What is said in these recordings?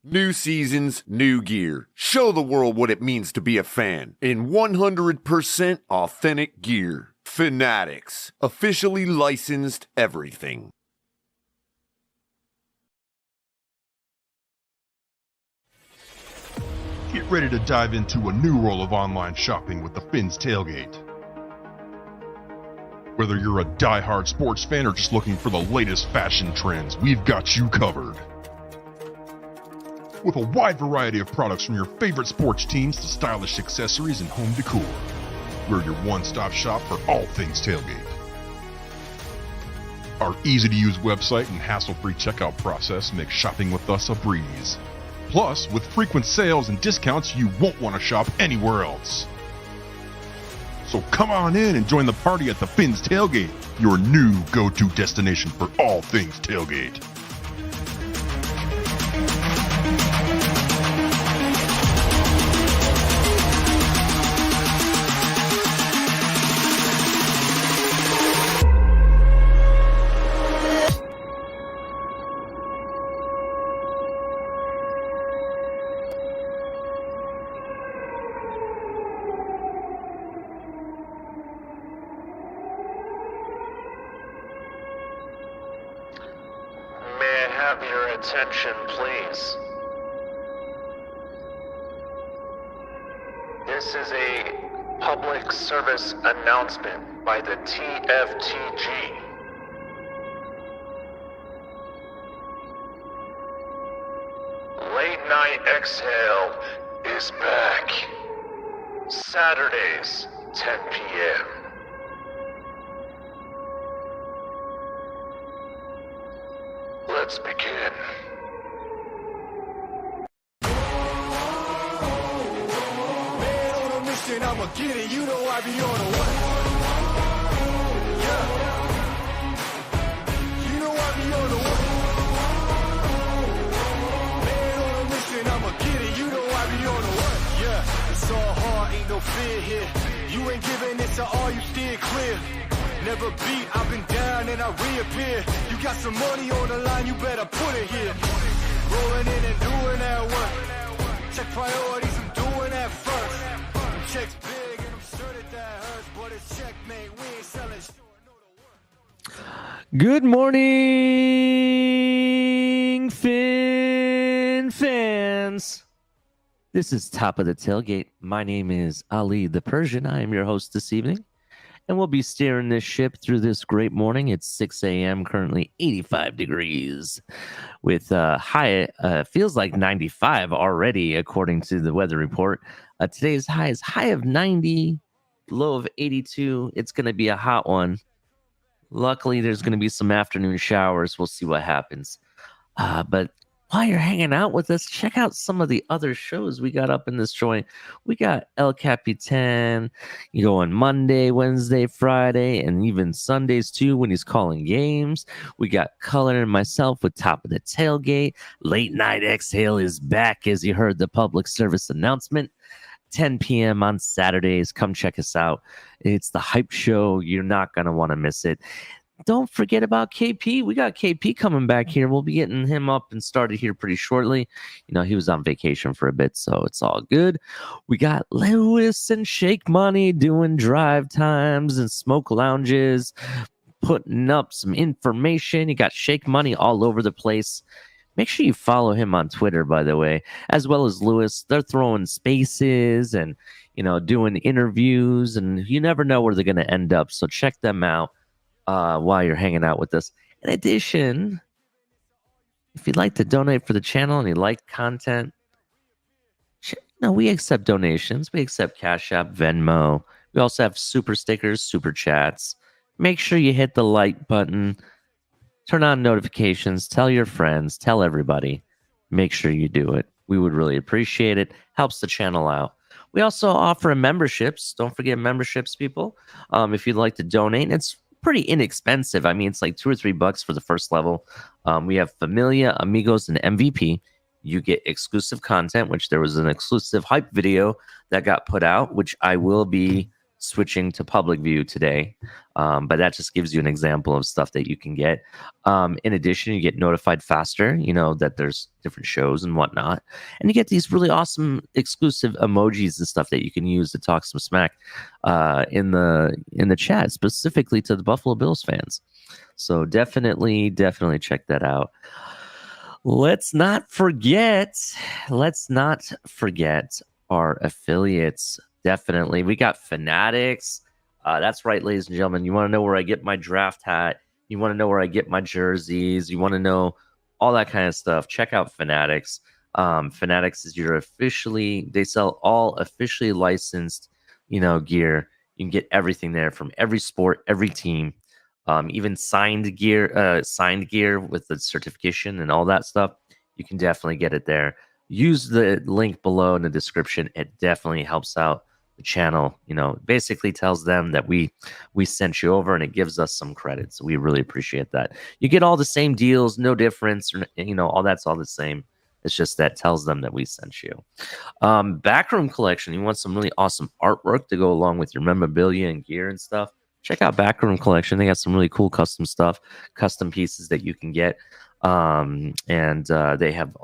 New seasons, new gear. Show the world what it means to be a fan in 100% authentic gear. Fanatics. Officially licensed everything. Get ready to dive into a new world of online shopping with the Fins Tailgate. Whether you're a die-hard sports fan or just looking for the latest fashion trends, we've got you covered. With a wide variety of products from your favorite sports teams to stylish accessories and home decor, we're your one-stop shop for all things tailgate. Our easy-to-use website and hassle-free checkout process make shopping with us a breeze. Plus, with frequent sales and discounts, you won't want to shop anywhere else. So come on in and join the party at the Fins Tailgate, your new go-to destination for all things tailgate. Have your attention, please. This is a public service announcement by the TFTG. Late Night Exhale is back. Saturdays, 10 p.m. Let's begin. Man on a mission, I'ma get it. You know I be on a what? Yeah. You know I be on a what? Man on a mission, I'ma get it. You know I be on a what? Yeah. It's all hard, ain't no fear here. You ain't giving it to all, you steer clear. Never beat, I've been down and I reappear. You got some money on the line, you better put it here. Rolling in and doing that work. Check priorities, I'm doing that first. Them checks big and I'm sure that hurts, but it's checkmate, we ain't selling short, no the work. Good morning, Fin fans. This is Top of the Tailgate. My name is Ali the Persian. I am your host this evening. And we'll be steering this ship through this great morning. It's 6 a.m., currently 85 degrees with high, feels like 95 already, according to the weather report. Today's high is high of 90, low of 82. It's going to be a hot one. Luckily, there's going to be some afternoon showers. We'll see what happens. But while you're hanging out with us, check out some of the other shows we got up in this joint. We got El Capitan, you go on Monday, Wednesday, Friday, and even Sundays too when he's calling games. We got Color and myself with Top of the Tailgate. Late Night Exhale is back, as you heard the public service announcement. 10 p.m. on Saturdays. Come check us out. It's the hype show. You're not going to want to miss it. Don't forget about KP. We got KP coming back here. We'll be getting him up and started here pretty shortly. You know, he was on vacation for a bit, so it's all good. We got Lewis and Shake Money doing drive times and smoke lounges, putting up some information. You got Shake Money all over the place. Make sure you follow him on Twitter, by the way, as well as Lewis. They're throwing spaces and, you know, doing interviews, and you never know where they're going to end up. So check them out while you're hanging out with us. In addition, if you'd like to donate for the channel and you like content, we accept donations. We accept Cash App, Venmo. We also have super stickers, super chats. Make sure you hit the like button. Turn on notifications. Tell your friends. Tell everybody. Make sure you do it. We would really appreciate it. Helps the channel out. We also offer memberships. Don't forget memberships, people. If you'd like to donate, it's pretty inexpensive. I mean, it's like $2 or $3 for the first level. We have Familia, Amigos, and MVP. You get exclusive content, which there was an exclusive hype video that got put out, which I will be switching to public view today. But that just gives you an example of stuff that you can get. In addition, you get notified faster, that there's different shows and whatnot. And you get these really awesome exclusive emojis and stuff that you can use to talk some smack in the chat, specifically to the Buffalo Bills fans. So definitely check that out. Let's not forget our affiliates. Definitely. We got Fanatics. That's right, ladies and gentlemen. You want to know where I get my draft hat? You want to know where I get my jerseys? You want to know all that kind of stuff? Check out Fanatics. Fanatics is they sell all officially licensed, gear. You can get everything there from every sport, every team. Even signed gear with the certification and all that stuff. You can definitely get it there. Use the link below in the description. It definitely helps out the channel. Basically tells them that we sent you over, and it gives us some credit. So we really appreciate that. You get all the same deals, no difference, all that's all the same. It's just that tells them that we sent you. Backroom collection. You want some really awesome artwork to go along with your memorabilia and gear and stuff? Check out Backroom Collection. They got some really cool custom stuff, custom pieces that you can get. And they have,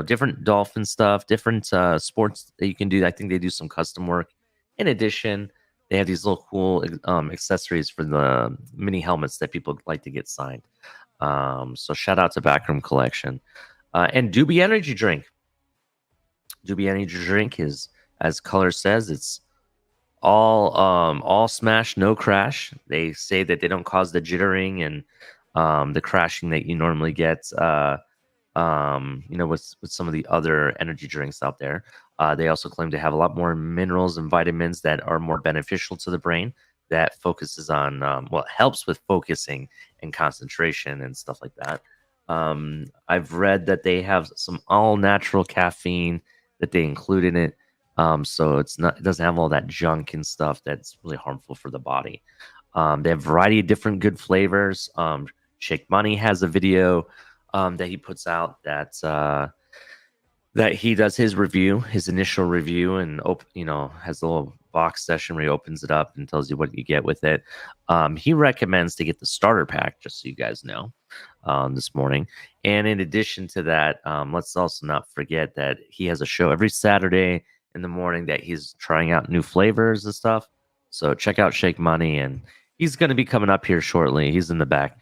different dolphin stuff, different sports that you can do. I think they do some custom work. In addition, they have these little cool accessories for the mini helmets that people like to get signed. So shout out to Backroom Collection. And Doobie Energy Drink. Doobie Energy Drink is, as color says, it's all smash, no crash. They say that they don't cause the jittering and the crashing that you normally get with some of the other energy drinks out there. They also claim to have a lot more minerals and vitamins that are more beneficial to the brain, that focuses on helps with focusing and concentration and stuff like that. I've read that they have some all natural caffeine that they include in it. So it doesn't have all that junk and stuff that's really harmful for the body. They have a variety of different good flavors. Shake Money has a video that he puts out that he does his initial review, and has a little box session where he opens it up and tells you what you get with it. He recommends to get the starter pack, just so you guys know, this morning. And in addition to that, let's also not forget that he has a show every Saturday in the morning that he's trying out new flavors and stuff. So check out Shake Money, and he's going to be coming up here shortly. He's in the back.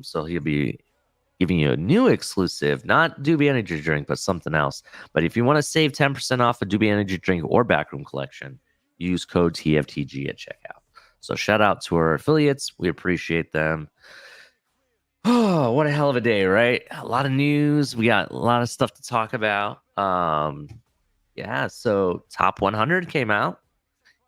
So he'll be giving you a new exclusive, not Doobie Energy Drink, but something else. But if you want to save 10% off a Doobie Energy Drink or Backroom Collection, use code TFTG at checkout. So shout out to our affiliates. We appreciate them. Oh, what a hell of a day, right? A lot of news. We got a lot of stuff to talk about. Yeah, so Top 100 came out,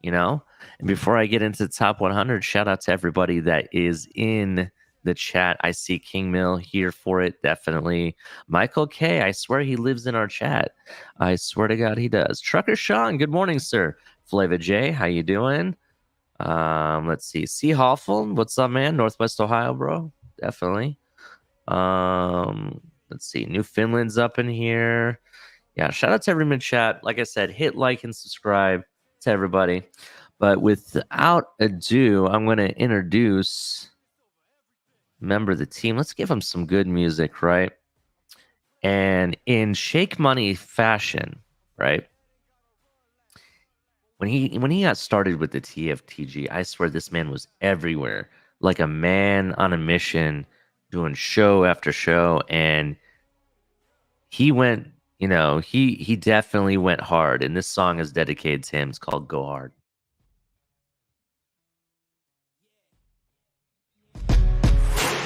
and before I get into the Top 100, shout out to everybody that is in the chat. I see King Mill here for it, definitely. Michael K, I swear he lives in our chat. I swear to God he does. Trucker Sean, good morning, sir. Flava J, how you doing? Let's see. C. Hoffel, what's up, man? Northwest Ohio, bro. Definitely. Let's see. Newfoundland's up in here. Yeah, shout out to everyone in chat. Like I said, hit like and subscribe to everybody. But without ado, I'm going to introduce a member of the team. Let's give him some good music, right? And in Shake Money fashion, right? When he got started with the TFTG, I swear this man was everywhere, like a man on a mission, doing show after show, and he went. He definitely went hard, and this song is dedicated to him. It's called Go Hard.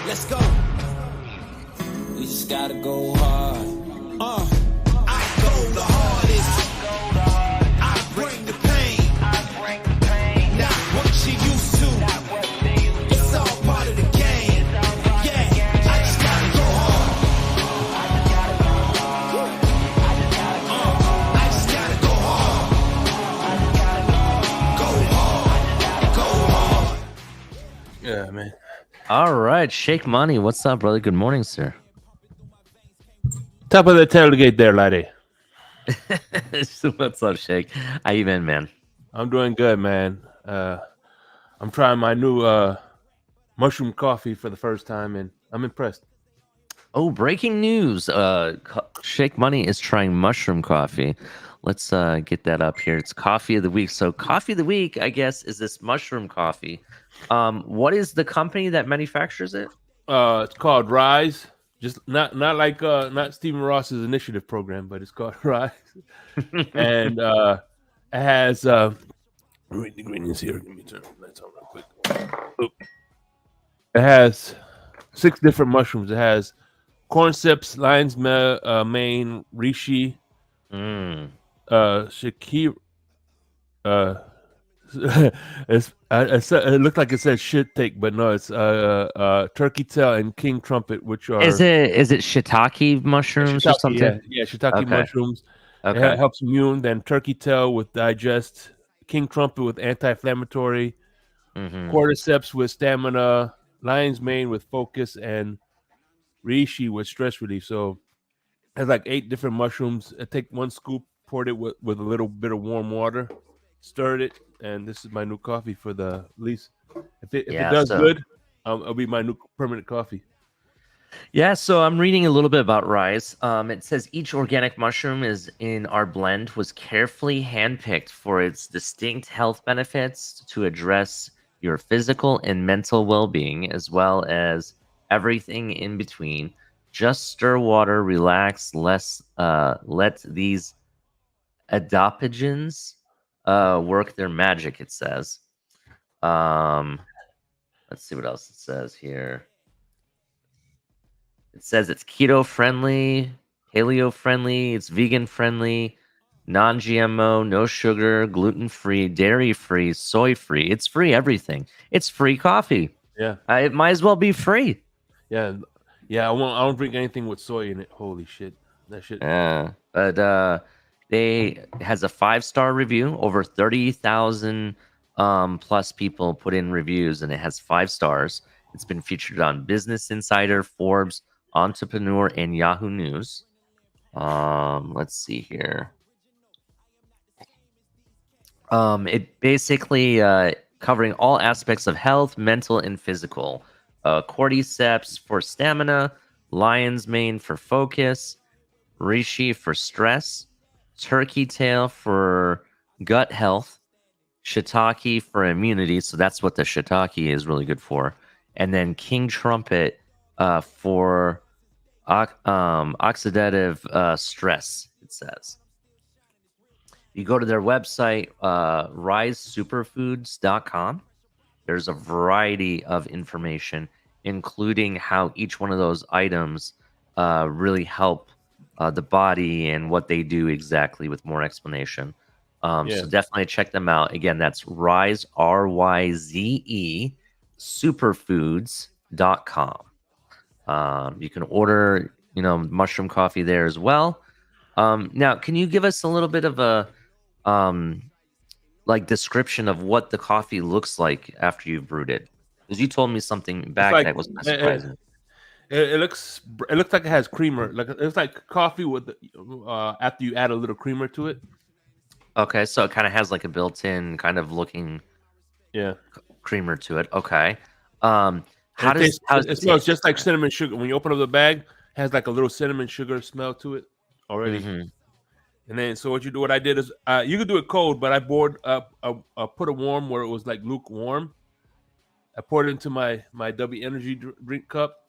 Let's go. We just gotta go hard. I go the hardest. I bring the pain. Not what you used to. It's all part of the game. Yeah, I just gotta go hard. I just gotta go hard. Go hard. Yeah, man. All right, Shake Money. What's up, brother? Good morning, sir. Top of the tailgate there, laddie. What's up, Shake? How you been, man? I'm doing good, man. I'm trying my new mushroom coffee for the first time, and I'm impressed. Oh, breaking news. Shake Money is trying mushroom coffee. Let's get that up here. It's coffee of the week. So coffee of the week, I guess, is this mushroom coffee. What is the company that manufactures it? It's called Rise. Just not like not Stephen Ross's initiative program, but it's called Rise. And it has read the ingredients here. Let me turn the lights on real quick. Oop. It has 6 different mushrooms. It has cordyceps, lion's mane, reishi, shakir. It looked like it said shit take, but no, it's turkey tail and king trumpet, which are Is it shiitake mushrooms or something? Yeah, shiitake Okay. mushrooms. Okay. It helps immune. Then turkey tail with digest, king trumpet with anti-inflammatory, cordyceps with stamina, lion's mane with focus, and reishi with stress relief. So it has like 8 different mushrooms. I take 1 scoop, poured it with a little bit of warm water, stirred it, and this is my new coffee for the lease. If it does good, it'll be my new permanent coffee. Yeah, so I'm reading a little bit about Rise. It says each organic mushroom is in our blend was carefully handpicked for its distinct health benefits to address your physical and mental well-being, as well as everything in between. Just stir water, relax, let these adaptogens work their magic, it says. Let's see what else it says here. It says it's keto friendly, paleo friendly, it's vegan friendly, non-GMO, no sugar, gluten free, dairy free, soy free. It's free everything. It's free coffee. Yeah, It might as well be free. yeah. I don't drink anything with soy in it. Holy shit, that shit. Yeah, but it has a 5-star review. Over 30,000 plus people put in reviews, and it has 5 stars. It's been featured on Business Insider, Forbes, Entrepreneur, and Yahoo News. Let's see here. It basically covering all aspects of health, mental and physical. Cordyceps for stamina, lion's mane for focus, reishi for stress, turkey tail for gut health, shiitake for immunity. So that's what the shiitake is really good for. And then king trumpet for oxidative stress, it says. You go to their website, risesuperfoods.com. There's a variety of information, including how each one of those items really help the body and what they do exactly, with more explanation. So definitely check them out. Again, that's Rise, RYZE, superfoods.com. You can order, mushroom coffee there as well. Now, can you give us a little bit of a description of what the coffee looks like after you've brewed it? Because you told me something back that was surprising. It looks like it has creamer. Like it's like coffee with after you add a little creamer to it. Okay, so it kind of has like a built-in kind of looking creamer to it. Okay. How does it smells just like cinnamon sugar. When you open up the bag, it has like a little cinnamon sugar smell to it already. Mm-hmm. And then so what I did is you could do it cold, but I poured put it warm where it was like lukewarm. I poured it into my W Energy drink cup,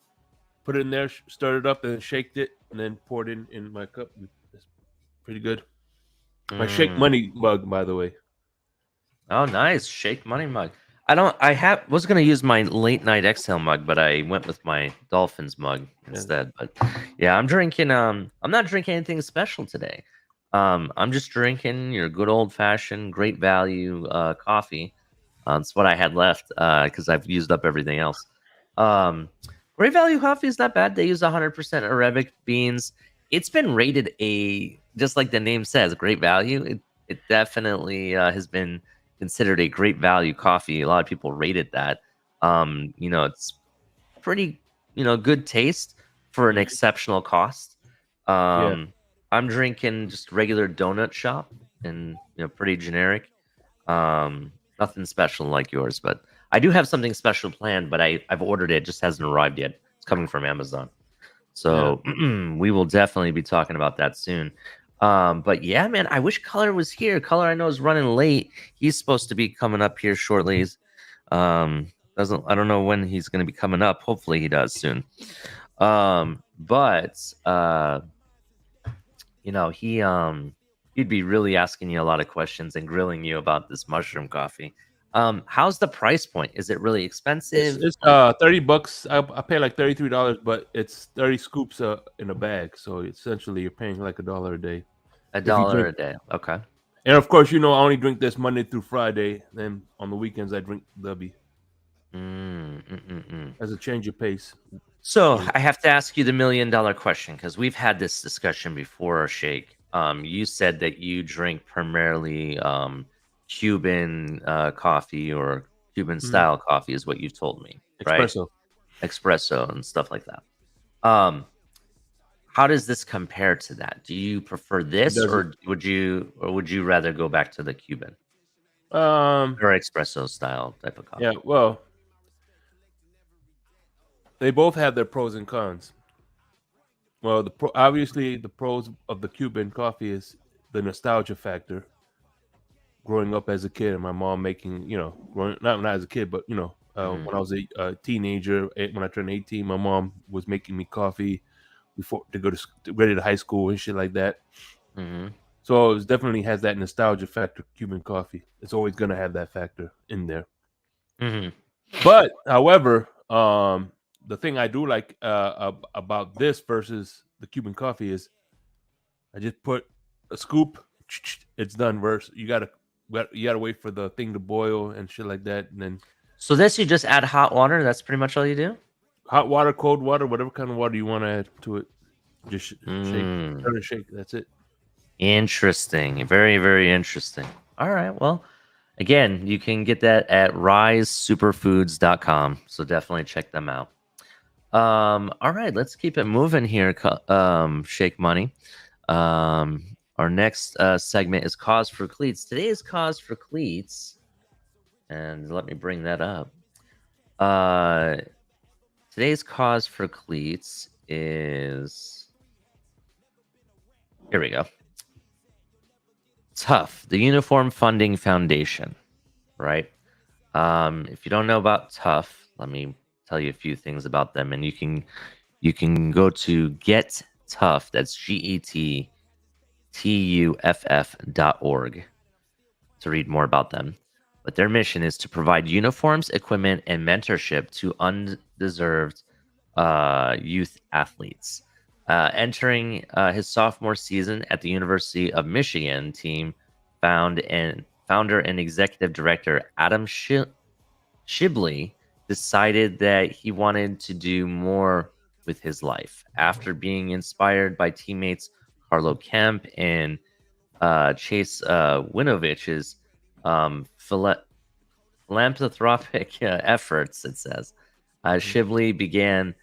put it in there, stirred it up, and then shaked it, and then poured it in my cup. It's pretty good. My Shake Money mug, by the way. Oh, nice. Shake Money mug. Was going to use my late night exhale mug, but I went with my Dolphins mug instead. But yeah, I'm drinking, I'm not drinking anything special today. I'm just drinking your good old fashioned great value coffee. It's what I had left because I've used up everything else. Great value coffee is not bad. They use 100% Arabic beans. It's been rated just like the name says, great value. It definitely has been considered a great value coffee. A lot of people rated that. It's pretty, good taste for an exceptional cost. I'm drinking just regular donut shop and, pretty generic. Not Nothing special like yours, but I do have something special planned. But I've ordered it; just hasn't arrived yet. It's coming from Amazon, so we will definitely be talking about that soon. But yeah, man, I wish Color was here. Color, I know, is running late. He's supposed to be coming up here shortly. Doesn't I don't know when he's going to be coming up. Hopefully, he does soon. But he'd be really asking you a lot of questions and grilling you about this mushroom coffee. How's the price point? Is it really expensive? It's $30. I pay like $33, but it's 30 scoops in a bag. So essentially, you're paying like $1 a day. $1 a day. Okay. And of course, I only drink this Monday through Friday. Then on the weekends, I drink W. As a change of pace. So I have to ask you the $1 million question, because we've had this discussion before, Shake. You said that you drink primarily Cuban coffee or Cuban style coffee is what you've told me, Espresso. Right? Espresso and stuff like that. How does this compare to that? Do you prefer this, or would you rather go back to the Cuban or espresso style type of coffee? Yeah, well, they both have their pros and cons. Well, obviously the pros of the Cuban coffee is the nostalgia factor. Growing up as a kid, and my mom making, not as a kid, but when I was a teenager, when I turned 18, my mom was making me coffee before to go to ready to high school and shit like that. So it definitely has that nostalgia factor. Cuban coffee, it's always gonna have that factor in there. But however, the thing I do like about this versus the Cuban coffee is I just put a scoop, it's done. Versus you gotta wait for the thing to boil and shit like that, and then. So this, you just add hot water. That's pretty much all you do. Hot water, cold water, whatever kind of water you want to add to it. Just shake, turn and shake. That's it. Interesting. Very, very interesting. All right. Well, again, you can get that at risesuperfoods.com. So definitely check them out. All right. Let's keep it moving here, Shake Money. Our next segment is Cause for Cleats. Today's Cause for Cleats, and let me bring that up. Today's Cause for Cleats is... Here we go. Tough, the Uniform Funding Foundation, right? If you don't know about Tough, let me tell you a few things about them, and you can go to Get Tough. That's GETTUFF.org to read more about them. But their mission is to provide uniforms, equipment, and mentorship to undeserved youth athletes. Entering his sophomore season at the University of Michigan, team founder and executive director Adam Shibley decided that he wanted to do more with his life. After being inspired by teammates Carlo Kemp and Chase Winovich's philanthropic efforts, it says, Shibley began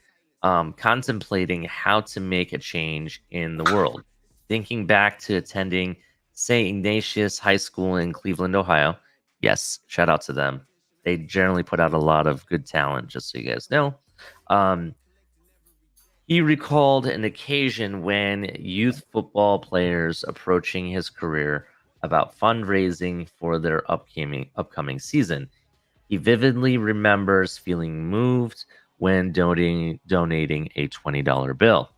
contemplating how to make a change in the world. Thinking back to attending St. Ignatius High School in Cleveland, Ohio. Yes, shout out to them. They generally put out a lot of good talent, just so you guys know. He recalled an occasion when youth football players approaching his career about fundraising for their upcoming season. He vividly remembers feeling moved when donating a $20 bill.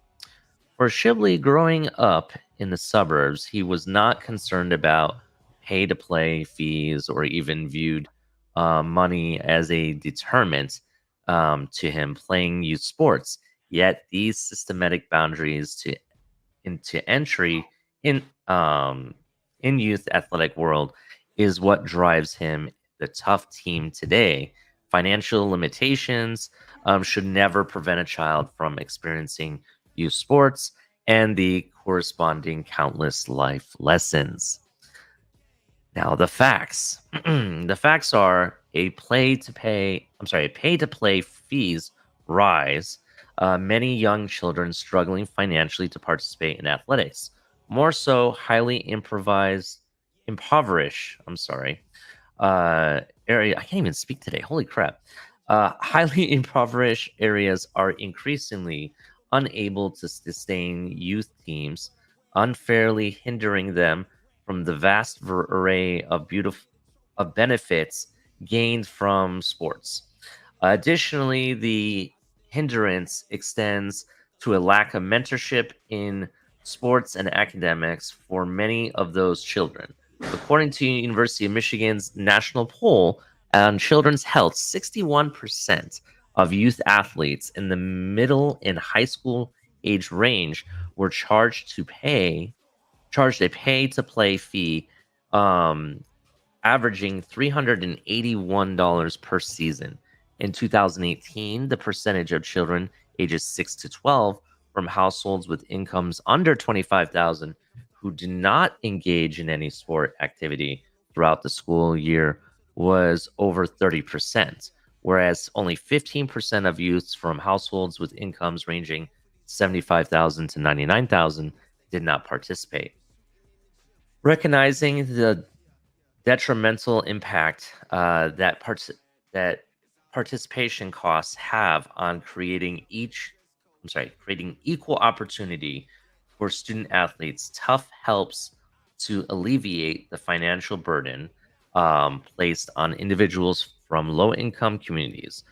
For Shibley, growing up in the suburbs, he was not concerned about pay-to-play fees or even viewed money as a deterrent to him playing youth sports. Yet these systematic boundaries into entry in youth athletic world is what drives him the Tough team today. Financial limitations should never prevent a child from experiencing youth sports and the corresponding countless life lessons. Now the facts. The facts are pay-to-play fees rise. Many young children struggling financially to participate in athletics. More so, highly impoverished area. I can't even speak today. Holy crap. Highly impoverished areas are increasingly unable to sustain youth teams, unfairly hindering them from the vast array of benefits gained from sports. Additionally, the hindrance extends to a lack of mentorship in sports and academics for many of those children. According to University of Michigan's national poll on children's health, 61% of youth athletes in the middle and high school age range were charged a pay to play fee, averaging $381 per season. In 2018, the percentage of children ages 6 to 12 from households with incomes under 25,000 who do not engage in any sport activity throughout the school year was over 30%, whereas only 15% of youths from households with incomes ranging 75,000 to 99,000 did not participate. Recognizing the detrimental impact that participation costs have on creating equal opportunity for student athletes, Tough helps to alleviate the financial burden placed on individuals from low-income communities.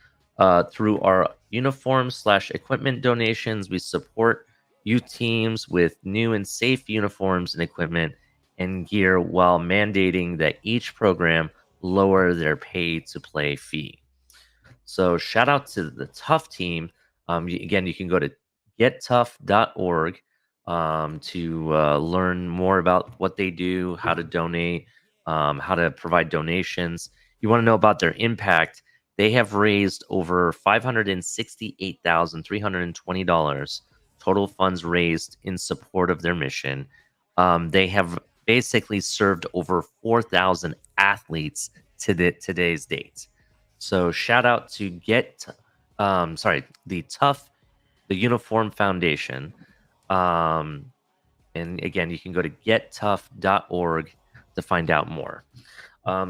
Through our uniform/equipment donations, we support youth teams with new and safe uniforms and equipment and gear while mandating that each program lower their pay-to-play fee. So shout out to the Tough team. Again, you can go to gettough.org to learn more about what they do, how to donate, how to provide donations. You want to know about their impact. They have raised over $568,320 total funds raised in support of their mission. They have basically served over 4,000 athletes to today's date. So shout out to the Uniform Foundation. And again, you can go to gettough.org to find out more.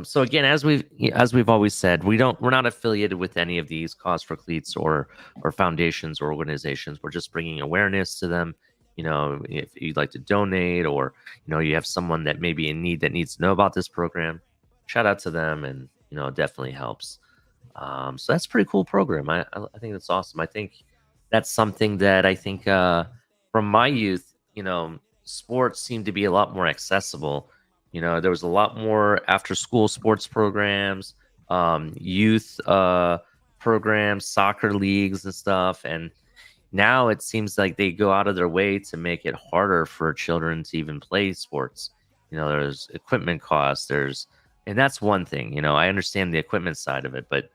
So again, as we've always said, we're not affiliated with any of these Cause for Cleats or foundations or organizations. We're just bringing awareness to them. You know, if you'd like to donate, or you have someone that may be in need that needs to know about this program, shout out to them, and it definitely helps. So that's a pretty cool program. I think that's awesome. I think that's something that I think from my youth, sports seemed to be a lot more accessible. There was a lot more after school sports programs, youth programs, soccer leagues and stuff. And now it seems like they go out of their way to make it harder for children to even play sports. There's equipment costs, and that's one thing. I understand the equipment side of it, but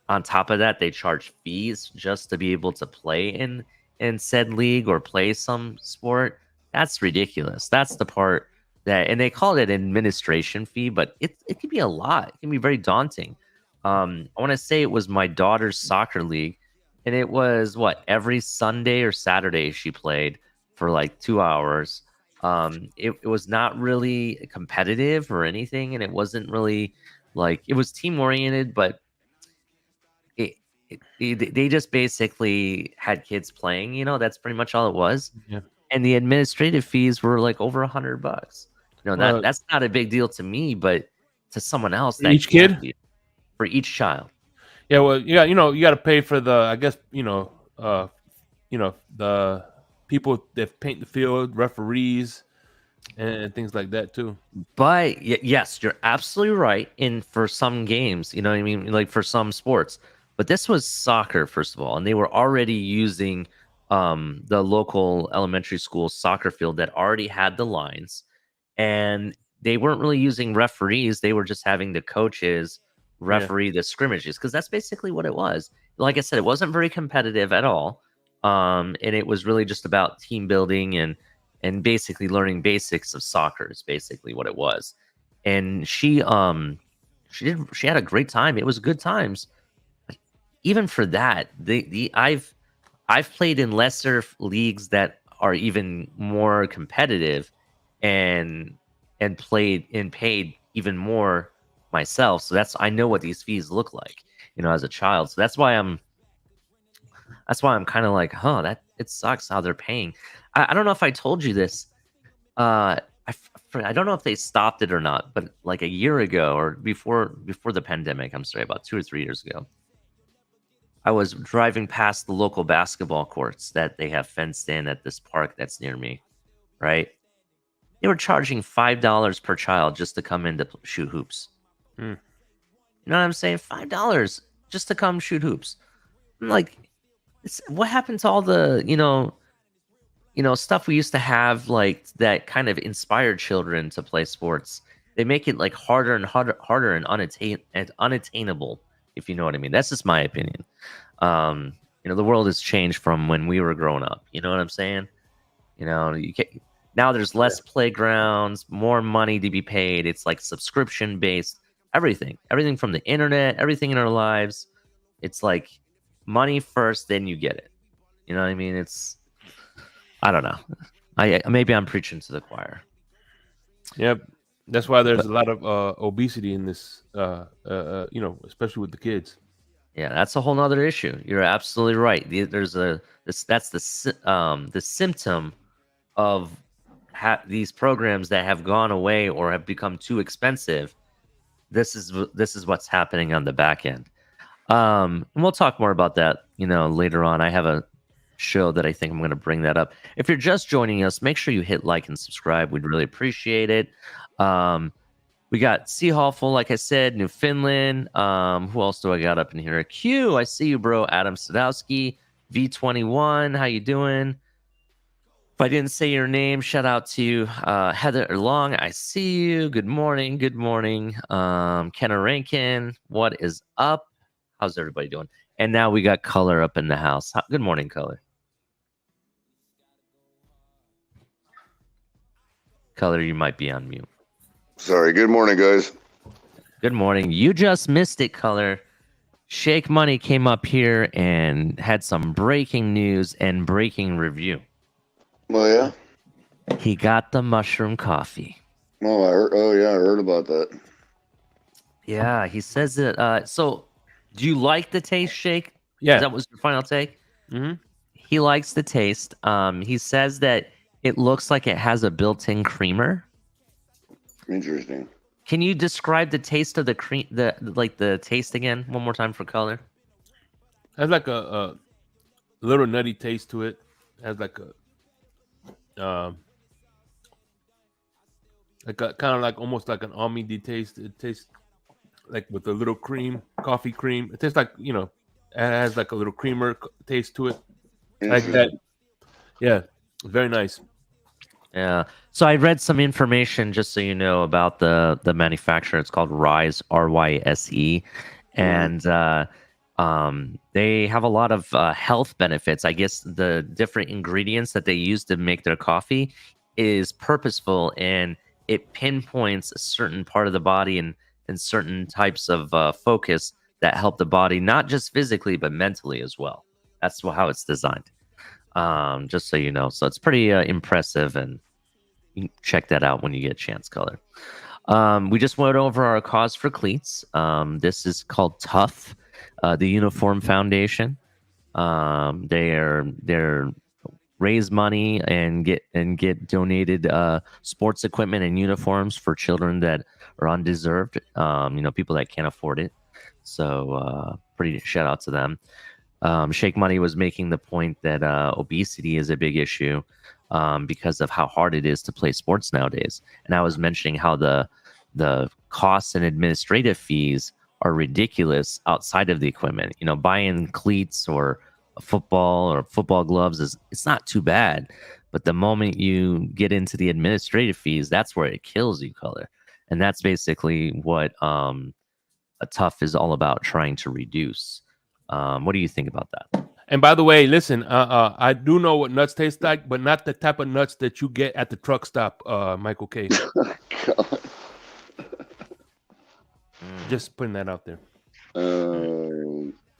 on top of that, they charge fees just to be able to play in said league or play some sport. That's ridiculous. That's the part that, and they call it an administration fee, but it can be a lot. It can be very daunting. I want to say it was my daughter's soccer league, and it was every Sunday or Saturday she played for like 2 hours. It was not really competitive or anything, and it wasn't really it was team oriented, but they just basically had kids playing. That's pretty much all it was. Yeah. And the administrative fees were like over $100. That's not a big deal to me, but to someone else, for each kid, for each child. Yeah, well, yeah, you got to pay for the, I guess, the people that paint the field, referees, and things like that too. But yes, you're absolutely right. For some games, you know what I mean, like for some sports. But this was soccer, first of all, and they were already using the local elementary school soccer field that already had the lines, and they weren't really using referees. They were just having the coaches referee the scrimmages, because that's basically what it was. Like I said, it wasn't very competitive at all, and it was really just about team building and basically learning basics of soccer is basically what it was. And she had a great time. It was good times. Even for that, I've played in lesser leagues that are even more competitive, and played and paid even more myself, so I know what these fees look like, as a child. So that's why I'm kind of like, that it sucks how they're paying. I don't know if I told you this. I don't know if they stopped it or not, but like a year ago or before the pandemic, I'm sorry, about 2 or 3 years ago, I was driving past the local basketball courts that they have fenced in at this park that's near me, right? They were charging $5 per child just to come in to shoot hoops. You know what I'm saying? $5 just to come shoot hoops. I'm like, what happened to all the, stuff we used to have, like that kind of inspired children to play sports? They make it like harder and harder and unattainable, if you know what I mean. That's just my opinion. The world has changed from when we were growing up. You know what I'm saying? Now there's less playgrounds, more money to be paid. It's like subscription based. Everything from the internet, everything in our lives. It's like money first, then you get it. You know what I mean? I don't know. Maybe I'm preaching to the choir. Yep, that's why there's a lot of obesity in this. Especially with the kids. Yeah, that's a whole nother issue. You're absolutely right. That's the symptom of these programs that have gone away or have become too expensive. This is what's happening on the back end. And we'll talk more about that, later on. I have a show that I think I'm going to bring that up. If you're just joining us, make sure you hit like and subscribe. We'd really appreciate it. We got Seahawful, like I said, Newfoundland. Who else do I got up in here? Q, I see you, bro. Adam Sadowski, V21. How you doing? If I didn't say your name, shout out to you. Heather Long, I see you. Good morning. Good morning. Kenna Rankin, what is up? How's everybody doing? And now we got Color up in the house. Good morning, Color. Color, you might be on mute. Sorry. Good morning, guys. Good morning. You just missed it, Color. Shake Money came up here and had some breaking news and breaking review. Oh, yeah? He got the mushroom coffee. Oh, I heard about that. Yeah, he says that. So, do you like the taste, Shake? Yeah. That was your final take? Mm-hmm. He likes the taste. He says that it looks like it has a built-in creamer. Interesting. Can you describe the taste of the cream, the taste again, one more time for Color? Has like a little nutty taste to it. Has like a kind of like almost like an almondy taste. It tastes like with a little cream, coffee cream. It tastes like, it has like a little creamer taste to it. Like that. Yeah, very nice. Yeah. So I read some information, just so you know, about the manufacturer. It's called Rise, RYSE, and they have a lot of health benefits. I guess the different ingredients that they use to make their coffee is purposeful, and it pinpoints a certain part of the body and certain types of focus that help the body, not just physically, but mentally as well. That's how it's designed. Just so you know. So it's pretty impressive, and you can check that out when you get a chance, Color. We just went over our cause for cleats. This is called Tough, the Uniform Foundation. They're raise money and get donated sports equipment and uniforms for children that are undeserved. People that can't afford it. So pretty shout out to them. Shake Money was making the point that obesity is a big issue because of how hard it is to play sports nowadays. And I was mentioning how the costs and administrative fees are ridiculous outside of the equipment. Buying cleats or football gloves it's not too bad. But the moment you get into the administrative fees, that's where it kills you, Color. And that's basically what a Tough is all about, trying to reduce. What do you think about that? And by the way, listen, I do know what nuts taste like, but not the type of nuts that you get at the truck stop, Michael K. God. Just putting that out there.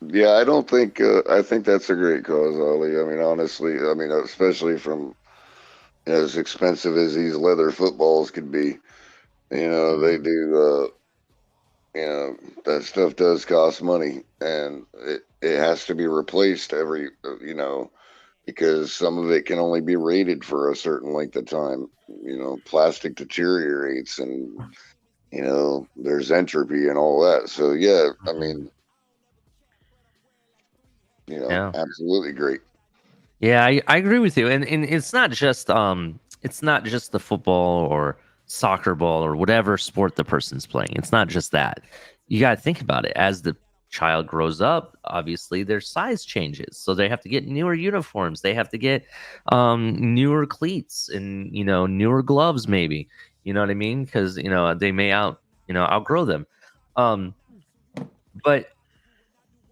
Yeah, I don't think. I think that's a great cause, Ollie. I mean, honestly, especially from as expensive as these leather footballs could be, they do. You know, that stuff does cost money, and it has to be replaced every, because some of it can only be rated for a certain length of time. Plastic deteriorates, and there's entropy and all that. So yeah, I mean, Yeah. absolutely great. Yeah, I agree with you. And it's not just the football or soccer ball or whatever sport the person's playing. It's not just that. You got to think about it. As the child grows up, obviously their size changes. So they have to get newer uniforms. They have to get newer cleats and newer gloves maybe. You know what I mean? Because they may outgrow them. But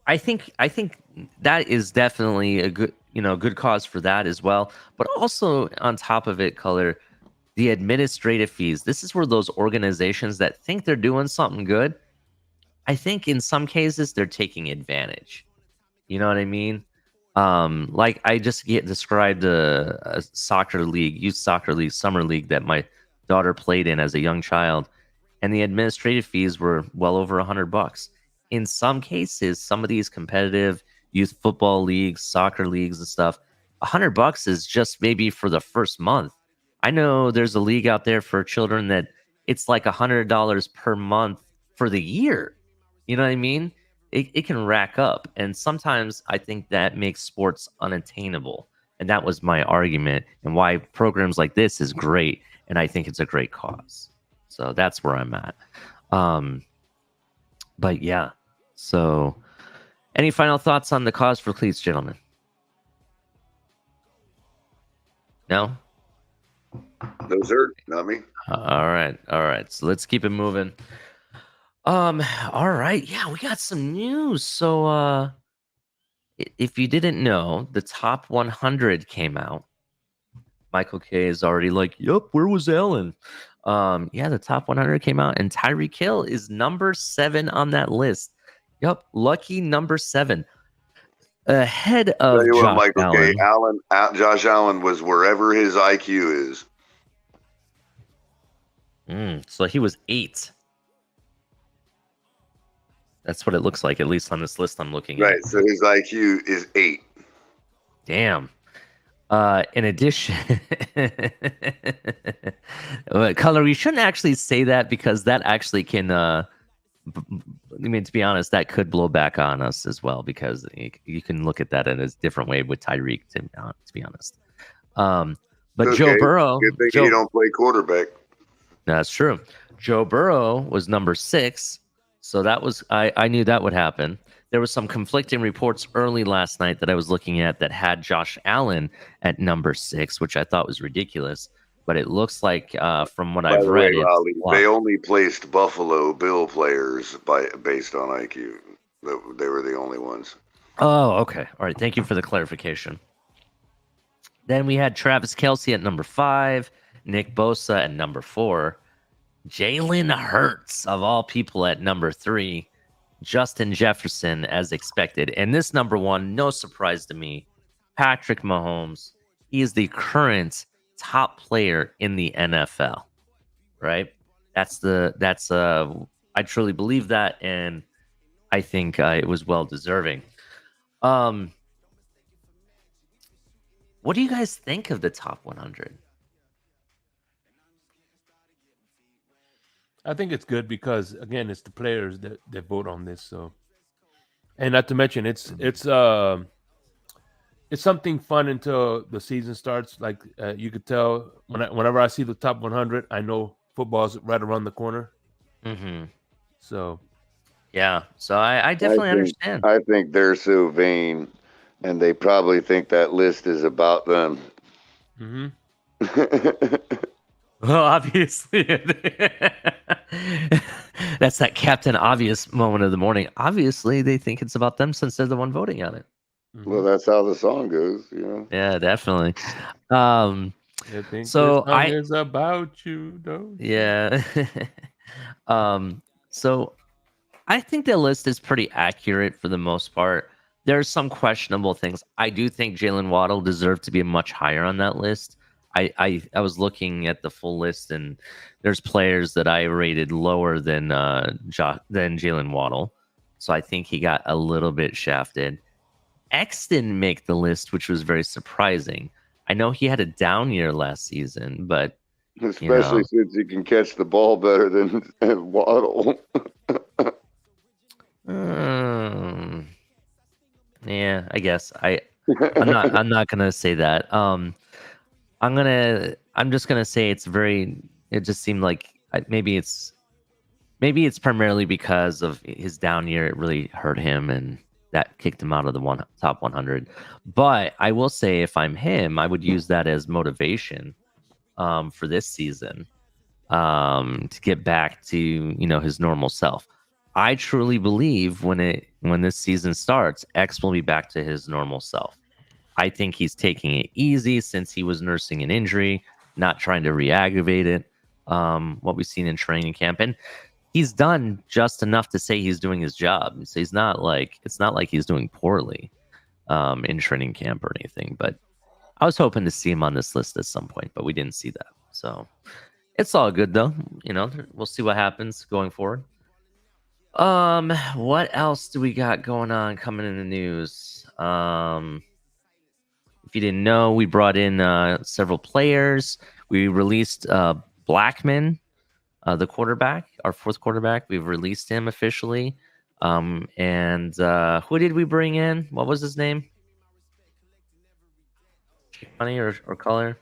I think that is definitely a good cause for that as well. But also on top of it, Color, the administrative fees. This is where those organizations that think they're doing something good, I think in some cases they're taking advantage. You know what I mean? Like I just get described a soccer league, youth soccer league, summer league that my daughter played in as a young child, and the administrative fees were well over $100. In some cases, some of these competitive youth football leagues, soccer leagues, and stuff, $100 is just maybe for the first month. I know there's a league out there for children that it's like $100 per month for the year. You know what I mean? It can rack up. And sometimes I think that makes sports unattainable. And that was my argument and why programs like this is great. And I think it's a great cause. So that's where I'm at. But yeah. So any final thoughts on the cause for cleats, gentlemen? No? No, sir. Not me. All right. So let's keep it moving. All right. Yeah, we got some news. So if you didn't know, the top 100 came out. Michael K is already like, "Yup, where was Ellen?" Yeah, the top 100 came out, and Tyreek Hill is number 7 on that list. Yup, lucky number 7, ahead of Tell you Josh what, Michael Allen. K. Josh Allen was wherever his IQ is. So he was 8. That's what it looks like, at least on this list I'm looking at. Right, so his IQ is 8. Damn. In addition, Color, we shouldn't actually say that because that actually can, I mean, to be honest, that could blow back on us as well because you can look at that in a different way with Tyreek, to be honest. But Okay. Joe Burrow. Good thing you don't play quarterback. That's true. Joe Burrow was number 6. So that was, I knew that would happen. There was some conflicting reports early last night that I was looking at that had Josh Allen at number 6, which I thought was ridiculous. But it looks like, from what I've read, they only placed Buffalo Bill players based on IQ. They were the only ones. Oh, okay. All right. Thank you for the clarification. Then we had Travis Kelce at number 5, Nick Bosa at number 4, Jalen Hurts, of all people, at number 3, Justin Jefferson, as expected. And this number 1, no surprise to me, Patrick Mahomes. He is the current top player in the NFL, right? I truly believe that, and I think it was well deserving. What do you guys think of the top 100? I think it's good because again, it's the players that vote on this. So, and not to mention, it's something fun until the season starts. Like you could tell whenever I see the top 100, I know football's right around the corner. Mm-hmm. So, yeah. So I definitely understand. I think they're so vain, and they probably think that list is about them. Mm-hmm. Well, obviously, that's that Captain Obvious moment of the morning. Obviously, they think it's about them since they're the one voting on it. Mm-hmm. Well, that's how the song goes, Yeah, definitely. I think so this song is about you, though. Yeah. So I think the list is pretty accurate for the most part. There are some questionable things. I do think Jalen Waddle deserved to be much higher on that list. I was looking at the full list, and there's players that I rated lower than than Jalen Waddle, so I think he got a little bit shafted. X didn't make the list, which was very surprising. I know he had a down year last season, but especially since he can catch the ball better than Waddle. Yeah, I guess I'm not gonna say that. I'm just gonna say it just seemed like maybe it's primarily because of his down year. It really hurt him, and that kicked him out of the top 100. But I will say, if I'm him, I would use that as motivation for this season, to get back to his normal self. I truly believe when this season starts, X will be back to his normal self. I think he's taking it easy since he was nursing an injury, not trying to re-aggravate it. What we've seen in training camp, and he's done just enough to say he's doing his job. So it's not like he's doing poorly in training camp or anything. But I was hoping to see him on this list at some point, but we didn't see that. So it's all good though. We'll see what happens going forward. What else do we got going on coming in the news? If you didn't know, we brought in several players. We released Blackman, the quarterback, our fourth quarterback. We've released him officially. And who did we bring in? What was his name? Funny or color?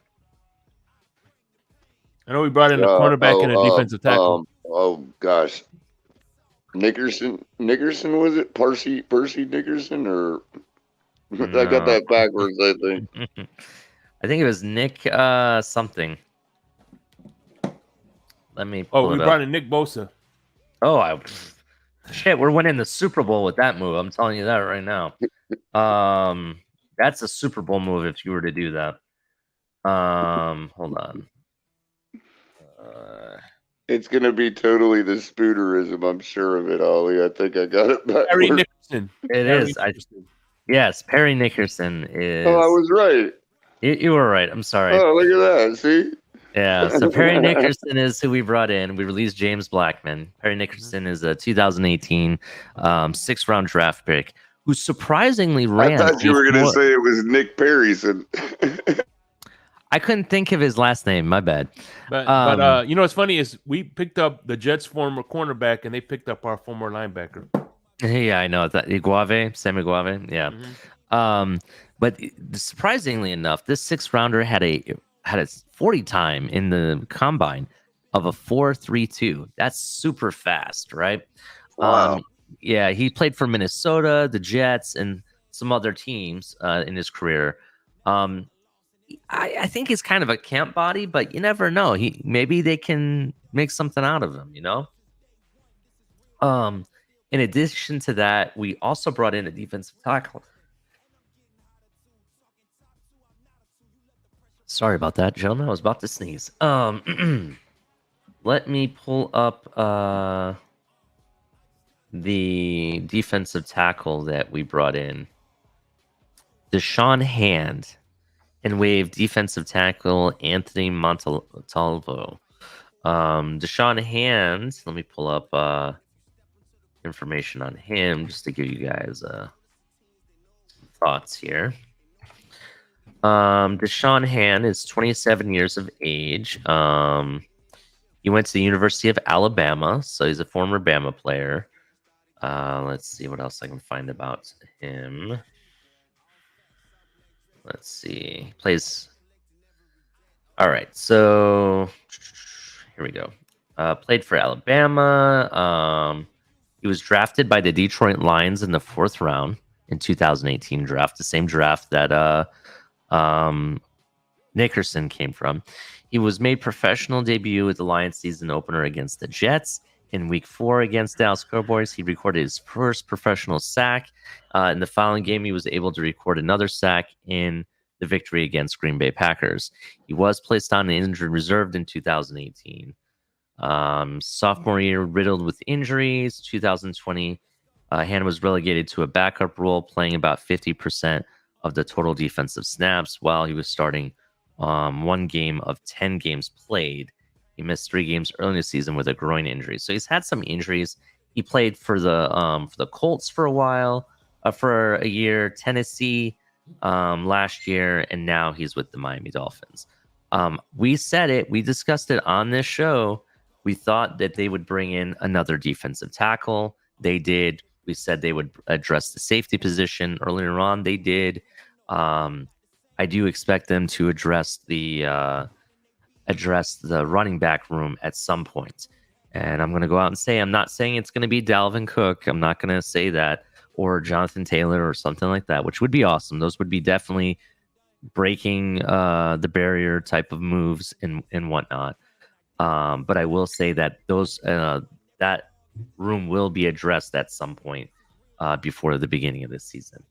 I know we brought in a cornerback and a defensive tackle. Oh gosh, Nickerson was it? Percy Nickerson, or no. I got that backwards. I think. I think it was Nick something. Let me. We brought in Nick Bosa. Shit, we're winning the Super Bowl with that move. I'm telling you that right now. That's a Super Bowl move if you were to do that. Hold on. It's gonna be totally the spoonerism. I'm sure of it, Ollie. I think I got it backwards. Perry Nickerson. Yes, Perry Nickerson is. Oh, I was right. You were right. I'm sorry. Oh, look at that. See? Yeah, so Perry Nickerson is who we brought in. We released James Blackman. Perry Nickerson is a 2018 6th-round draft pick who surprisingly ran. I thought you were going to say it was Nick Perryson. I couldn't think of his last name. My bad. But what's funny is we picked up the Jets' former cornerback, and they picked up our former linebacker. Yeah, I know that Sam Iguave. Yeah. Mm-hmm. But surprisingly enough, this 6th-rounder had a 40 time in the combine of a 4.32. That's super fast, right? Wow. Yeah, he played for Minnesota, the Jets, and some other teams in his career. I think he's kind of a camp body, but you never know. Maybe they can make something out of him, In addition to that, we also brought in a defensive tackle. Sorry about that, gentlemen. I was about to sneeze. Let me pull up the defensive tackle that we brought in. Deshaun Hand, and waive defensive tackle Anthony Montalvo. Deshaun Hand, let me pull up information on him just to give you guys some thoughts here. Deshaun Hand is 27 years of age. He went to the University of Alabama, so he's a former Bama player. Let's see what else I can find about him. Let's see. He plays. All right, so here we go. Played for Alabama. He was drafted by the Detroit Lions in the 4th round in 2018 draft, the same draft that Nickerson came from. He was made professional debut with the Lions season opener against the Jets. In week 4 against Dallas Cowboys, he recorded his first professional sack. In the following game, he was able to record another sack in the victory against Green Bay Packers. He was placed on an injured reserve in 2018. Sophomore year riddled with injuries. 2020, Hand was relegated to a backup role, playing about 50% of the total defensive snaps while he was starting one game of 10 games played. He missed 3 games early in the season with a groin injury. So he's had some injuries. He played for the Colts for a while, for a year, Tennessee last year, and now he's with the Miami Dolphins. We said it. We discussed it on this show. We thought that they would bring in another defensive tackle. They did. We said they would address the safety position earlier on. They did. I do expect them to address the running back room at some point. And I'm going to go out and say, I'm not saying it's going to be Dalvin Cook. I'm not going to say that, or Jonathan Taylor or something like that, which would be awesome. Those would be definitely breaking the barrier type of moves and whatnot. But I will say that that room will be addressed at some point before the beginning of this season.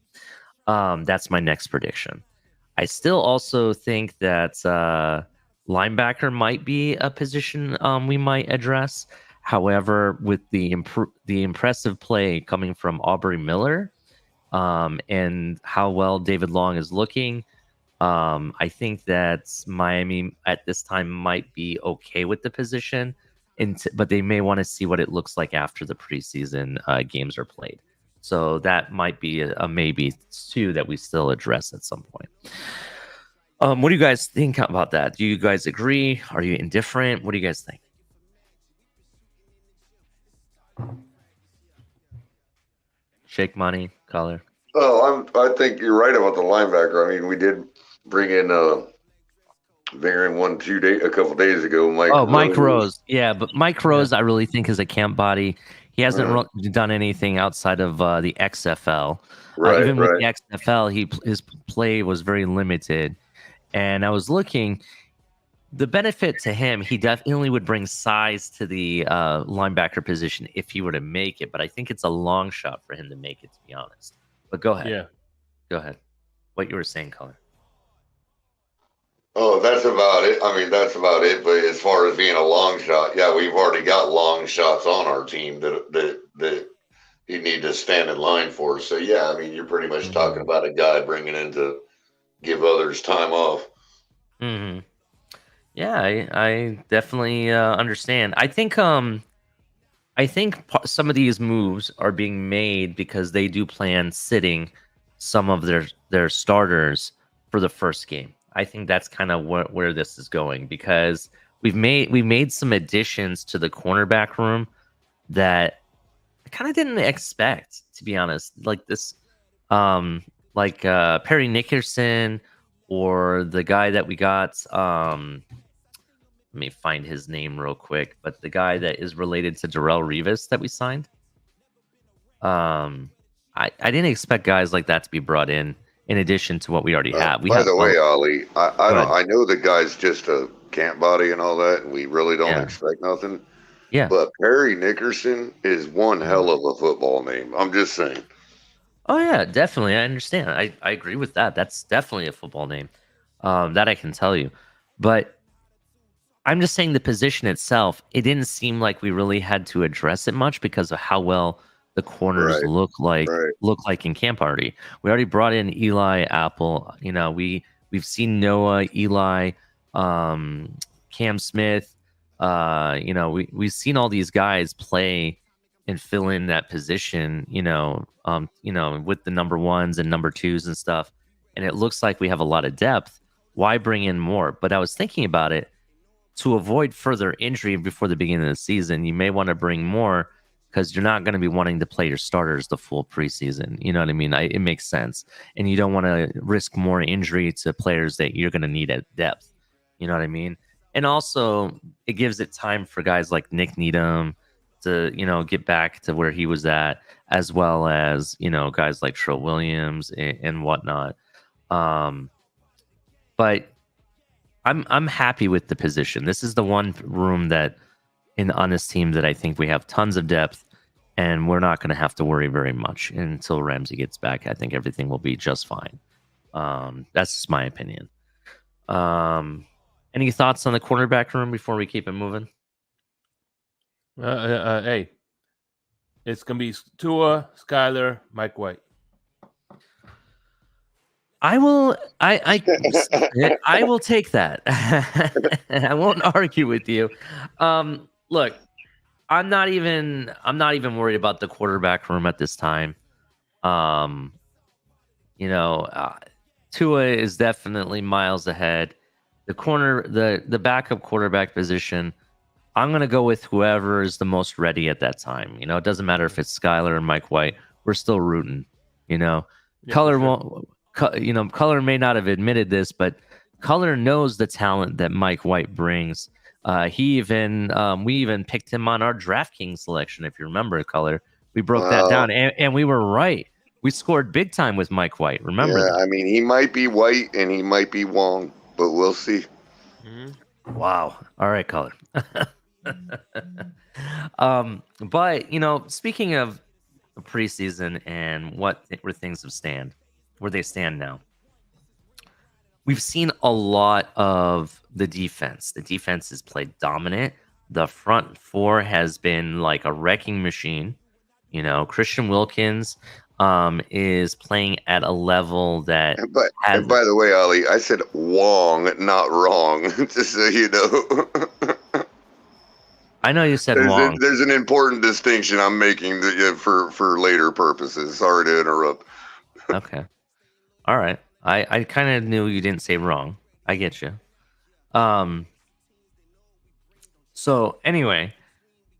That's my next prediction. I still also think that linebacker might be a position we might address. However, with the impressive play coming from Aubrey Miller and how well David Long is looking, I think that Miami at this time might be okay with the position, but they may want to see what it looks like after the preseason games are played. So that might be a maybe too that we still address at some point. What do you guys think about that? Do you guys agree? Are you indifferent? What do you guys think? Shake money, color. Oh, I think you're right about the linebacker. I mean, we did bring in a couple days ago. Mike Rose. Yeah, but Mike Rose, I really think is a camp body. He hasn't done anything outside of the XFL. Even with the XFL, his play was very limited. And I was looking, the benefit to him, he definitely would bring size to the linebacker position if he were to make it. But I think it's a long shot for him to make it, to be honest. But go ahead. Yeah. Go ahead. What you were saying, Colin. Oh, that's about it. I mean, that's about it. But as far as being a long shot, yeah, we've already got long shots on our team that you need to stand in line for. So, yeah, I mean, you're pretty much talking about a guy bringing in to give others time off. Mm-hmm. Yeah, I definitely understand. I think some of these moves are being made because they do plan sitting some of their starters for the first game. I think that's kind of where this is going, because we made some additions to the cornerback room that I kind of didn't expect, to be honest. Like this, Perry Nickerson, or the guy that we got. Let me find his name real quick. But the guy that is related to Darrelle Revis that we signed. I didn't expect guys like that to be brought in addition to what we already have. By the way, Ali, I know the guy's just a camp body and all that, and we really don't expect nothing. Yeah. But Perry Nickerson is one hell of a football name. I'm just saying. Oh, yeah, definitely. I understand. I agree with that. That's definitely a football name. That I can tell you. But I'm just saying the position itself, it didn't seem like we really had to address it much because of how well the corners look like in camp already. We already brought in Eli Apple. You know, we've seen Noah, Eli, Cam Smith. We've seen all these guys play and fill in that position, with the number ones and number twos and stuff. And it looks like we have a lot of depth. Why bring in more? But I was thinking about it, to avoid further injury before the beginning of the season, you may want to bring more, because you're not going to be wanting to play your starters the full preseason. You know what I mean? It makes sense. And you don't want to risk more injury to players that you're going to need at depth. You know what I mean? And also, it gives it time for guys like Nick Needham to, get back to where he was at, as well as, guys like Trill Williams and whatnot. But I'm happy with the position. This is the one room that on this team that I think we have tons of depth, and we're not going to have to worry very much until Ramsey gets back. I think everything will be just fine. That's just my opinion. Any thoughts on the cornerback room before we keep it moving? Hey, it's going to be Tua, Skyler, Mike White. I will. I will take that. I won't argue with you. Look, I'm not even worried about the quarterback room at this time. Um, Tua is definitely miles ahead. The backup quarterback position, I'm gonna go with whoever is the most ready at that time. It doesn't matter if it's Skyler or Mike White. We're still rooting. Yeah, Color for sure. won't. Color may not have admitted this, but Color knows the talent that Mike White brings. We even picked him on our DraftKings selection, if you remember, Color. We broke that down, and we were right. We scored big time with Mike White. Remember that? I mean, he might be White and he might be Wong, but we'll see. Wow. All right, Color. But speaking of the preseason and where they stand now. We've seen a lot of the defense. The defense has played dominant. The front four has been like a wrecking machine. Christian Wilkins is playing at a level that. And by the way, Ali, I said Wong, not wrong. Just so you know. I know you said Wong. There's an important distinction I'm making for later purposes. Sorry to interrupt. Okay. All right. I kind of knew you didn't say wrong. I get you. So anyway,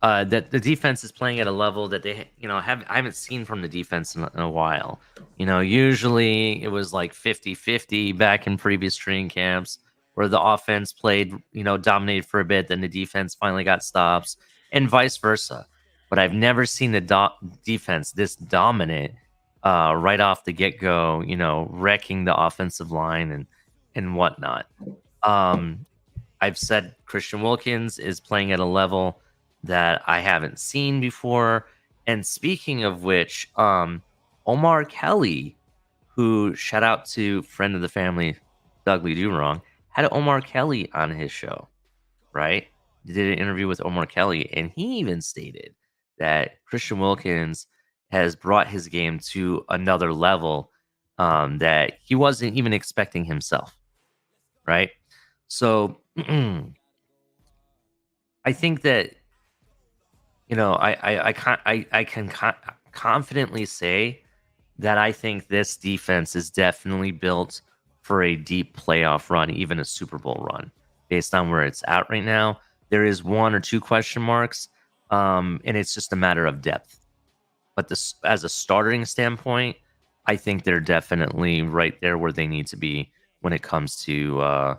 that the defense is playing at a level that they I haven't seen from the defense in a while. Usually it was like 50-50 back in previous training camps where the offense played, dominated for a bit, then the defense finally got stops, and vice versa. But I've never seen the defense this dominant right off the get-go, wrecking the offensive line and whatnot. I've said Christian Wilkins is playing at a level that I haven't seen before. And speaking of which, Omar Kelly, who, shout out to friend of the family, Dougly Do Wrong, had Omar Kelly on his show, right? He did an interview with Omar Kelly, and he even stated that Christian Wilkins has brought his game to another level that he wasn't even expecting himself, right? So I think that I can confidently say that I think this defense is definitely built for a deep playoff run, even a Super Bowl run, based on where it's at right now. There is one or two question marks, and it's just a matter of depth. But as a starting standpoint, I think they're definitely right there where they need to be when it comes to,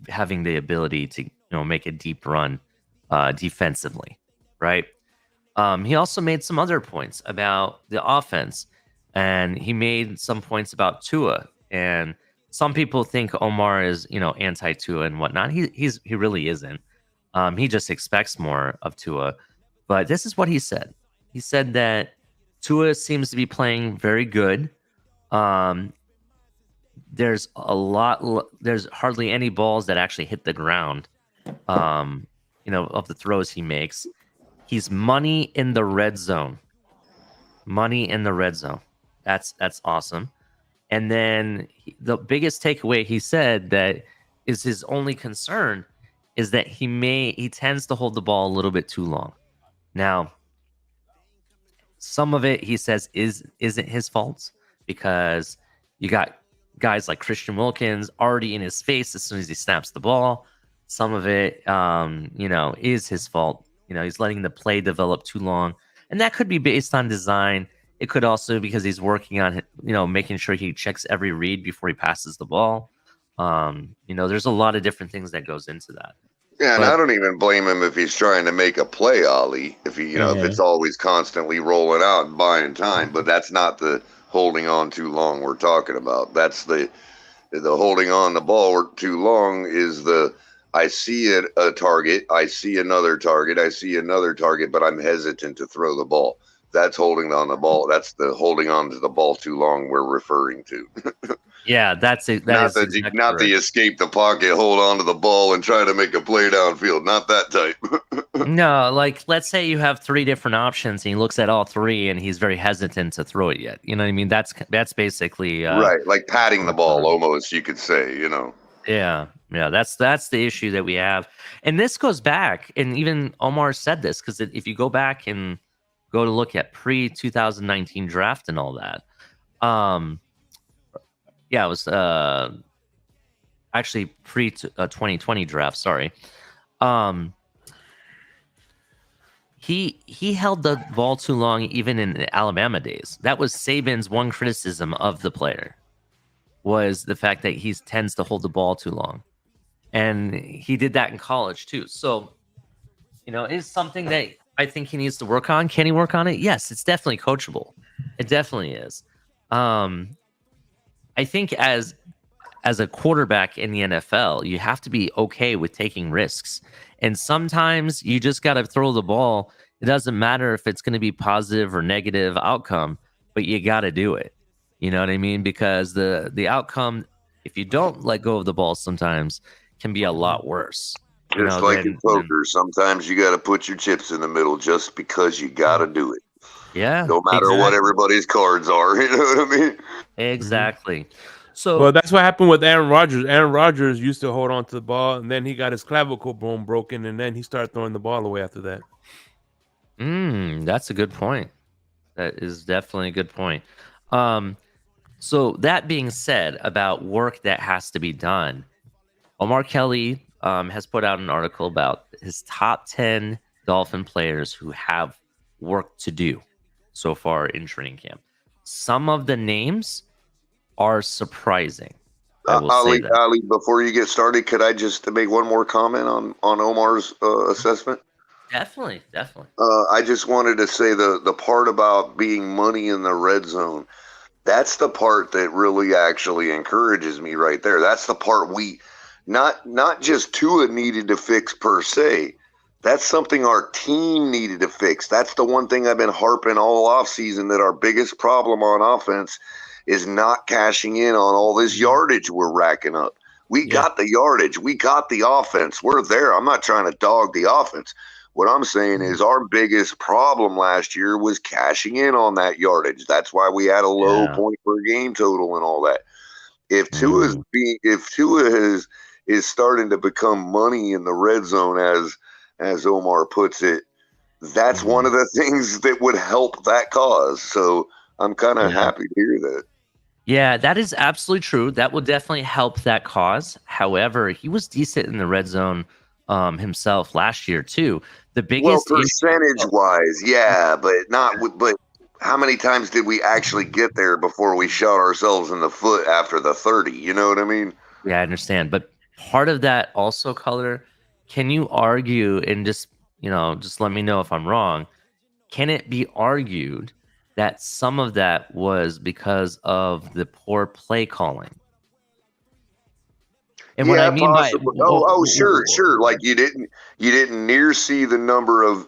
having the ability to, make a deep run defensively, right? He also made some other points about the offense, and he made some points about Tua. And some people think Omar is, anti-Tua and whatnot. He really isn't. He just expects more of Tua. But this is what he said. He said that Tua seems to be playing very good. There's hardly any balls that actually hit the ground, of the throws he makes. He's money in the red zone. Money in the red zone. That's awesome. And then the biggest takeaway he said that is his only concern is that he tends to hold the ball a little bit too long. Now, some of it he says isn't his fault because you got guys like Christian Wilkins already in his face as soon as he snaps the ball. Some of it, is his fault. He's letting the play develop too long, and that could be based on design. It could also be because he's working on, making sure he checks every read before he passes the ball. There's a lot of different things that goes into that. Yeah, and I don't even blame him if he's trying to make a play, Ollie. If he, if it's always constantly rolling out and buying time, but that's not the holding on too long we're talking about. That's the holding on the ball too long is I see a target, I see another target, I see another target, but I'm hesitant to throw the ball. That's holding on the ball. That's the holding on to the ball too long we're referring to. Yeah, that's it. Not the escape the pocket, hold on to the ball and try to make a play downfield. Not that type. No, like let's say you have three different options and he looks at all three and he's very hesitant to throw it yet. You know what I mean? That's basically Right, like patting the what's going ball, on. almost, you could say. Yeah, that's the issue that we have, and this goes back, and even Omar said this because if you go back and go to look at pre 2019 draft and all that, yeah, it was actually pre 2020 draft. Sorry, he held the ball too long even in the Alabama days. That was Saban's one criticism of the player, was the fact that he tends to hold the ball too long. And he did that in college too. So, it's something that I think he needs to work on. Can he work on it? Yes, it's definitely coachable. It definitely is. I think as a quarterback in the NFL, you have to be okay with taking risks. And sometimes you just got to throw the ball. It doesn't matter if it's going to be positive or negative outcome, but you got to do it. You know what I mean? Because the outcome, if you don't let go of the ball sometimes, can be a lot worse. Just like in poker, sometimes you got to put your chips in the middle just because you got to do it. Yeah. No matter what everybody's cards are. You know what I mean? Exactly. So, well, that's what happened with Aaron Rodgers. Aaron Rodgers used to hold on to the ball, and then he got his clavicle bone broken, and then he started throwing the ball away after that. That's a good point. That is definitely a good point. So that being said, about work that has to be done, Omar Kelly has put out an article about his top 10 Dolphin players who have work to do so far in training camp. Some of the names are surprising. I will say that. Ali, before you get started, could I just make one more comment on Omar's assessment? Definitely. I just wanted to say the part about being money in the red zone. That's the part that really actually encourages me right there. That's the part we not just Tua needed to fix per se. That's something our team needed to fix. That's the one thing I've been harping all offseason, that our biggest problem on offense is not cashing in on all this yardage we're racking up. We got the yardage. We got the offense. We're there. I'm not trying to dog the offense. What I'm saying is our biggest problem last year was cashing in on that yardage. That's why we had a low point per game total and all that. If Tua is starting to become money in the red zone, as Omar puts it, that's one of the things that would help that cause. So I'm kind of happy to hear that. Yeah, that is absolutely true. That will definitely help that cause. However, he was decent in the red zone himself last year too. The biggest percentage-wise, yeah, but how many times did we actually get there before we shot ourselves in the foot after the 30? You know what I mean? Yeah, I understand. But part of that also, Color, can you argue, and just let me know if I'm wrong, can it be argued that some of that was because of the poor play calling? And what I mean possibly. Sure. Like you didn't near see the number of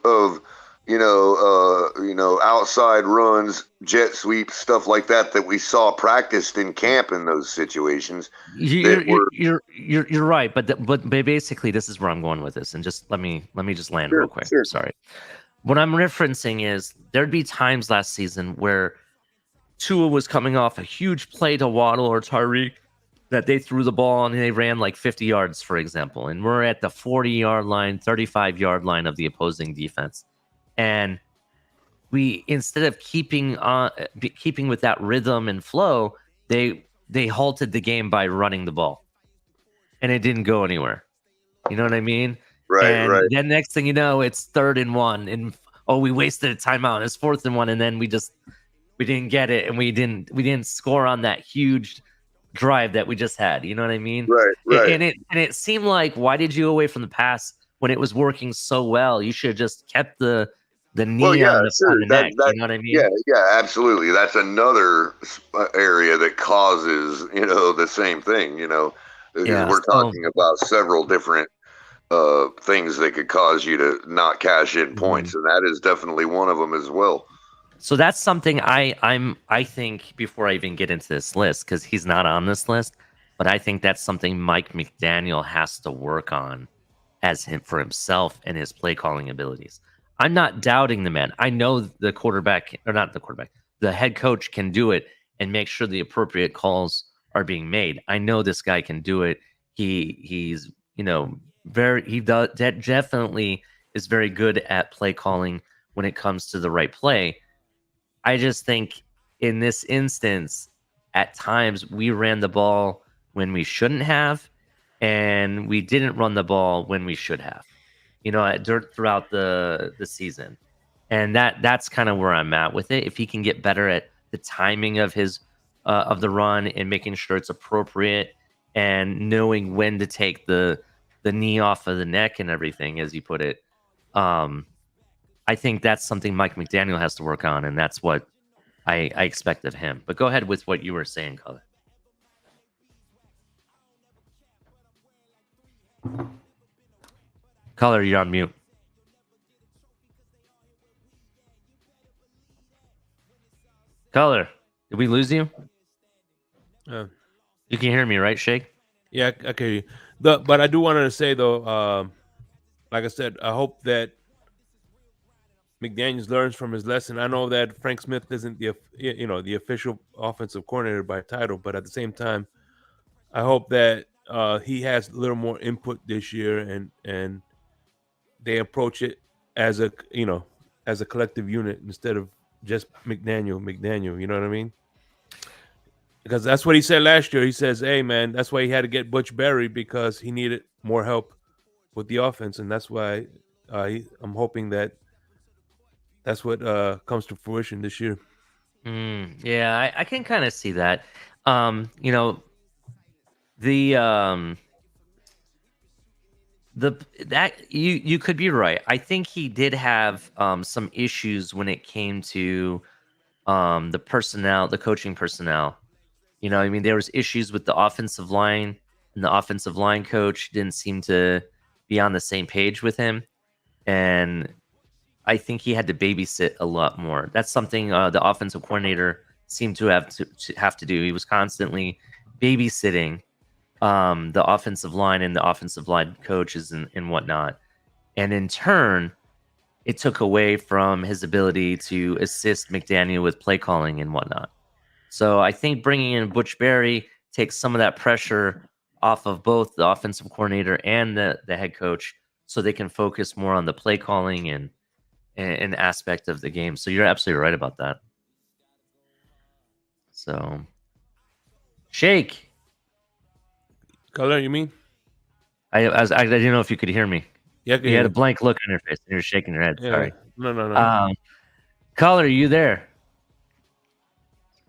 outside runs, jet sweeps, stuff like that we saw practiced in camp in those situations. You're right, but basically this is where I'm going with this, and just let me just land real quick. Sure. Sorry. What I'm referencing is there'd be times last season where Tua was coming off a huge play to Waddle or Tyreek that they threw the ball and they ran like 50 yards, for example, and we're at the 40-yard line, 35-yard line of the opposing defense, and we, instead of keeping with that rhythm and flow, they halted the game by running the ball, and it didn't go anywhere. You know what I mean? Right. Then next thing you know, it's 3rd and 1, and we wasted a timeout. It's 4th and 1, and then we didn't get it, and we didn't score on that huge drive that we just had. You know what I mean? Right. And it seemed like, why did you go away from the pass when it was working so well? You should have just kept the knee on the neck. You know what I mean? Yeah, absolutely. That's another area that causes the same thing. We're talking about several different things that could cause you to not cash in points, and that is definitely one of them as well. So that's something I think, before I even get into this list, because he's not on this list, but I think that's something Mike McDaniel has to work on as him for himself and his play calling abilities. I'm not doubting the man. I know the quarterback, or not the quarterback, the head coach can do it and make sure the appropriate calls are being made. I know this guy can do it. He's definitely is very good at play calling when it comes to the right play. I just think in this instance, at times we ran the ball when we shouldn't have, and we didn't run the ball when we should have, throughout the season. And that's kind of where I'm at with it. If he can get better at the timing of his of the run and making sure it's appropriate and knowing when to take the knee off of the neck and everything, as you put it, I think that's something Mike McDaniel has to work on, and that's what I expect of him. But go ahead with what you were saying, Color. Color, you're on mute. Color, did we lose you? You can hear me, right, Shake? Yeah, I can hear you. But I do want to say, though, like I said, I hope that McDaniels learns from his lesson. I know that Frank Smith isn't the official offensive coordinator by title, but at the same time, I hope that he has a little more input this year, and they approach it as a collective unit instead of just McDaniel. You know what I mean? Because that's what he said last year. He says, "Hey, man, that's why he had to get Butch Berry, because he needed more help with the offense, and that's why I'm hoping that's what comes to fruition this year." Yeah, I can kind of see that. You could be right. I think he did have some issues when it came to the personnel, the coaching personnel. There was issues with the offensive line, and the offensive line coach didn't seem to be on the same page with him. And I think he had to babysit a lot more. That's something the offensive coordinator seemed to have to do. He was constantly babysitting the offensive line and the offensive line coaches and whatnot. And in turn, it took away from his ability to assist McDaniel with play calling and whatnot. So I think bringing in Butch Berry takes some of that pressure off of both the offensive coordinator and the head coach, so they can focus more on the play calling and aspect of the game. So you're absolutely right about that. So, Shake. Color, you mean? I didn't know if you could hear me. Yeah, you had a blank look on your face and you're shaking your head. Yeah. Sorry. No. Color, you there?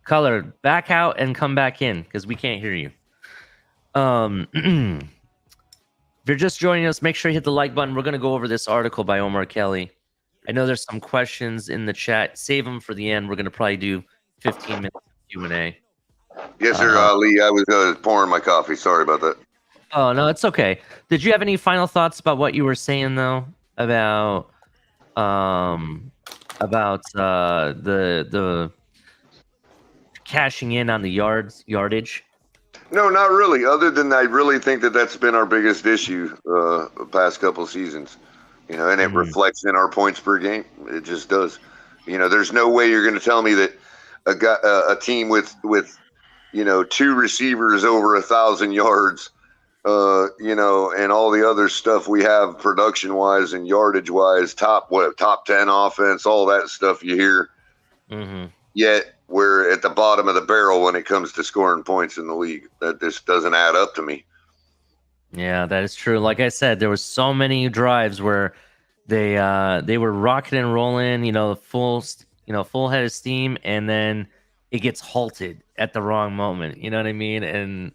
Color, back out and come back in because we can't hear you. If you're just joining us, make sure you hit the like button. We're going to go over this article by Omar Kelly. I know there's some questions in the chat. Save them for the end. We're going to probably do 15 minutes of Q&A. Yes, sir, Ali. I was pouring my coffee. Sorry about that. Oh, no, it's okay. Did you have any final thoughts about what you were saying, though, about the cashing in on the yardage? No, not really. Other than I really think that's been our biggest issue the past couple seasons. And it reflects in our points per game. It just does. There's no way you're going to tell me that a team with two receivers over 1,000 yards, and all the other stuff we have production wise and yardage wise, top 10 offense, all that stuff you hear. Mm-hmm. Yet we're at the bottom of the barrel when it comes to scoring points in the league. That just doesn't add up to me. Yeah, that is true. Like I said, there was so many drives where they were rocking and rolling, full head of steam, and then it gets halted at the wrong moment. You know what I mean? And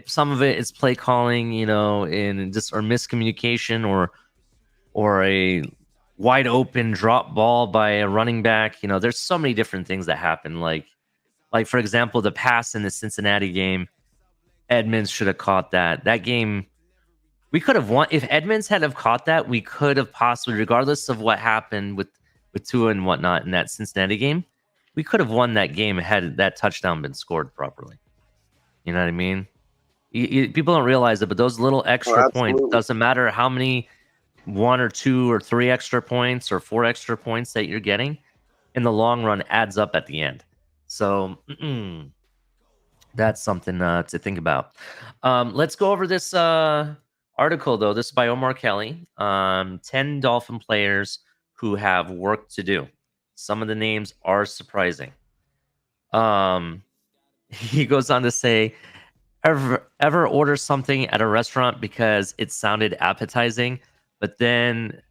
some of it is play calling, and just or miscommunication or a wide open drop ball by a running back. There's so many different things that happen. Like for example, the pass in the Cincinnati game, Edmonds should have caught that. That game, we could have won. If Edmonds had have caught that, we could have possibly, regardless of what happened with Tua and whatnot in that Cincinnati game, we could have won that game had that touchdown been scored properly. You know what I mean? People don't realize it, but those little extra points, absolutely. doesn't matter how many 1 or 2 or 3 extra points or 4 extra points that you're getting, in the long run adds up at the end. So that's something to think about. Let's go over this article, though. This is by Omar Kelly. 10 Dolphin players who have work to do. Some of the names are surprising. He goes on to say, ever order something at a restaurant because it sounded appetizing, but then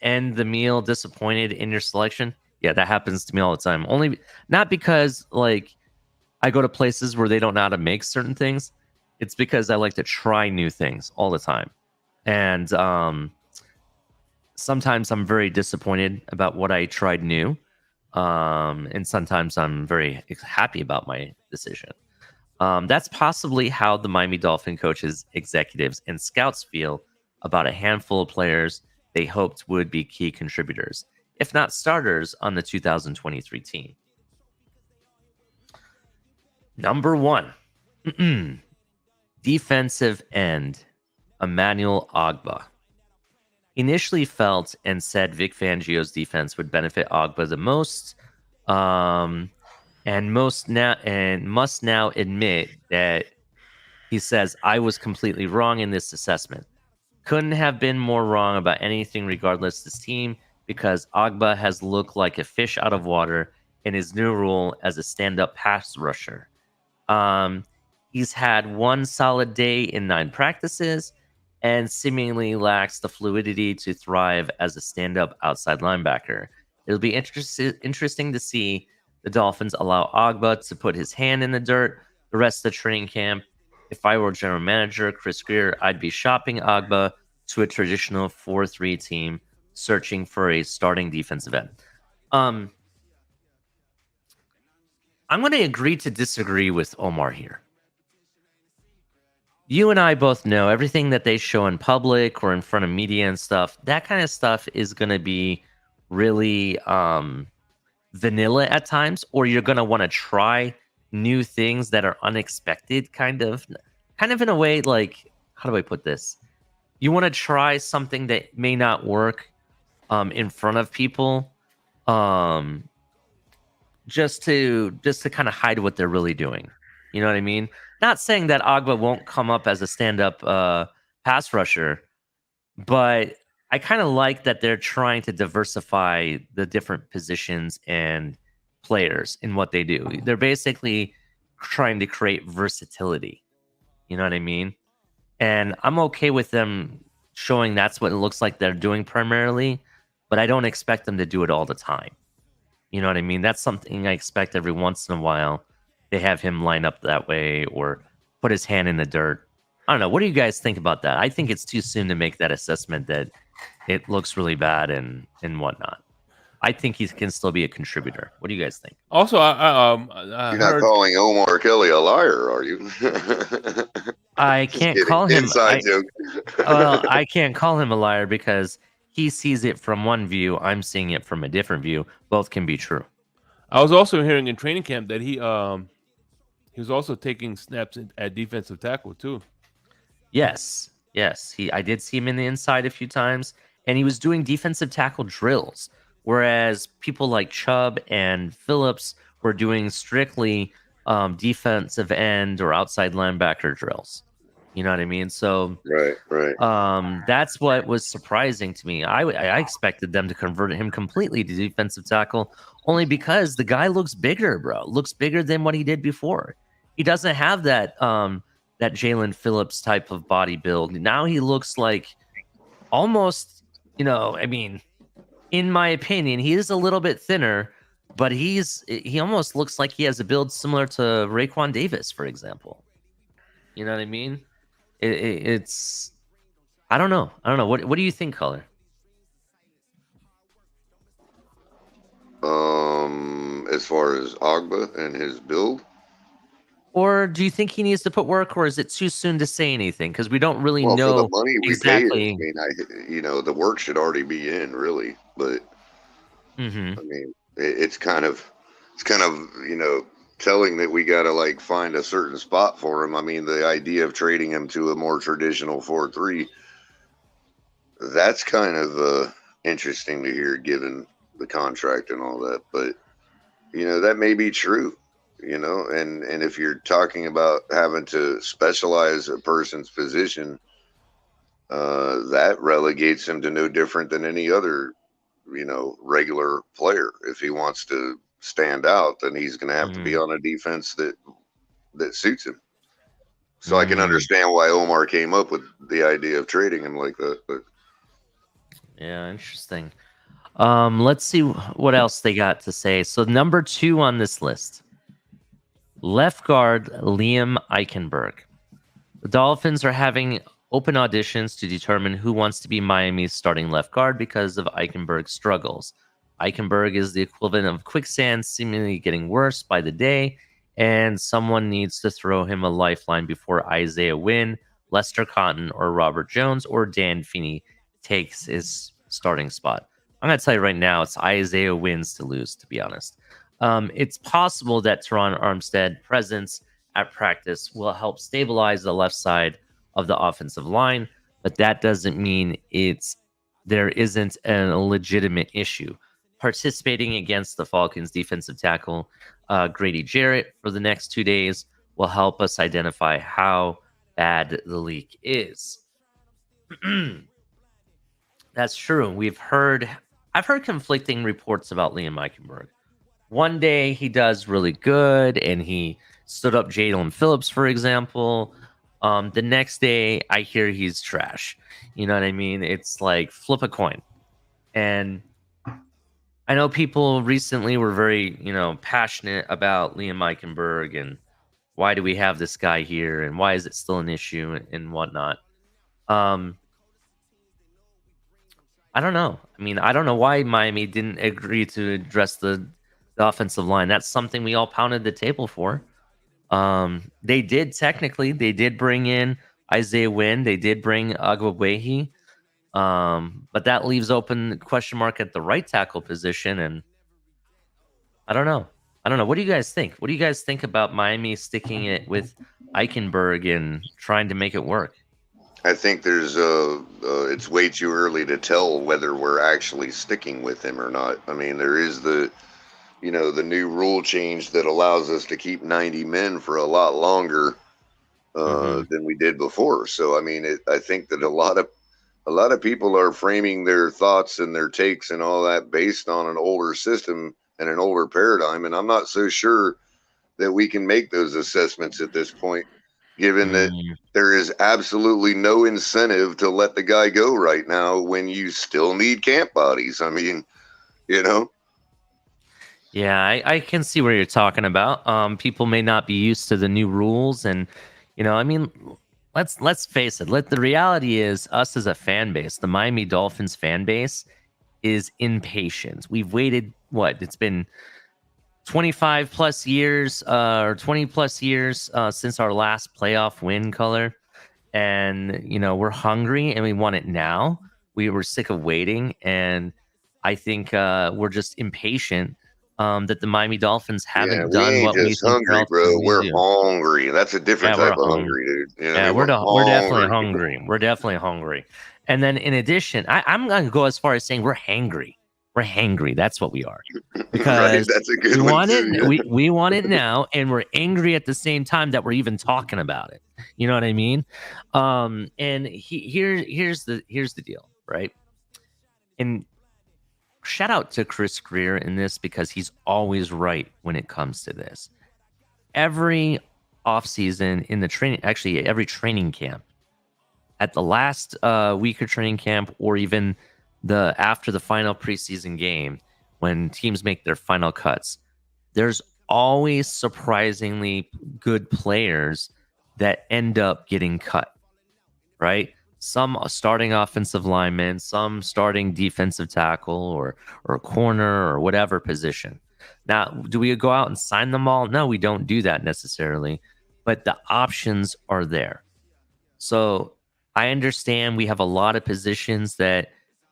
end the meal disappointed in your selection? Yeah, that happens to me all the time. Only not because like I go to places where they don't know how to make certain things. It's because I like to try new things all the time. And sometimes I'm very disappointed about what I tried new. And sometimes I'm very happy about my decision. That's possibly how the Miami Dolphin coaches, executives, and scouts feel about a handful of players they hoped would be key contributors, if not starters, on the 2023 team. Number 1, defensive end, Emmanuel Ogbah. Initially felt and said Vic Fangio's defense would benefit Ogbah the most, and must now admit that he says, I was completely wrong in this assessment. Couldn't have been more wrong about anything regardless this team, because Ogbah has looked like a fish out of water in his new role as a stand-up pass rusher. He's had one solid day in 9 practices and seemingly lacks the fluidity to thrive as a stand-up outside linebacker. It'll be interesting to see the Dolphins allow Ogbah to put his hand in the dirt the rest of the training camp. If I were general manager Chris Greer, I'd be shopping Ogbah to a traditional 4-3 team searching for a starting defensive end. I'm going to agree to disagree with Omar here. You and I both know everything that they show in public or in front of media and stuff, that kind of stuff is going to be really vanilla at times, or you're going to want to try new things that are unexpected, kind of in a way, like, how do I put this? You want to try something that may not work in front of people, just to kind of hide what they're really doing. You know what I mean? Not saying that Ogbah won't come up as a stand-up pass rusher, but I kind of like that they're trying to diversify the different positions and players in what they do. They're basically trying to create versatility. You know what I mean? And I'm okay with them showing that's what it looks like they're doing primarily, but I don't expect them to do it all the time. You know what I mean? That's something I expect every once in a while. They have him line up that way or put his hand in the dirt. I don't know. What do you guys think about that? I think it's too soon to make that assessment that it looks really bad and whatnot. I think he can still be a contributor. What do you guys think? Also, You're not calling Omar Kelly a liar, are you? I can't call him. Inside joke. Well, I can't call him a liar because he sees it from one view. I'm seeing it from a different view. Both can be true. I was also hearing in training camp that he was also taking snaps at defensive tackle too. Yes. I did see him in the inside a few times, and he was doing defensive tackle drills, whereas people like Chubb and Phillips were doing strictly defensive end or outside linebacker drills. You know what I mean? So right. That's what was surprising to me. I expected them to convert him completely to defensive tackle, only because the guy looks bigger, bro. Looks bigger than what he did before. He doesn't have that that Jalen Phillips type of body build. Now he looks like almost, I mean, in my opinion, he is a little bit thinner, but he almost looks like he has a build similar to Raekwon Davis, for example. You know what I mean? It's I don't know. What do you think, Color? As far as Ogbah and his build, or do you think he needs to put work, or is it too soon to say anything because we don't really know for the money we exactly? Paid, I mean, the work should already be in, really. But I mean, it's kind of telling that we got to like find a certain spot for him. I mean, the idea of trading him to a more traditional 4-3, that's kind of interesting to hear given the contract and all that. But, you know, that may be true, you know, and if you're talking about having to specialize a person's position, that relegates him to no different than any other, you know, regular player. If he wants to stand out, then he's going to have to be on a defense that suits him. So I can understand why Omar came up with the idea of trading him like that. But yeah, interesting. Let's see what else they got to say. So number 2 on this list, left guard Liam Eichenberg. The Dolphins are having open auditions to determine who wants to be Miami's starting left guard because of Eichenberg's struggles. Eichenberg is the equivalent of quicksand, seemingly getting worse by the day, and someone needs to throw him a lifeline before Isaiah Wynn, Lester Cotton, or Robert Jones, or Dan Feeney takes his starting spot. I'm going to tell you right now, it's Isaiah Wynn's to lose, to be honest. It's possible that Teron Armstead's presence at practice will help stabilize the left side of the offensive line, but that doesn't mean there isn't a legitimate issue. Participating against the Falcons defensive tackle Grady Jarrett for the next 2 days will help us identify how bad the leak is. That's true. I've heard conflicting reports about Liam Eichenberg. One day he does really good and he stood up Jalen Phillips, for example. The next day I hear he's trash. You know what I mean? It's like flip a coin. And I know people recently were very, passionate about Liam Eichenberg and why do we have this guy here and why is it still an issue and whatnot. I don't know. I mean, I don't know why Miami didn't agree to address the offensive line. That's something we all pounded the table for. They did bring in Isaiah Wynn. They did bring Agbawehi. But that leaves open question mark at the right tackle position. And I don't know. What do you guys think? What do you guys think about Miami sticking it with Eichenberg and trying to make it work? I think it's way too early to tell whether we're actually sticking with him or not. I mean, there is the new rule change that allows us to keep 90 men for a lot longer than we did before. So, I mean, I think that a lot of people are framing their thoughts and their takes and all that based on an older system and an older paradigm. And I'm not so sure that we can make those assessments at this point, given that there is absolutely no incentive to let the guy go right now when you still need camp bodies. I mean, Yeah, I can see where you're talking about. People may not be used to the new rules. And, I mean, let's face it. The reality is us as a fan base, the Miami Dolphins fan base is impatient. We've waited, it's been 25 plus years or 20 plus years since our last playoff win, Color. And, we're hungry and we want it now. We were sick of waiting. And I think we're just impatient that the Miami Dolphins haven't done what we think. Hungry, bro. We're hungry. That's a different type of hungry, dude. We're definitely hungry. We're definitely hungry. And then in addition, I'm going to go as far as saying we're hangry. We're hangry. That's what we are. Because that's a good one too, we want it now, and we're angry at the same time that we're even talking about it. You know what I mean? And here's the deal, right? And shout out to Chris Greer in this because he's always right when it comes to this. Every offseason in the training, actually every training camp, at the last week of training camp or even after the final preseason game, when teams make their final cuts, there's always surprisingly good players that end up getting cut, right? Some starting offensive linemen, some starting defensive tackle or corner or whatever position. Now, do we go out and sign them all? No, we don't do that necessarily, but the options are there. So I understand we have a lot of positions that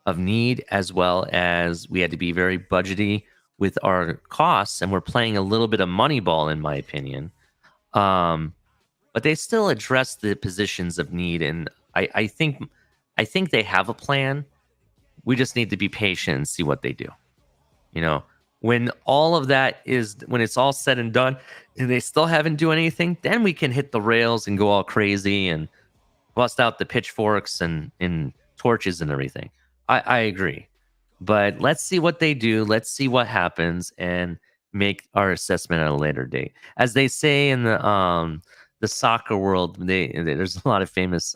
of need, as well as we had to be very budgety with our costs, and we're playing a little bit of Moneyball, in my opinion. But they still address the positions of need, and I think they have a plan. We just need to be patient and see what they do. You know, when all of that is, when it's all said and done, and they still haven't done anything, then we can hit the rails and go all crazy and bust out the pitchforks and torches and everything. I agree. But let's see what they do. Let's see what happens and make our assessment at a later date. As they say in the soccer world, there's a lot of famous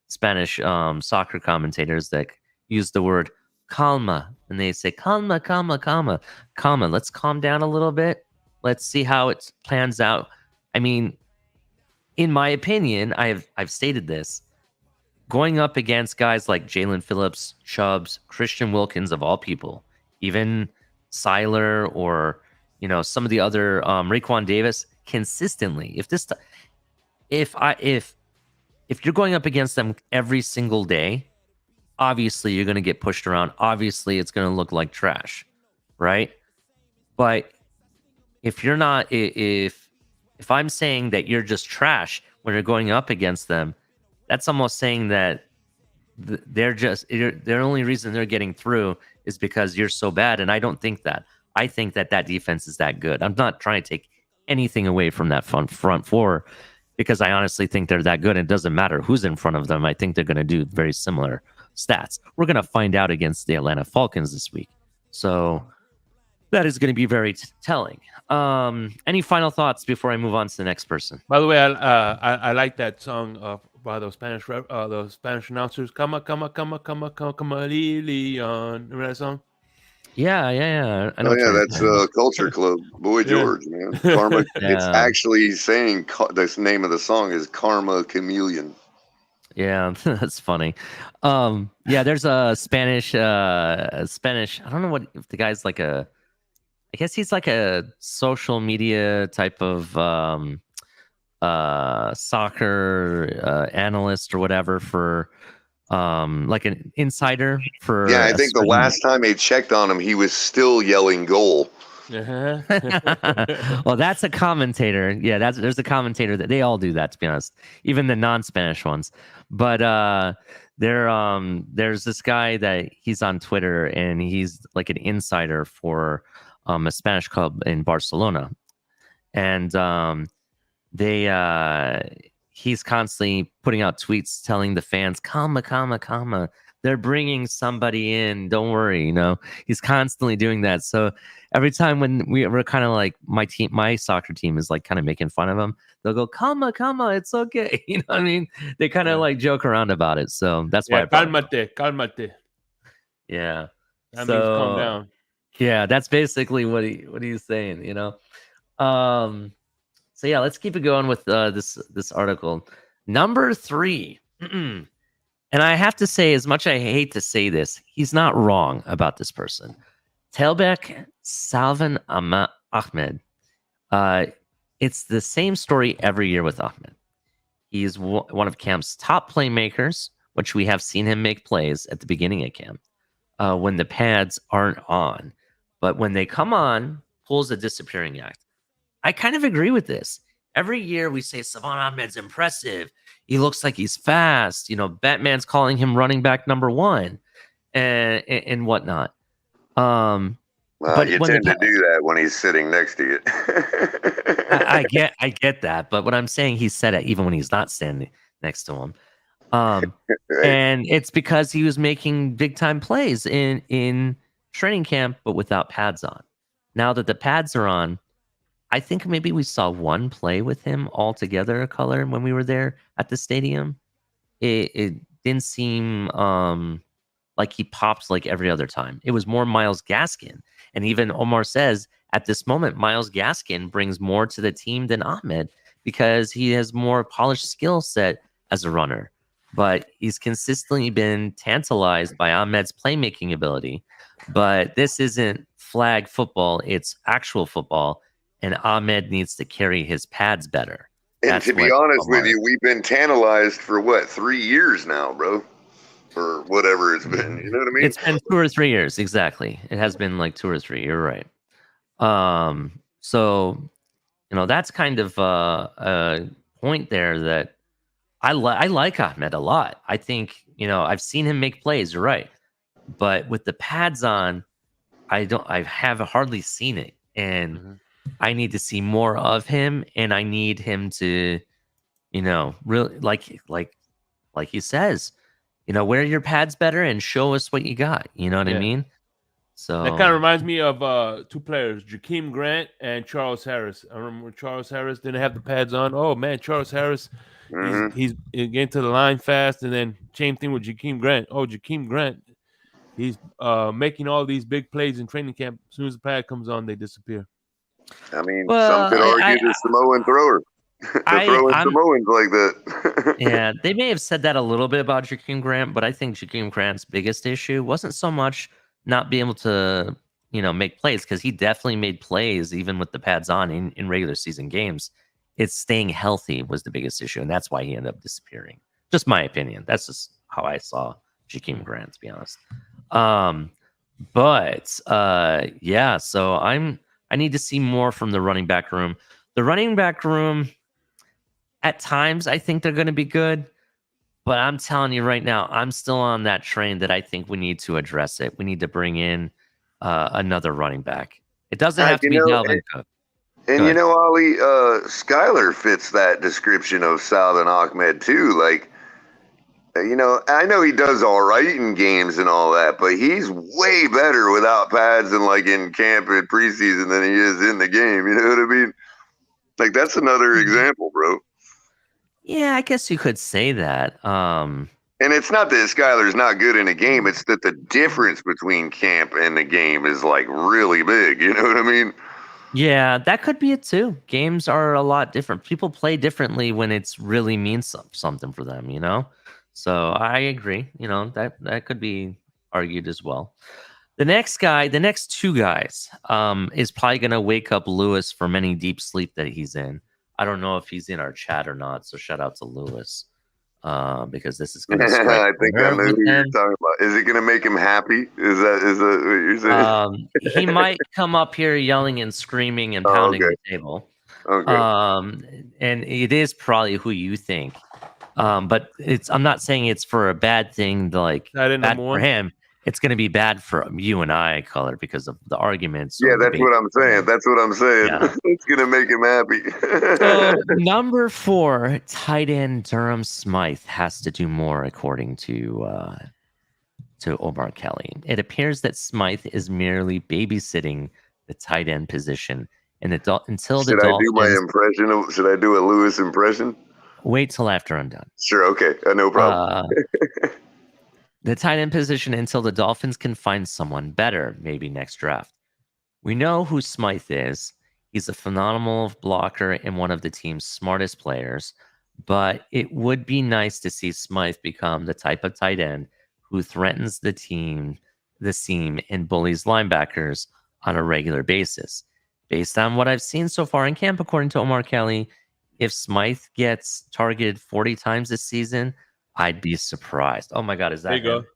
Spanish soccer commentators that use the word calma, and they say calma, calma, calma, calma. Let's calm down a little bit. Let's see how it plans out. I mean, in my opinion, I've stated this. Going up against guys like Jalen Phillips, Chubbs, Christian Wilkins, of all people, even Seiler, or some of the other Raekwon Davis, consistently. If you're going up against them every single day, obviously you're going to get pushed around. Obviously, it's going to look like trash, right? But if you're not, if I'm saying that you're just trash when you're going up against them, that's almost saying that their only reason they're getting through is because you're so bad. And I don't think that. I think that defense is that good. I'm not trying to take anything away from that front four, because I honestly think they're that good. And it doesn't matter who's in front of them. I think they're going to do very similar stats. We're going to find out against the Atlanta Falcons this week. So that is going to be very telling. Any final thoughts before I move on to the next person? By the way, I like that song by those Spanish announcers. Come, Leon. Remember that song? Yeah. I know that's Culture Club. Boy George, man. Karma. Yeah. It's actually saying the name of the song is Karma Chameleon. Yeah, that's funny. There's a Spanish. I don't know if the guy's like I guess he's like a social media type of soccer analyst or whatever for like an insider for. Yeah, I think the last time they checked on him, he was still yelling goal. Well, that's a commentator. Yeah, there's a commentator that they all do that, to be honest, even the non-Spanish ones. But there's this guy that he's on Twitter, and he's like an insider for a Spanish club in Barcelona, and he's constantly putting out tweets telling the fans, "Calma, calma, calma. They're bringing somebody in. Don't worry." He's constantly doing that. So every time when we're kind of like my soccer team is like kind of making fun of him, they'll go, "Calma, calma, it's okay." You know what I mean? They kind of like joke around about it. So that's why. Calmate. Yeah. That means calm down. Yeah, that's basically what he's saying. So yeah, let's keep it going with this article. Number 3. And I have to say, as much as I hate to say this, he's not wrong about this person. Tailback Salvan Ahmed. It's the same story every year with Ahmed. He's one of camp's top playmakers, which we have seen him make plays at the beginning of camp when the pads aren't on. But when they come on, pulls a disappearing act. I kind of agree with this. Every year we say Salvan Ahmed's impressive. He looks like he's fast. Batman's calling him running back number 1 and whatnot. Well, you tend to do that when he's sitting next to you. I get that. But what I'm saying, he said it even when he's not standing next to him. Right. And it's because he was making big time plays in training camp, but without pads on. Now that the pads are on, I think maybe we saw one play with him all together, color, when we were there at the stadium. It didn't seem like he popped like every other time. It was more Myles Gaskin. And even Omar says at this moment, Myles Gaskin brings more to the team than Ahmed because he has more polished skill set as a runner. But he's consistently been tantalized by Ahmed's playmaking ability. But this isn't flag football, it's actual football. And Ahmed needs to carry his pads better. And to be honest with you, we've been tantalized for 3 years now, bro? Or whatever it's been. You know what I mean? It's been 2 or 3 years, exactly. It has been like 2 or 3. You're right. So that's kind of a point there that I like Ahmed a lot. I think I've seen him make plays. You're right, but with the pads on, I have hardly seen it, and I need to see more of him, and I need him to, really like he says, wear your pads better and show us what you got. You know what I Yeah. mean? So That kind of reminds me of two players, Jakeem Grant and Charles Harris. I remember when Charles Harris didn't have the pads on. Oh man, Charles Harris, he's getting to the line fast, and then same thing with Jakeem Grant. Oh, Jakeem Grant, he's making all these big plays in training camp. As soon as the pad comes on, they disappear. I mean, Well, some could argue the Samoan thrower. Throwing Samoans like that. Yeah, they may have said that a little bit about Jakeem Grant, but I think Jakeem Grant's biggest issue wasn't so much not being able to, make plays, because he definitely made plays even with the pads on in regular season games. It's staying healthy was the biggest issue, and that's why he ended up disappearing. Just my opinion. That's just how I saw Jakeem Grant, to be honest. Yeah, so I need to see more from the running back room. The running back room, at times, I think they're going to be good, but I'm telling you right now, I'm still on that train that I think we need to address it. We need to bring in another running back. It doesn't have to be Dalvin Cook. And Ali, Skyler fits that description of Salvin Ahmed too. Like, I know he does all right in games and all that, but he's way better without pads and like in camp and preseason than he is in the game. You know what I mean? Like, that's another example, bro. Yeah, I guess you could say that. And it's not that Skyler's not good in a game. It's that the difference between camp and the game is like really big. You know what I mean? Yeah, that could be it too. Games are a lot different. People play differently when it's really means something for them, So I agree. That could be argued as well. The next two guys, is probably going to wake up Lewis from any deep sleep that he's in. I don't know if he's in our chat or not, so shout out to Lewis, because this is going to strike. I think I know who you're talking about. Is it going to make him happy? Is that what you're saying? He might come up here yelling and screaming and pounding the table. Okay. And it is probably who you think. But I'm not saying it's for a bad thing, like bad for him. It's going to be bad for you and I, Color, because of the arguments. Yeah, that's what I'm saying. Yeah. It's going to make him happy. So, number 4, tight end Durham Smythe has to do more, according to Omar Kelly. It appears that Smythe is merely babysitting the tight end position, and until the Dolphins. Should I do my impression? Should I do a Lewis impression? Wait till after I'm done. Sure. Okay. No problem. The tight end position until the Dolphins can find someone better, maybe next draft. We know who Smythe is. He's a phenomenal blocker and one of the team's smartest players, but it would be nice to see Smythe become the type of tight end who threatens the seam, and bullies linebackers on a regular basis. Based on what I've seen so far in camp, according to Omar Kelly, if Smythe gets targeted 40 times this season, I'd be surprised. Oh my God, is that there you him? Go.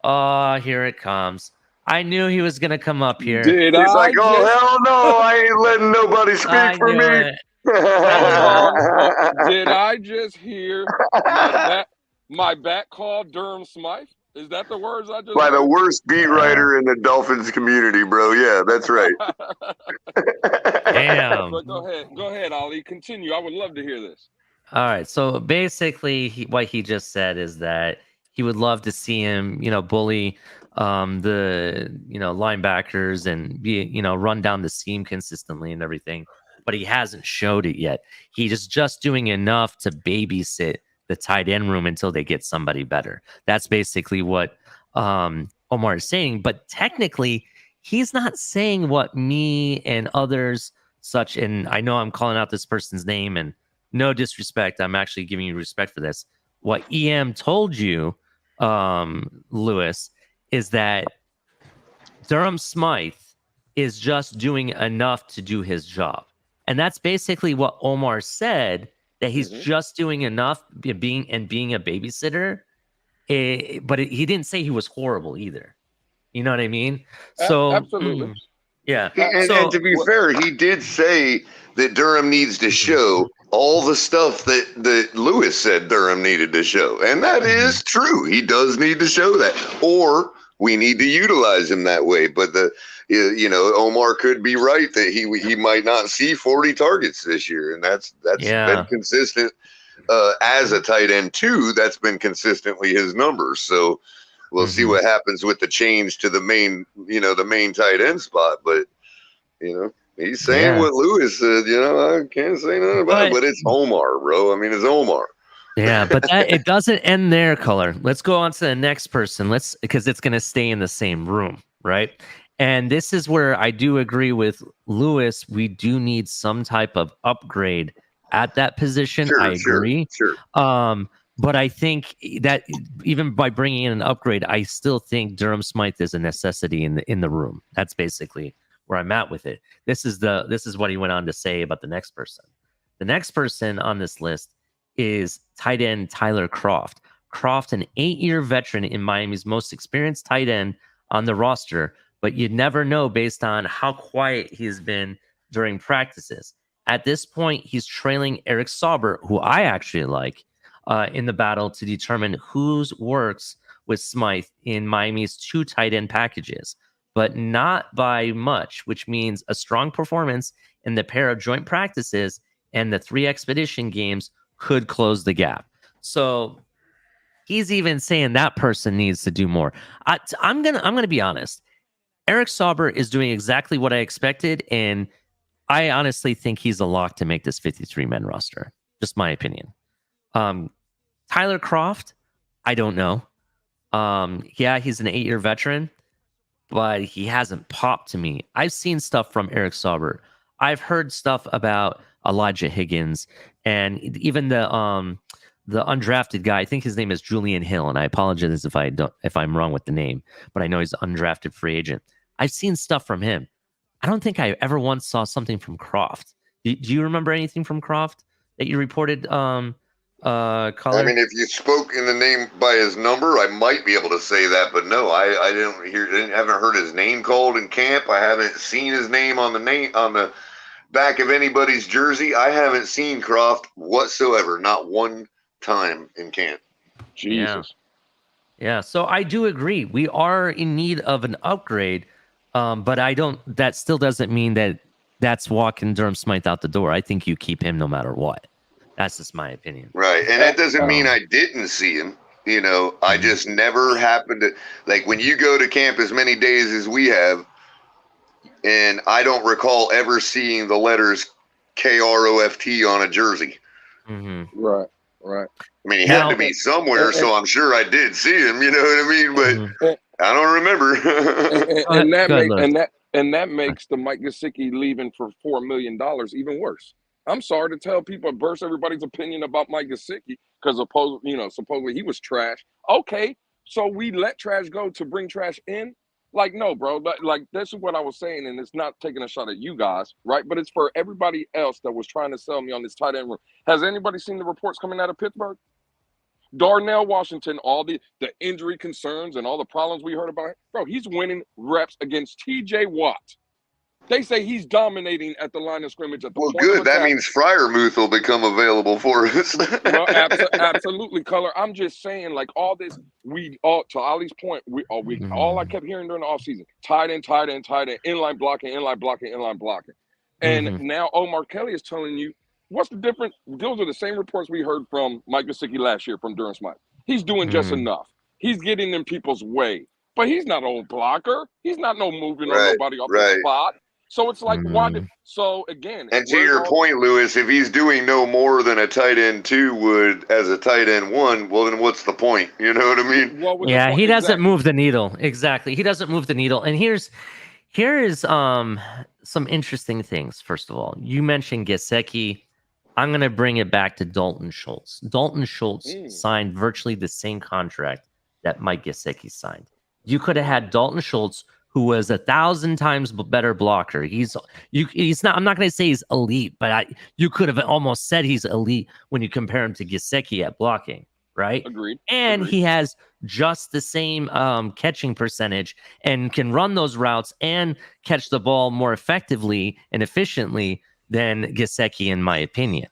Oh, here it comes. I knew he was going to come up here. He's like, oh, hell no, I ain't letting nobody speak for me. Did I just hear my back call Durham Smythe? Is that the words I just By heard? the worst beat writer in the Dolphins community, bro. Yeah, that's right. Damn. But go ahead, Ali. Continue. I would love to hear this. All right. So basically, what he just said is that he would love to see him, bully the linebackers and be, run down the seam consistently and everything. But he hasn't showed it yet. He's just doing enough to babysit the tight end room until they get somebody better. That's basically what Omar is saying. But technically, he's not saying what me and others such, and I know I'm calling out this person's name, and no disrespect, I'm actually giving you respect for this. What EM told you, Lewis, is that Durham Smythe is just doing enough to do his job. And that's basically what Omar said, that he's just doing enough being a babysitter. But he didn't say he was horrible either. You know what I mean? So absolutely. Yeah. And to be fair, he did say that Durham needs to show all the stuff that Lewis said Durham needed to show. And that is true. He does need to show that. Or we need to utilize him that way. But Omar could be right that he might not see 40 targets this year. And that's been consistent as a tight end too. That's been consistently his numbers. So we'll see what happens with the change to the main tight end spot. But, he's saying what Lewis said. I can't say nothing about it. But it's Omar, bro. I mean, it's Omar. Yeah, but it doesn't end there, Color. Let's go on to the next person. Because it's going to stay in the same room, right? And this is where I do agree with Lewis. We do need some type of upgrade at that position. I agree. Sure. But I think that even by bringing in an upgrade, I still think Durham Smythe is a necessity in the room. That's basically where I'm at with it. This is what he went on to say about the next person. The next person on this list is tight end Tyler Kroft. Kroft, an 8-year veteran in Miami's most experienced tight end on the roster, but you'd never know based on how quiet he has been during practices. At this point, he's trailing Eric Sauber, who I actually like, in the battle to determine whose works with Smythe in Miami's 2 tight end packages, but not by much, which means a strong performance in the pair of joint practices and the 3 expedition games could close the gap. So he's even saying that person needs to do more. I'm gonna be honest. Eric Sauber is doing exactly what I expected, and I honestly think he's a lock to make this 53-man roster. Just my opinion. Tyler Kroft, I don't know. He's an 8-year veteran, but he hasn't popped to me. I've seen stuff from Eric Sauber. I've heard stuff about Elijah Higgins and even the undrafted guy. I think his name is Julian Hill, and I apologize if I'm wrong with the name, but I know he's an undrafted free agent. I've seen stuff from him. I don't think I ever once saw something from Kroft. Do you remember anything from Kroft that you reported? Color? I mean, if you spoke in the name by his number, I might be able to say that, but no, I haven't heard his name called in camp. I haven't seen his name on the back of anybody's jersey. I haven't seen Kroft whatsoever, not one time in camp. Jesus. Yeah. So I do agree. We are in need of an upgrade, but that still doesn't mean that's walking Durham Smythe out the door. I think you keep him no matter what. That's just my opinion. Right. And that doesn't mean I didn't see him. I just never happened to, like, when you go to camp as many days as we have, and I don't recall ever seeing the letters KROFT on a jersey. Mm-hmm. Right. I mean, he had to be somewhere, so I'm sure I did see him, you know what I mean? But I don't remember. and that makes the Mike Gesicki leaving for $4 million even worse. I'm sorry to tell people, burst everybody's opinion about Mike Gesicki because supposedly he was trash. Okay, so we let trash go to bring trash in? Like, no, bro. Like, this is what I was saying, and it's not taking a shot at you guys, right? But it's for everybody else that was trying to sell me on this tight end room. Has anybody seen the reports coming out of Pittsburgh? Darnell Washington, all the injury concerns and all the problems we heard about. Bro, he's winning reps against TJ Watt. They say he's dominating at the line of scrimmage. Well, good. That means Freiermuth will become available for us. Well, absolutely, Color. I'm just saying, like, all this, to Ali's point, all I kept hearing during the offseason, tight end, inline blocking. And now Omar Kelly is telling you, what's the difference? Those are the same reports we heard from Mike Gesicki last year from Durham Smythe. He's doing just enough. He's getting in people's way. But he's not a blocker. He's not moving on nobody off the spot. So it's like, why? So again, and to your point, Lewis, if he's doing no more than a tight end 2 would as a tight end 1, well, then what's the point? You know what I mean? Yeah, he doesn't move the needle. Exactly, he doesn't move the needle. And here is some interesting things. First of all, you mentioned Gesicki. I'm going to bring it back to Dalton Schultz. Dalton Schultz signed virtually the same contract that Mike Gesicki signed. You could have had Dalton Schultz, who was 1,000 times better blocker. He's not. I'm not going to say he's elite, but you could have almost said he's elite when you compare him to Gesicki at blocking. right? Agreed. And he has just the same catching percentage and can run those routes and catch the ball more effectively and efficiently than Gesicki, in my opinion,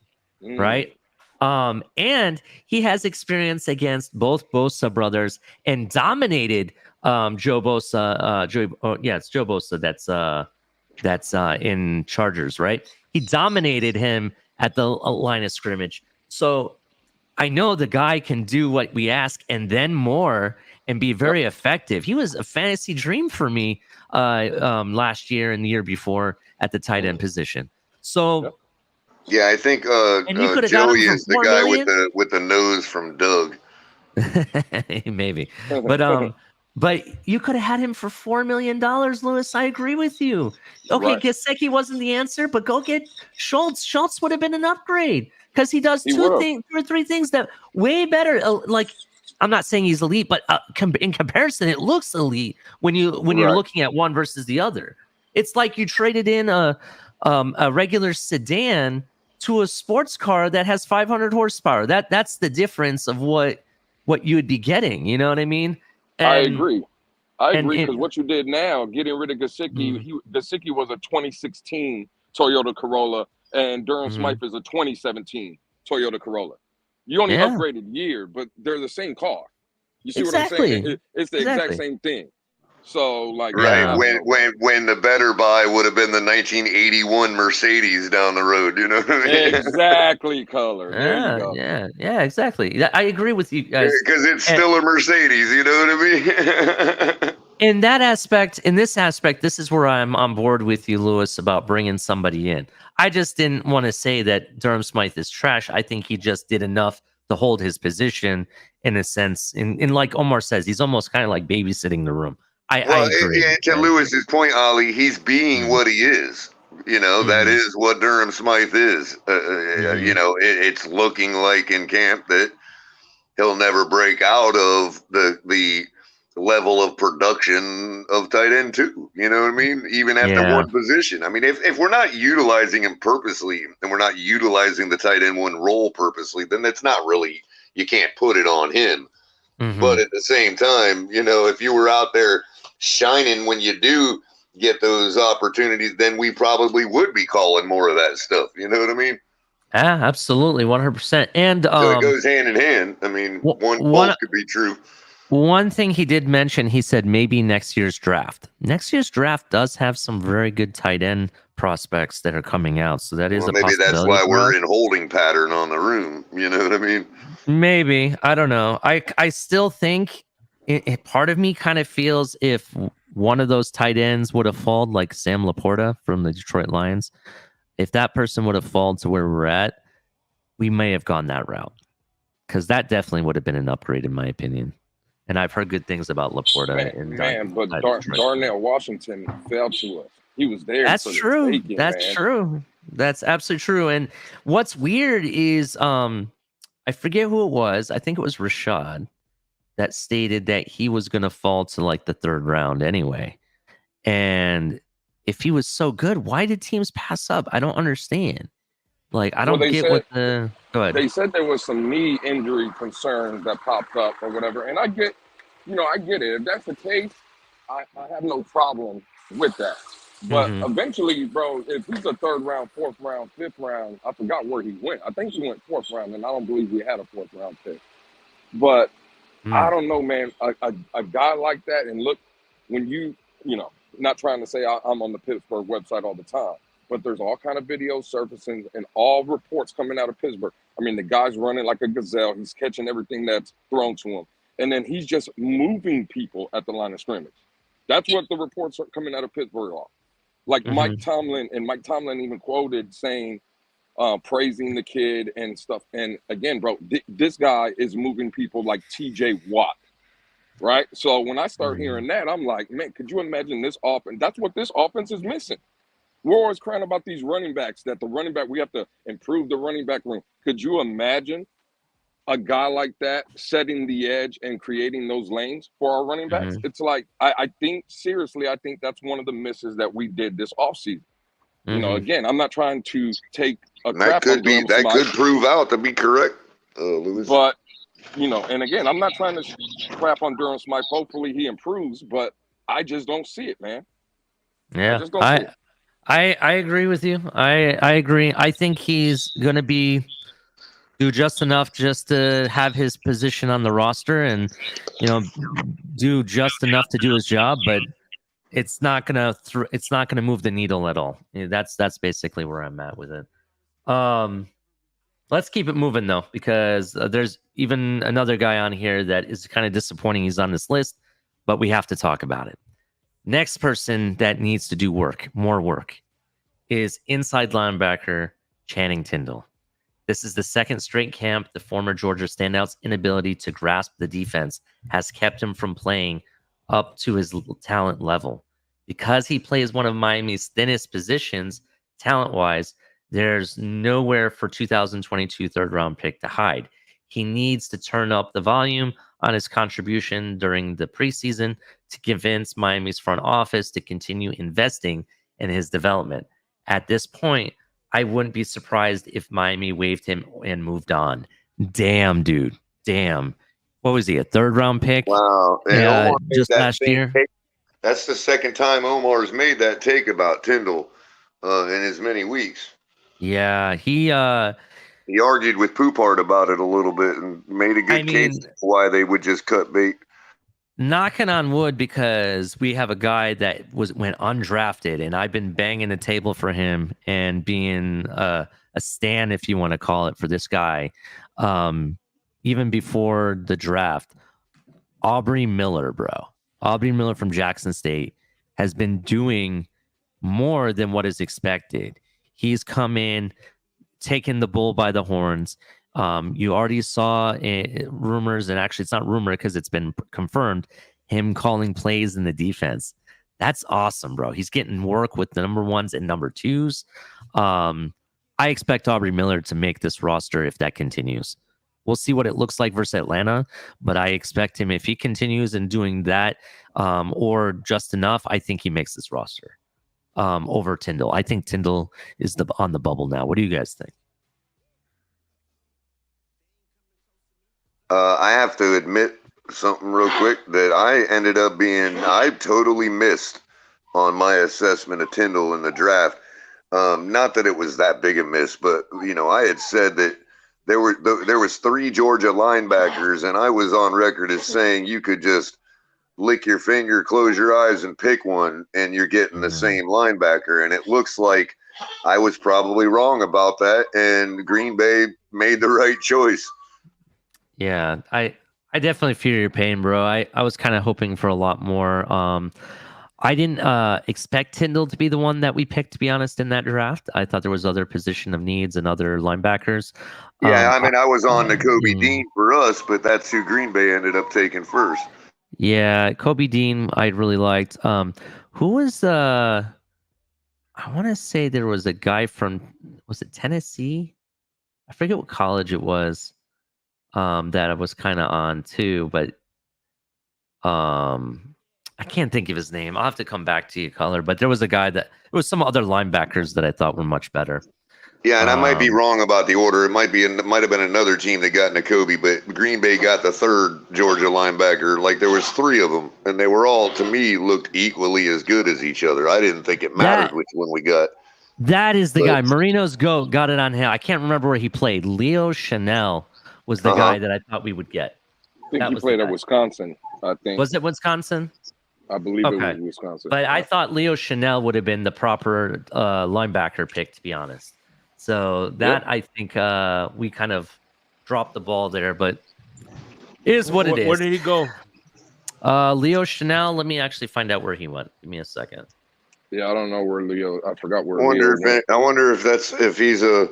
right? And he has experience against both Bosa brothers and dominated Joe Bosa. It's Joe Bosa that's in Chargers, right? He dominated him at the line of scrimmage. So I know the guy can do what we ask and then more and be very effective. He was a fantasy dream for me last year and the year before at the tight end position. So yeah, I think Joey is the guy with the nose from Doug. Maybe, but you could have had him for $4 million, Lewis. I agree with you. Okay, Gesicki wasn't the answer, but go get Schultz. Schultz would have been an upgrade because he does two or three things that way better. Like, I'm not saying he's elite, but in comparison, it looks elite when you're looking at one versus the other. It's like you traded in a regular sedan to a sports car that has 500 horsepower. That's the difference of what you would be getting. You know what I mean? I agree because what you did now, getting rid of Gesicki, Gesicki was a 2016 Toyota Corolla, and Durham Smythe is a 2017 Toyota Corolla. You only upgraded year, but they're the same car. You see what I'm saying? It's the exact same thing. So, like, when the better buy would have been the 1981 Mercedes down the road, you know what I mean? Exactly, color. There you go. Yeah, exactly. I agree with you guys because it's still a Mercedes. You know what I mean? In this aspect, this is where I'm on board with you, Lewis, about bringing somebody in. I just didn't want to say that Durham Smythe is trash. I think he just did enough to hold his position in a sense. In like Omar says, he's almost kind of like babysitting the room. I agree. To Lewis's point, Ollie, he's being what he is. You know, that is what Durham Smythe is. You know, it's looking like in camp that he'll never break out of the level of production of tight end 2. You know what I mean? Even at the one position. I mean, if we're not utilizing him purposely and we're not utilizing the tight end 1 role purposely, then it's not really, you can't put it on him. But at the same time, you know, if you were out there shining when you do get those opportunities, then we probably would be calling more of that stuff. You know what I mean? Yeah, absolutely, 100%. And so it goes hand in hand. I mean, both could be true. One thing he did mention, he said maybe next year's draft. Next year's draft does have some very good tight end prospects that are coming out. So that is a possibility. Maybe that's why we're in holding pattern on the room. You know what I mean? Maybe. I don't know. I still think part of me kind of feels if one of those tight ends would have fallen, like Sam Laporta from the Detroit Lions, if that person would have fallen to where we're at, we may have gone that route. Because that definitely would have been an upgrade, in my opinion. And I've heard good things about Laporta. But Darnell Washington fell to us. He was there. That's true. That's true. That's absolutely true. And what's weird is I forget who it was. I think it was Rashad that stated that he was going to fall to like the 3rd round anyway. And if he was so good, why did teams pass up? I don't understand. Like, I don't get what the... Go ahead. They said there was some knee injury concerns that popped up or whatever. And I get it. If that's the case, I have no problem with that. But eventually, bro, if he's a 3rd round, 4th round, 5th round, I forgot where he went. I think he went 4th round, and I don't believe we had a 4th round pick. But I don't know, man. A guy like that, and look, when you know, not trying to say I'm on the Pittsburgh website all the time, but there's all kind of videos surfacing and all reports coming out of Pittsburgh. I mean, the guy's running like a gazelle. He's catching everything that's thrown to him. And then he's just moving people at the line of scrimmage. That's what the reports are coming out of Pittsburgh are. Like Mike Tomlin even quoted saying, praising the kid and stuff. And again, bro, this guy is moving people like TJ Watt, right? So when I start hearing that, I'm like, man, could you imagine this offense? That's what this offense is missing. We're always crying about these running backs, that the running back, we have to improve the running back room. Could you imagine a guy like that setting the edge and creating those lanes for our running backs? It's like, I think that's one of the misses that we did this offseason. You know, again, I'm not trying to take a crap on Durham Smythe. That could prove out to be correct, Lewis. But you know, and again, I'm not trying to crap on Durham Smythe. Hopefully he improves, but I just don't see it, man. I Yeah, just don't see it. I agree with you. I agree. I think he's gonna do just enough just to have his position on the roster, and do just enough to do his job, but it's not gonna move the needle at all. That's basically where I'm at with it. Let's keep it moving though, because there's even another guy on here that is kind of disappointing. He's on this list, but we have to talk about it. Next person that needs to do more work, is inside linebacker Channing Tindall. This is the second straight camp the former Georgia standout's inability to grasp the defense has kept him from playing up to his talent level. Because he plays one of Miami's thinnest positions, talent-wise, there's nowhere for 2022 third-round pick to hide. He needs to turn up the volume on his contribution during the preseason to convince Miami's front office to continue investing in his development. At this point, I wouldn't be surprised if Miami waived him and moved on. Damn, dude. Damn. What was he, a third-round pick? Wow. And Yeah, Omar made just that last same year. take. That's the second time Omar's made that take about Tindall in as many weeks. Yeah, he argued with Poupart about it a little bit and made a good case why they would just cut bait. Knocking on wood, because we have a guy that went undrafted, and I've been banging the table for him and being a stan, if you want to call it, for this guy, even before the draft. Aubrey Miller, bro. Aubrey Miller from Jackson State has been doing more than what is expected. He's come in, taken the bull by the horns. You already saw rumors, and actually it's not rumor because it's been confirmed, him calling plays in the defense. That's awesome, bro. He's getting work with the number ones and number twos. I expect Aubrey Miller to make this roster if that continues. We'll see what it looks like versus Atlanta, but I expect him, if he continues in doing that or just enough, I think he makes this roster over Tindall. I think Tindall is on the bubble now. What do you guys think? I have to admit something real quick that I totally missed on my assessment of Tindall in the draft. Not that it was that big a miss, but I had said that there was 3 Georgia linebackers, and I was on record as saying you could just lick your finger, close your eyes, and pick one, and you're getting the same linebacker. And it looks like I was probably wrong about that, and Green Bay made the right choice. Yeah, I definitely feel your pain, bro. I was kind of hoping for a lot more. I didn't expect Tindall to be the one that we picked, to be honest, in that draft. I thought there was other position of needs and other linebackers. Yeah, I was on the Kobe Dean for us, but that's who Green Bay ended up taking first. Yeah, Kobe Dean I really liked. Who was I want to say there was a guy from, was it Tennessee? I forget what college it was. That I was kind of on too, but I can't think of his name. I'll have to come back to you, Color. But there was a guy there was some other linebackers that I thought were much better. Yeah, and I might be wrong about the order. It might have been another team that got Nakobe, but Green Bay got the third Georgia linebacker. Like there was 3 of them, and they were all, to me, looked equally as good as each other. I didn't think it mattered which one we got. That is the guy. Marino's got it on him. I can't remember where he played. Leo Chanel was the guy that I thought we would get. I think he played at Wisconsin, I think. Was it Wisconsin? I believe it was Wisconsin. But I thought Leo Chanel would have been the proper linebacker pick, to be honest. So that I think we kind of dropped the ball there, but it is what it is. Where did he go? Leo Chanel. Let me actually find out where he went. Give me a second. Yeah, I don't know where Leo. I forgot where. I wonder if he's a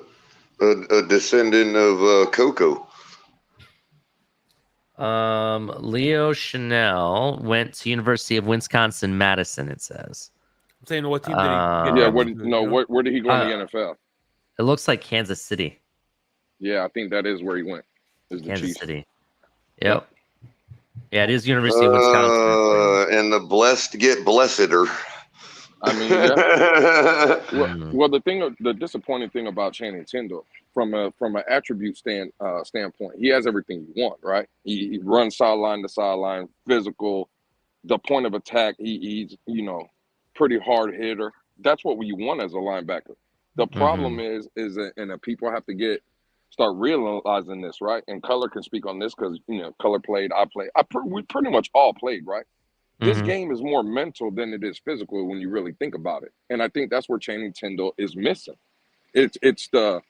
descendant of Coco. Leo Chanel went to University of Wisconsin-Madison. It says. I'm saying, what team did he? Yeah, where did he go in the NFL? It looks like Kansas City. Yeah, I think that is where he went. Kansas City. Yep. Yeah, it is University of Wisconsin. And the blessed get blesseder. I mean, yeah. well, the disappointing thing about Channing Tindall, from an attribute standpoint, he has everything you want, right? He runs sideline to sideline, physical, the point of attack. He's pretty hard hitter. That's what we want as a linebacker. The problem is and people have to start realizing this, right? And Color can speak on this because Color played, I played, we pretty much all played, right? This game is more mental than it is physical when you really think about it, and I think that's where Channing Tindall is missing. It's the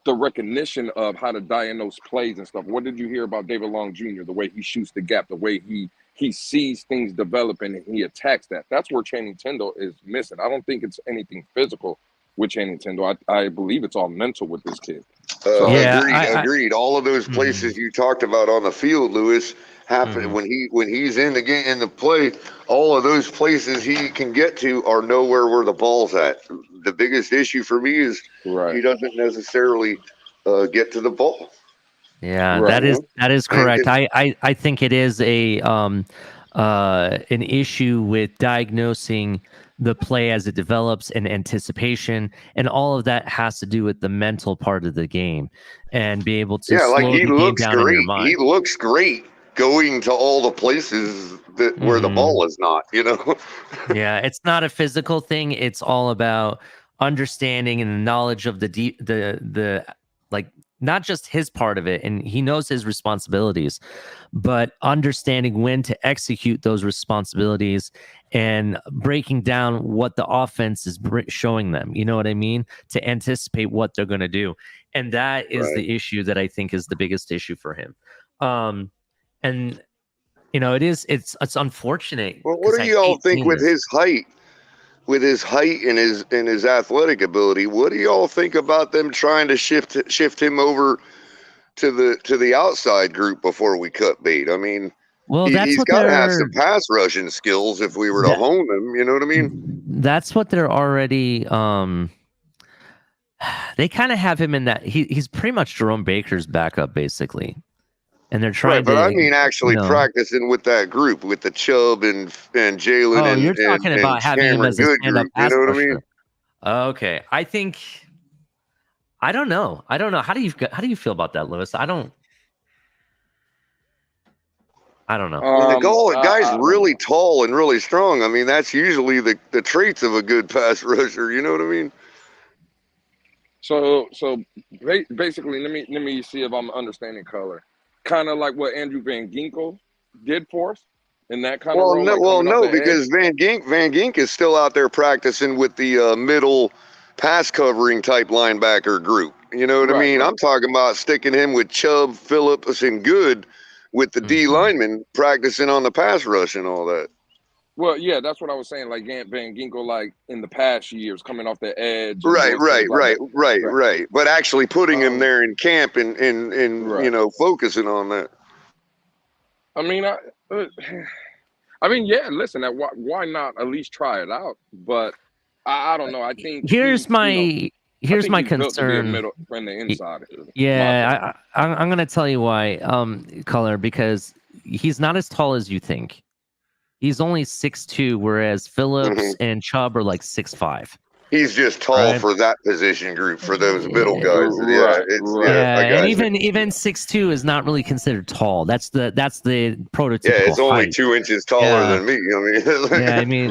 recognition of how to diagnose plays and stuff. What did you hear about David Long Jr., the way he shoots the gap, the way he sees things developing and he attacks that? That's where Channing Tindall is missing. I don't think it's anything physical with Channing Tindall. I believe it's all mental with this kid. Agreed. All of those places you talked about on the field, Lewis, happen when he's in the game, in the play. All of those places he can get to are nowhere where the ball's at. The biggest issue for me is he doesn't necessarily get to the ball. Yeah, that is correct. I think it is an issue with diagnosing the play as it develops and anticipation, and all of that has to do with the mental part of the game and be able to slow the game down in your mind. He looks great going to all the places where the ball is not, Yeah, it's not a physical thing. It's all about understanding and the knowledge of the not just his part of it, and he knows his responsibilities, but understanding when to execute those responsibilities and breaking down what the offense is showing them. You know what I mean? To anticipate what they're going to do. And that is the issue that I think is the biggest issue for him. And it's unfortunate. Well, what do you all think with his height? With his height and his athletic ability, what do y'all think about them trying to shift him over to the outside group before we cut bait? I mean, he's got to have some pass rushing skills if we were to hone him. You know what I mean? That's what they're already. They kind of have him in that he's pretty much Jerome Baker's backup, basically. And they're trying but I mean actually practicing with that group, with the Chubb and Jalen. Oh, you're talking about having him as a stand-up pass rusher. You know what I mean? Okay, I don't know. How do you feel about that, Lewis? I don't know. The guy's really tall and really strong. I mean, that's usually the traits of a good pass rusher. You know what I mean? So basically, let me see if I'm understanding Color. Kind of like what Andrew Van Ginkel did for us in that kind of role. No, because Van Gink is still out there practicing with the middle pass covering type linebacker group. You know what I mean? I'm talking about sticking him with Chubb, Phillips, and Good with the D linemen practicing on the pass rush and all that. Well, yeah, that's what I was saying. Like Van Ginkel, like in the past years, coming off the edge. Right. But actually putting him there in camp and focusing on that. I mean, yeah. Listen, why not at least try it out? But I don't know. I think here's my concern. From the inside. Yeah, I'm gonna tell you why, Color, because he's not as tall as you think. He's only 6'2", whereas Phillips and Chubb are like 6'5". He's just tall for that position group, for those middle guys. And even 6'2" is not really considered tall. That's the prototypical. Yeah, it's only height. 2 inches taller than me. I mean,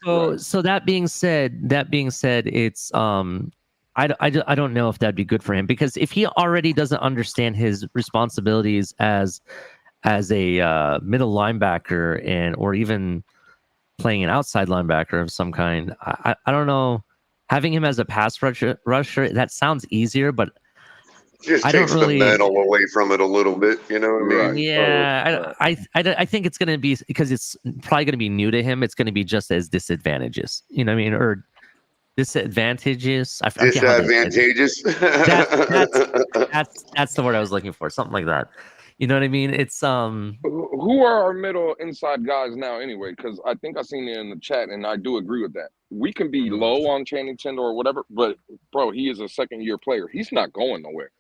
So that being said, it's I don't know if that'd be good for him, because if he already doesn't understand his responsibilities as a middle linebacker or even playing an outside linebacker of some kind, I don't know. Having him as a pass rusher, that sounds easier, but just takes the mental away from it a little bit. You know what I mean? Yeah, I think it's going to be, because it's probably going to be new to him. It's going to be just as disadvantageous. You know what I mean? Or disadvantageous. Disadvantageous. That's the word I was looking for. Something like that. You know what I mean? It's Who are our middle inside guys now anyway? Because I think I seen it in the chat, and I do agree with that. We can be low on Channing Tindall or whatever, but bro, he is a second-year player. He's not going nowhere.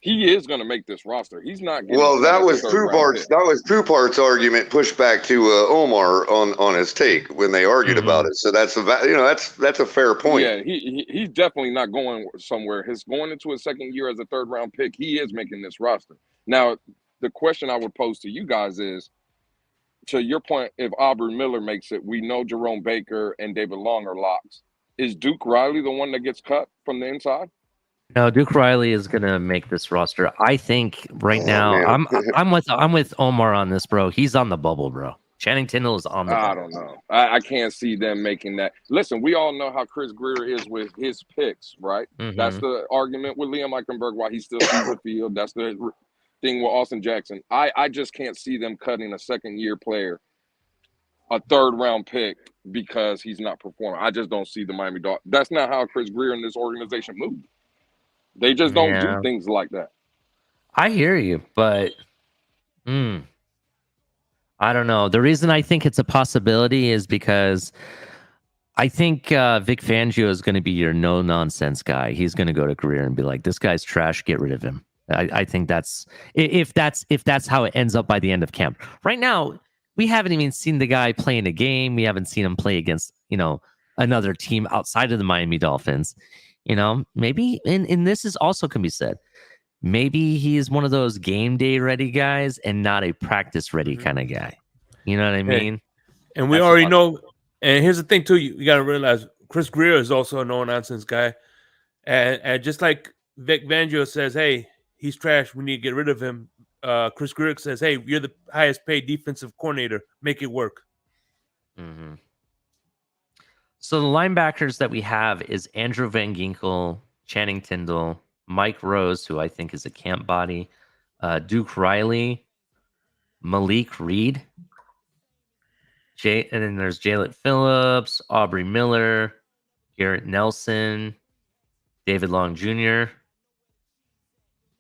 he is going to make this roster. He's not getting Well, cut that as a was third-round pick. Trupart's argument pushed back to Omar on his take when they argued about it. So that's a fair point. Yeah, he's definitely not going somewhere. He's going into his second year as a third-round pick. He is making this roster. Now, the question I would pose to you guys is, to your point, if Aubrey Miller makes it, we know Jerome Baker and David Long are locks. Is Duke Riley the one that gets cut from the inside? No, Duke Riley is gonna make this roster. I think now I'm with Omar on this, bro. He's on the bubble, bro. Channing Tindall is on the bubble. I don't know. I can't see them making that. Listen, we all know how Chris Greer is with his picks, right? Mm-hmm. That's the argument with Liam Eichenberg, why he still sees the field. That's the thing with Austin Jackson. I just can't see them cutting a second-year player, a third-round pick, because he's not performing. I just don't see the Miami Dolphins. That's not how Chris Greer and this organization move. They just don't do things like that. I hear you, but I don't know. The reason I think it's a possibility is because I think Vic Fangio is going to be your no-nonsense guy. He's going to go to Greer and be like, "This guy's trash. Get rid of him." I think that's if that's how it ends up by the end of camp. Right now, we haven't even seen the guy play in a game. We haven't seen him play against another team outside of the Miami Dolphins. Maybe, and this is also can be said, maybe he is one of those game day ready guys and not a practice ready kind of guy. You know what I mean? And we already know. And here's the thing too: you got to realize Chris Greer is also a no nonsense guy, and just like Vic Fangio says, "Hey, he's trash. We need to get rid of him." Chris Greer says, "Hey, you're the highest paid defensive coordinator. Make it work." Mm-hmm. So the linebackers that we have is Andrew Van Ginkel, Channing Tindall, Mike Rose, who I think is a camp body, Duke Riley, Malik Reed, and then there's Jalett Phillips, Aubrey Miller, Garrett Nelson, David Long Jr.,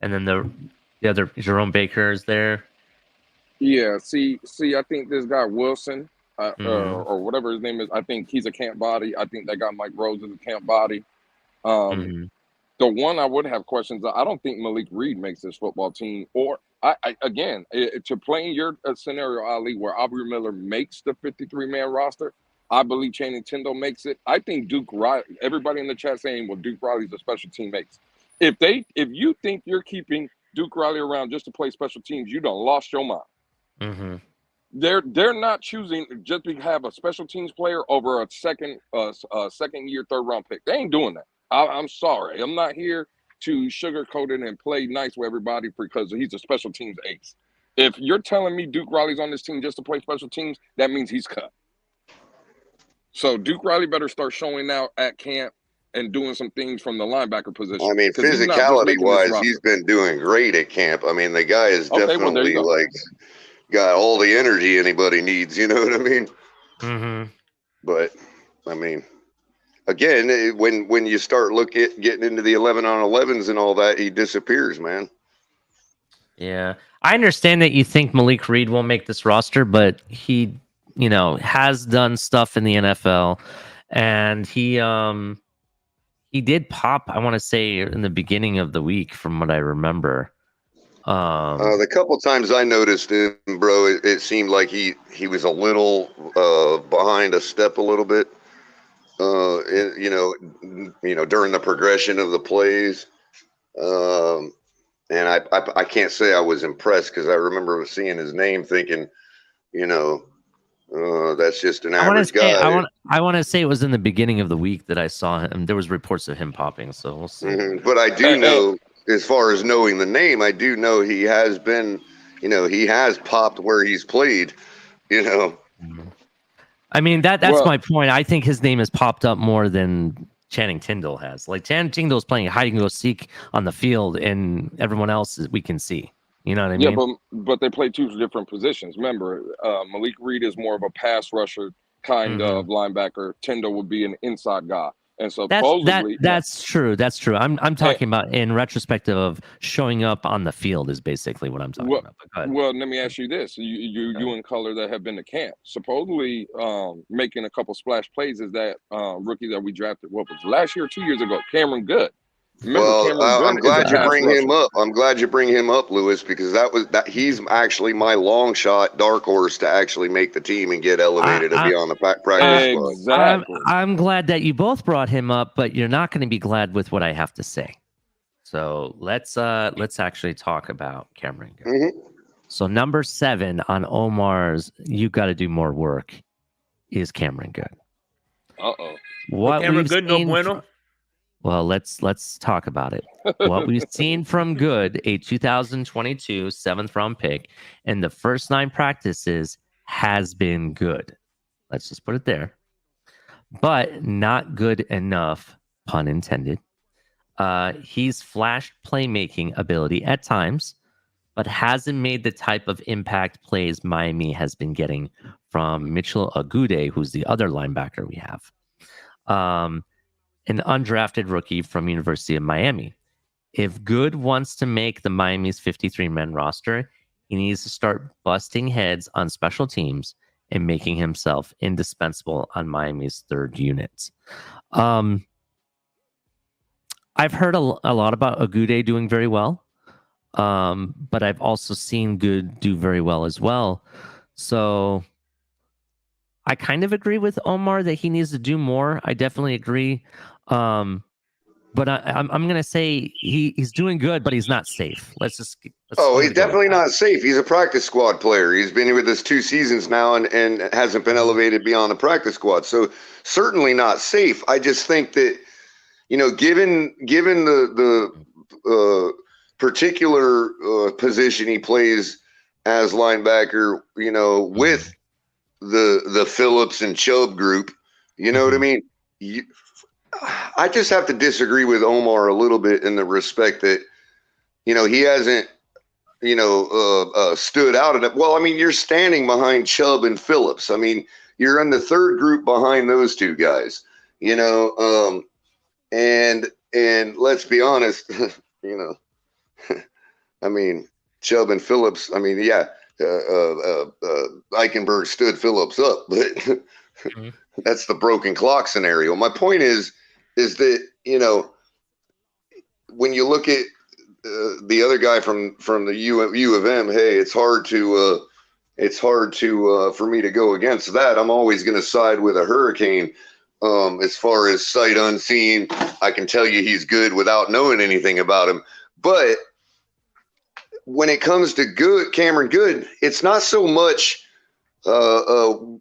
and then the other Jerome Baker is there. Yeah, see, I think this guy Wilson, or whatever his name is, I think he's a camp body. I think that guy Mike Rose is a camp body. The one I would have questions, I don't think Malik Reed makes this football team. Or, again, to play in your scenario, Ali, where Aubrey Miller makes the 53-man roster, I believe Channing Tindall makes it. I think Duke Riley, everybody in the chat saying, well, Duke Riley's a special team makes. If you think you're keeping Duke Riley around just to play special teams, you done lost your mind. Mm-hmm. They're not choosing just to have a special teams player over a second year third round pick. They ain't doing that. I'm sorry. I'm not here to sugarcoat it and play nice with everybody because he's a special teams ace. If you're telling me Duke Riley's on this team just to play special teams, that means he's cut. So Duke Riley better start showing out at camp and doing some things from the linebacker position. I mean, physicality-wise, he's been doing great at camp. I mean, the guy is definitely got all the energy anybody needs. You know what I mean? Mm-hmm. But I mean, again, when you start getting into the 11-on-11s and all that, he disappears, man. Yeah, I understand that you think Malik Reed won't make this roster, but he, has done stuff in the NFL, and he did pop. I want to say in the beginning of the week, from what I remember. The couple times I noticed him, bro, it seemed like he was a little behind a step a little bit. During the progression of the plays. And I can't say I was impressed because I remember seeing his name thinking, that's just an average guy. I want to say it was in the beginning of the week that I saw him. There was reports of him popping, so we'll see. Mm-hmm. But I do know, as far as knowing the name, I do know he has been, he has popped where he's played, I mean, that's my point. I think his name has popped up more than Channing Tindall has. Like, Channing Tindall's playing hide and go seek on the field, and everyone else we can see. You know what I mean? Yeah, but they play two different positions. Remember, Malik Reed is more of a pass rusher kind of linebacker. Tindall would be an inside guy. And so that's true. That's true. I'm talking about in retrospective of showing up on the field is basically what I'm talking about. Well, let me ask you this: you and Color that have been to camp, supposedly making a couple splash plays is that rookie that we drafted. What was it, last year or 2 years ago? Cameron Good. Remember, Well, Cameron I'm Good is a glad you pass bring rusher. him up. I'm glad you bring him up, Lewis, because he's actually my long shot dark horse to actually make the team and get elevated to be on the practice squad. Exactly. I'm glad that you both brought him up, but you're not going to be glad with what I have to say. So let's actually talk about Cameron Good. Mm-hmm. So number 7 on Omar's "You Got to Do More Work" is Cameron Good. Uh-oh. What Cameron we've Good, no seen bueno? Well, let's talk about it. What we've seen from Good, a 2022 7th round pick, in the first 9 practices has been good. Let's just put it there. But not good enough, pun intended. He's flashed playmaking ability at times, but hasn't made the type of impact plays Miami has been getting from Mitchell Agude, who's the other linebacker we have. An undrafted rookie from University of Miami. If Good wants to make the Miami's 53-man roster, he needs to start busting heads on special teams and making himself indispensable on Miami's 3rd unit. I've heard a lot about Agude doing very well, but I've also seen Good do very well as well. So I kind of agree with Omar that he needs to do more. I definitely agree. But I'm going to say he's doing good, but he's not safe. Let's He's go definitely not safe. He's a practice squad player. He's been with us 2 seasons now and hasn't been elevated beyond the practice squad. So certainly not safe. I just think that, given the particular position he plays as linebacker, with the Phillips and Chubb group, you know what I mean? I just have to disagree with Omar a little bit in the respect that, he hasn't, stood out at it. Well, I mean, you're standing behind Chubb and Phillips. I mean, you're in the 3rd group behind those 2 guys, and let's be honest, I mean, Chubb and Phillips, I mean, yeah, Eichenberg stood Phillips up, but that's the broken clock scenario. My point is that, when you look at the other guy from the U of M, hey, it's hard to for me to go against that. I'm always going to side with a Hurricane. As far as sight unseen, I can tell you he's good without knowing anything about him. But when it comes to Cameron Good, it's not so much, when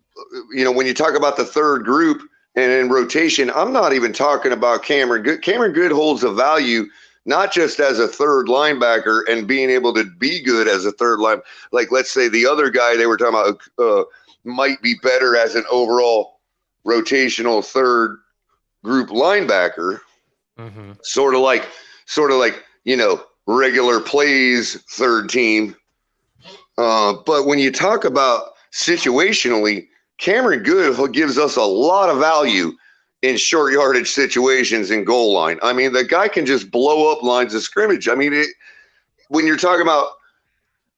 you talk about the 3rd group and in rotation, I'm not even talking about Cameron Good. Cameron Good holds a value not just as a 3rd linebacker and being able to be good as a 3rd line. Like, let's say the other guy they were talking about might be better as an overall rotational 3rd group linebacker, sort of like regular plays 3rd team. But when you talk about situationally, Cameron Good gives us a lot of value in short yardage situations in goal line. I mean, the guy can just blow up lines of scrimmage. I mean, when you're talking about,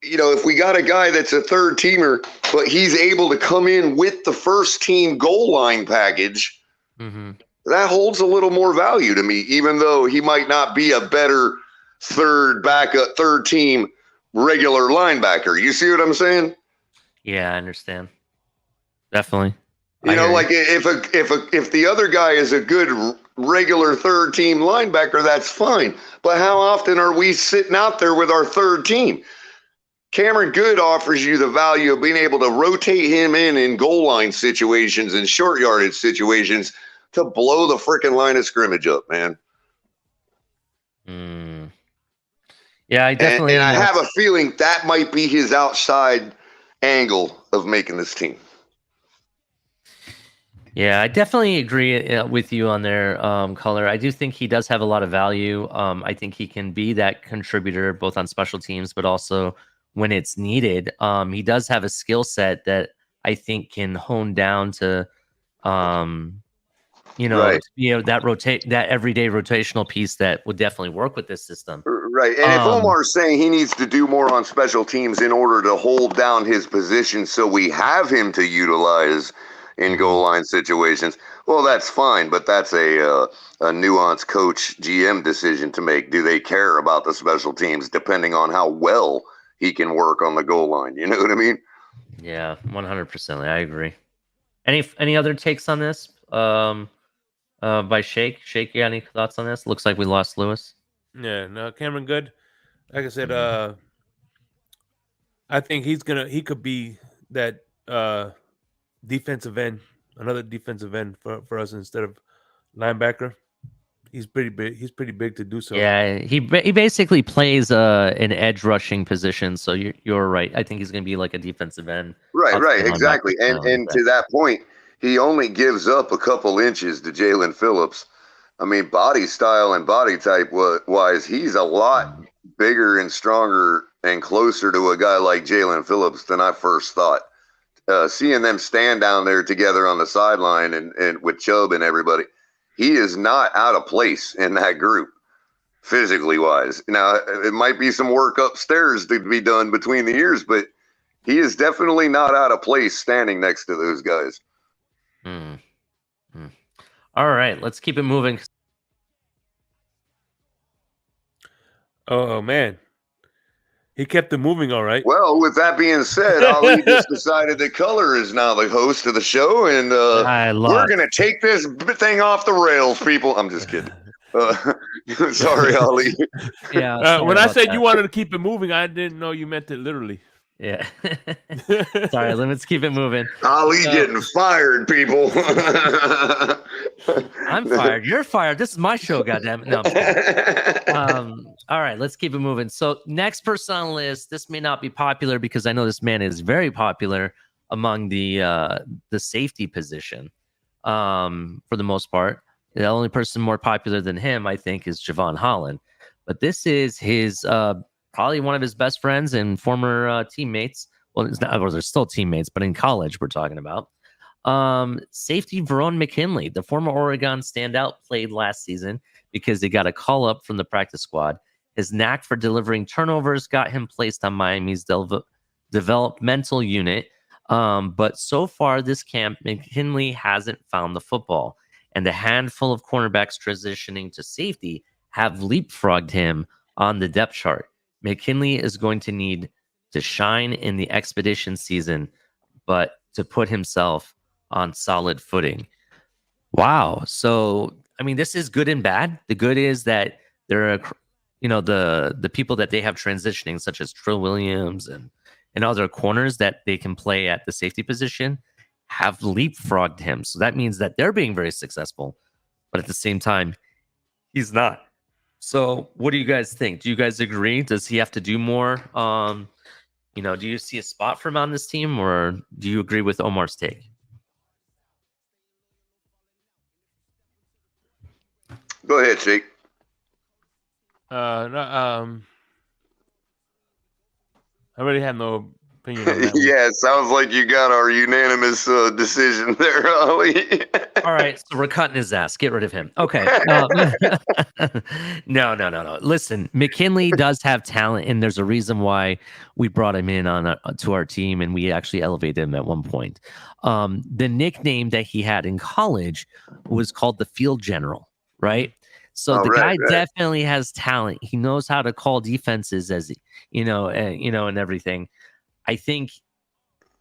if we got a guy that's a 3rd teamer, but he's able to come in with the 1st team goal line package, that holds a little more value to me, even though he might not be a better 3rd team regular linebacker. You see what I'm saying? Yeah, I understand. Definitely. Like if the other guy is a good regular 3rd team linebacker, that's fine. But how often are we sitting out there with our 3rd team? Cameron Good offers you the value of being able to rotate him in goal line situations and short yardage situations to blow the freaking line of scrimmage up, man. Yeah, I definitely. And I have a feeling that might be his outside angle of making this team. Yeah, I definitely agree with you on there, Color. I do think he does have a lot of value. I think he can be that contributor both on special teams, but also when it's needed. He does have a skill set that I think can hone down to, right. that everyday rotational piece that would definitely work with this system. Right. And if Omar's saying he needs to do more on special teams in order to hold down his position so we have him to utilize in goal line situations. Well, that's fine, but that's a nuanced coach GM decision to make. Do they care about the special teams depending on how well he can work on the goal line? You know what I mean? Yeah, 100%. I agree. Any other takes on this? By Shake. Shake, you got any thoughts on this? Looks like we lost Lewis. Yeah, no, Cameron Good. Like I said, I think he could be that defensive end, another defensive end for us instead of linebacker. He's pretty big. He's pretty big to do so. Yeah, he basically plays an edge rushing position. So you're right. I think he's going to be like a defensive end. Right, exactly. And to that point, he only gives up a couple inches to Jalen Phillips. I mean, body style and body type wise, he's a lot bigger and stronger and closer to a guy like Jalen Phillips than I first thought. Seeing them stand down there together on the sideline and with Chubb and everybody, he is not out of place in that group, physically wise. Now, it might be some work upstairs to be done between the ears, but he is definitely not out of place standing next to those guys. All right, let's keep it moving. Oh man, he kept it moving all right. Well, with that being said, Ali just decided that Color is now the host of the show, and we're going to take this thing off the rails, people. I'm just kidding. Sorry, Ali. Yeah. When I said you wanted to keep it moving, I didn't know you meant it literally. Yeah. Sorry, let's keep it moving. Ali getting fired, people. I'm fired. You're fired. This is my show, goddammit. No, I'm kidding. All right, let's keep it moving. So next person on the list, this may not be popular because I know this man is very popular among the safety position. For the most part, the only person more popular than him, I think, is Javon Holland. But this is his probably one of his best friends and former teammates. Well, they're still teammates, but in college we're talking about. Safety Verone McKinley, the former Oregon standout, played last season because he got a call up from the practice squad. His knack for delivering turnovers got him placed on Miami's developmental unit. But so far this camp, McKinley hasn't found the football, and a handful of cornerbacks transitioning to safety have leapfrogged him on the depth chart. McKinley is going to need to shine in the expedition season, but to put himself on solid footing. Wow. So, I mean, this is good and bad. The good is that there are, the people that they have transitioning, such as Trill Williams and other corners that they can play at the safety position, have leapfrogged him. So that means that they're being very successful, but at the same time, he's not. So what do you guys think? Do you guys agree? Does he have to do more? Do you see a spot for him on this team, or do you agree with Omar's take? Go ahead, Shake. I really have no opinion on that. Yeah, it sounds like you got our unanimous decision there, Ali. All right, so we're cutting his ass. Get rid of him. Okay. No. Listen, McKinley does have talent, and there's a reason why we brought him in to our team, and we actually elevated him at one point. The nickname that he had in college was called the Field General, right? So guy definitely has talent. He knows how to call defenses, and everything. I think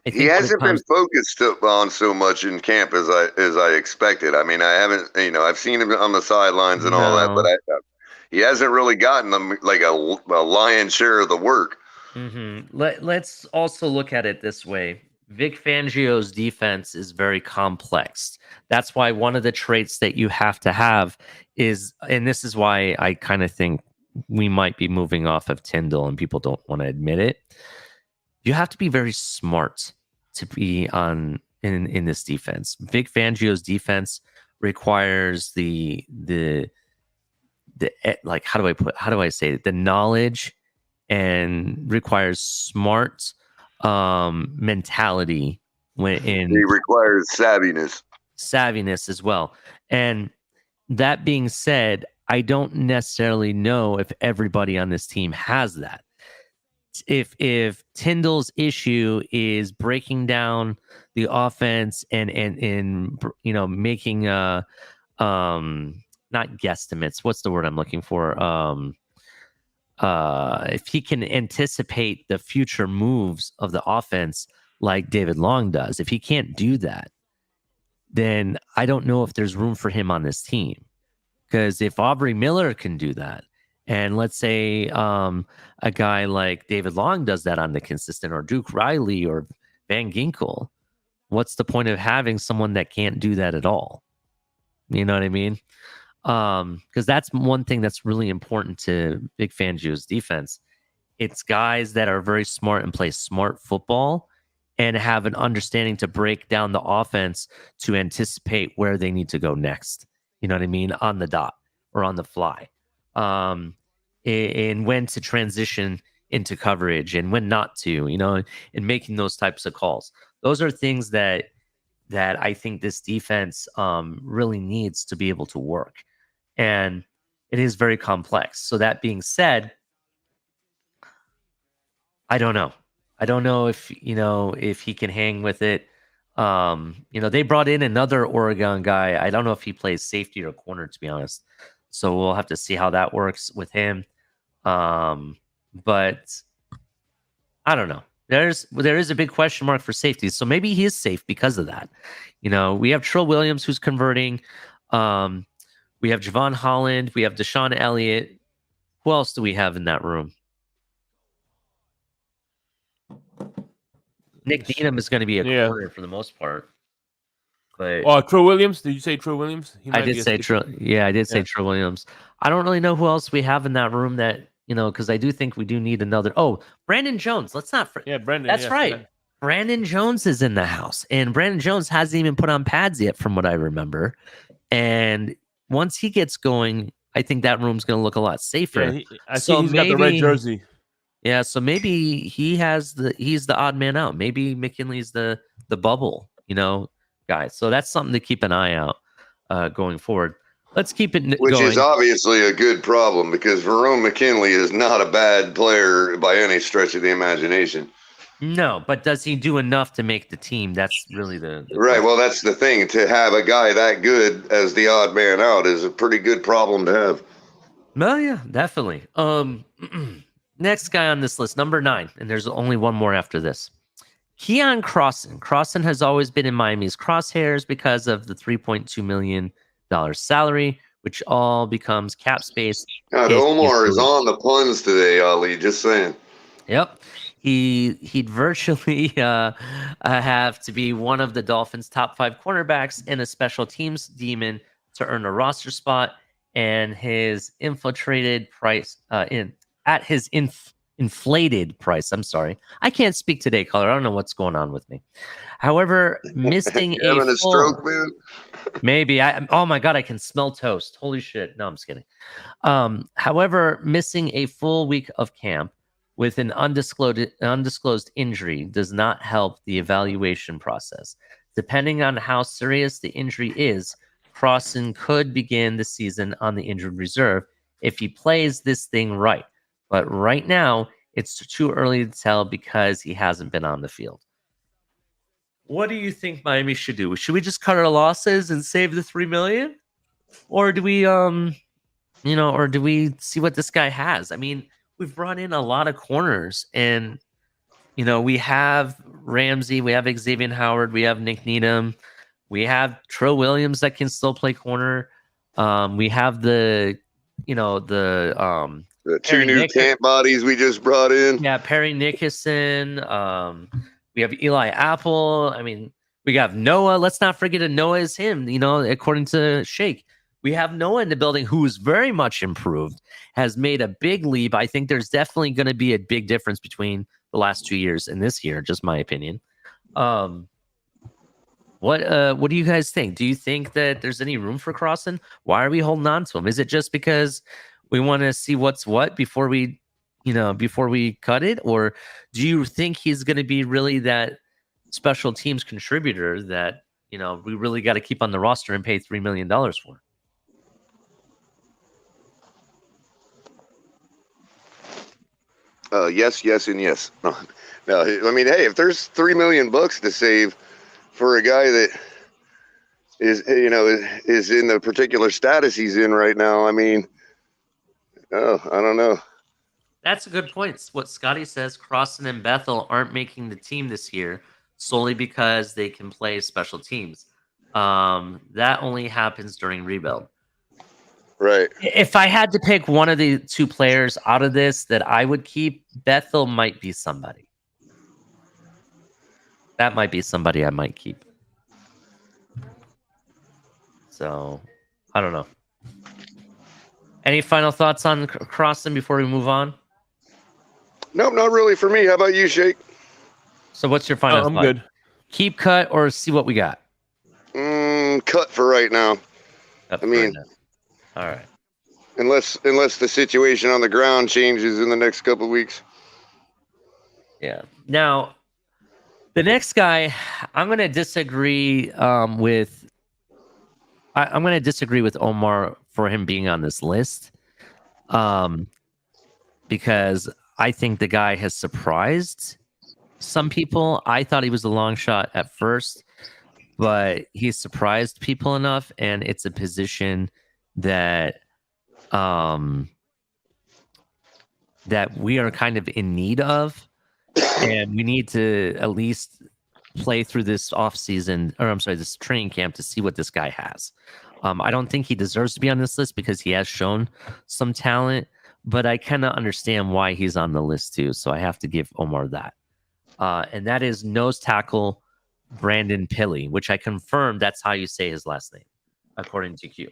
he hasn't been focused on so much in camp as I expected. I mean, I haven't, I've seen him on the sidelines and all that, but he hasn't really gotten them like a lion's share of the work. Mm-hmm. Let's also look at it this way. Vic Fangio's defense is very complex. That's why one of the traits that you have to have is, and this is why I kind of think we might be moving off of Tyndall and people don't want to admit it. You have to be very smart to be in this defense. Vic Fangio's defense requires the like, how do I say it? The knowledge, and requires smart mentality he requires savviness as well. And that being said, I don't necessarily know if everybody on this team has that. if Tyndall's issue is breaking down the offense and making not guesstimates, what's the word I'm looking for? If he can anticipate the future moves of the offense like David Long does, if he can't do that, then I don't know if there's room for him on this team. Because if Aubrey Miller can do that, and let's say a guy like David Long does that on the consistent, or Duke Riley or Van Ginkel, what's the point of having someone that can't do that at all? You know what I mean? Because that's one thing that's really important to Big Fangio's defense. It's guys that are very smart and play smart football and have an understanding to break down the offense to anticipate where they need to go next. You know what I mean? On the dot or on the fly. And when to transition into coverage and when not to, and making those types of calls. Those are things that I think this defense really needs to be able to work. And it is very complex. So that being said, I don't know. I don't know if he can hang with it. They brought in another Oregon guy. I don't know if he plays safety or corner, to be honest. So we'll have to see how that works with him. But I don't know. There is a big question mark for safety. So maybe he is safe because of that. We have Trill Williams who's converting. We have Javon Holland. We have Deshaun Elliott. Who else do we have in that room? Nick Needham is going to be a corner for the most part. But Trill Williams? Did you say Trill Williams? I did say Trill. Yeah, I did say Trill Williams. I don't really know who else we have in that room that, because I do think we do need another. Oh, Brandon Jones. Let's not. Brandon. That's right. Yeah. Brandon Jones is in the house, and Brandon Jones hasn't even put on pads yet, from what I remember. And once he gets going, I think that room's going to look a lot safer. Yeah, I see he's got the red jersey. Yeah, so maybe he's the odd man out. Maybe McKinley's the bubble, guy. So that's something to keep an eye out going forward. Let's keep it Which going. is obviously a good problem because Verone McKinley is not a bad player by any stretch of the imagination. No, but does he do enough to make the team? That's really the right. Question. Well, that's the thing. To have a guy that good as the odd man out is a pretty good problem to have. Well, yeah, definitely. Next guy on this list, number 9, and there's only one more after this. Keon Crossan. Crossan has always been in Miami's crosshairs because of the $3.2 million salary, which all becomes cap space. God, Omar is on the puns today, Ali. Just saying. Yep. He'd virtually have to be one of the Dolphins' top 5 cornerbacks and a special teams demon to earn a roster spot. And his inflated price inflated price. I'm sorry, I can't speak today, caller. I don't know what's going on with me. However, missing a stroke, man. Maybe oh my god, I can smell toast. Holy shit! No, I'm just kidding. However, missing a full week of camp with an undisclosed injury does not help the evaluation process. Depending on how serious the injury is, Crossan could begin the season on the injured reserve if he plays this thing right. But right now, it's too early to tell because he hasn't been on the field. What do you think Miami should do? Should we just cut our losses and save the $3 million? Or do we, or do we see what this guy has? I mean, we've brought in a lot of corners, and we have Ramsey, we have Xavier Howard, we have Nick Needham, we have Trill Williams that can still play corner. We have the 2 new camp bodies we just brought in. Yeah, Perry Nickerson. We have Eli Apple. I mean, we have Noah. Let's not forget that Noah is him. According to Shake, we have Noah in the building who is very much improved, has made a big leap. I think there's definitely going to be a big difference between the last 2 years and this year, just my opinion. What do you guys think? Do you think that there's any room for Crossan? Why are we holding on to him? Is it just because we want to see what's what before we cut it? Or do you think he's going to be really that special teams contributor that, we really got to keep on the roster and pay $3 million for? Yes, yes, and yes. No, no. I mean, hey, if there's $3 million to save for a guy that is in the particular status he's in right now, I mean, I don't know. That's a good point. What Scotty says, Crossan and Bethel aren't making the team this year solely because they can play special teams. That only happens during rebuild. Right. If I had to pick one of the two players out of this that I would keep, Bethel might be somebody. That might be somebody I might keep. So, I don't know. Any final thoughts on Crossan before we move on? Nope, not really for me. How about you, Shake? So what's your final thought? I'm good. Keep, cut, or see what we got? Cut for right now. Cut I mean, right now. All right. Unless the situation on the ground changes in the next couple of weeks. Yeah. Now, the next guy, I'm going to disagree with. I'm going to disagree with Omar for him being on this list, because I think the guy has surprised some people. I thought he was a long shot at first, but he's surprised people enough, and it's a position that that we are kind of in need of, and we need to at least play through this this training camp to see what this guy has. I don't think he deserves to be on this list because he has shown some talent, but I kind of understand why he's on the list too. So I have to give Omar that. And that is nose tackle Brandon Pilley, which I confirmed that's how you say his last name, according to Q.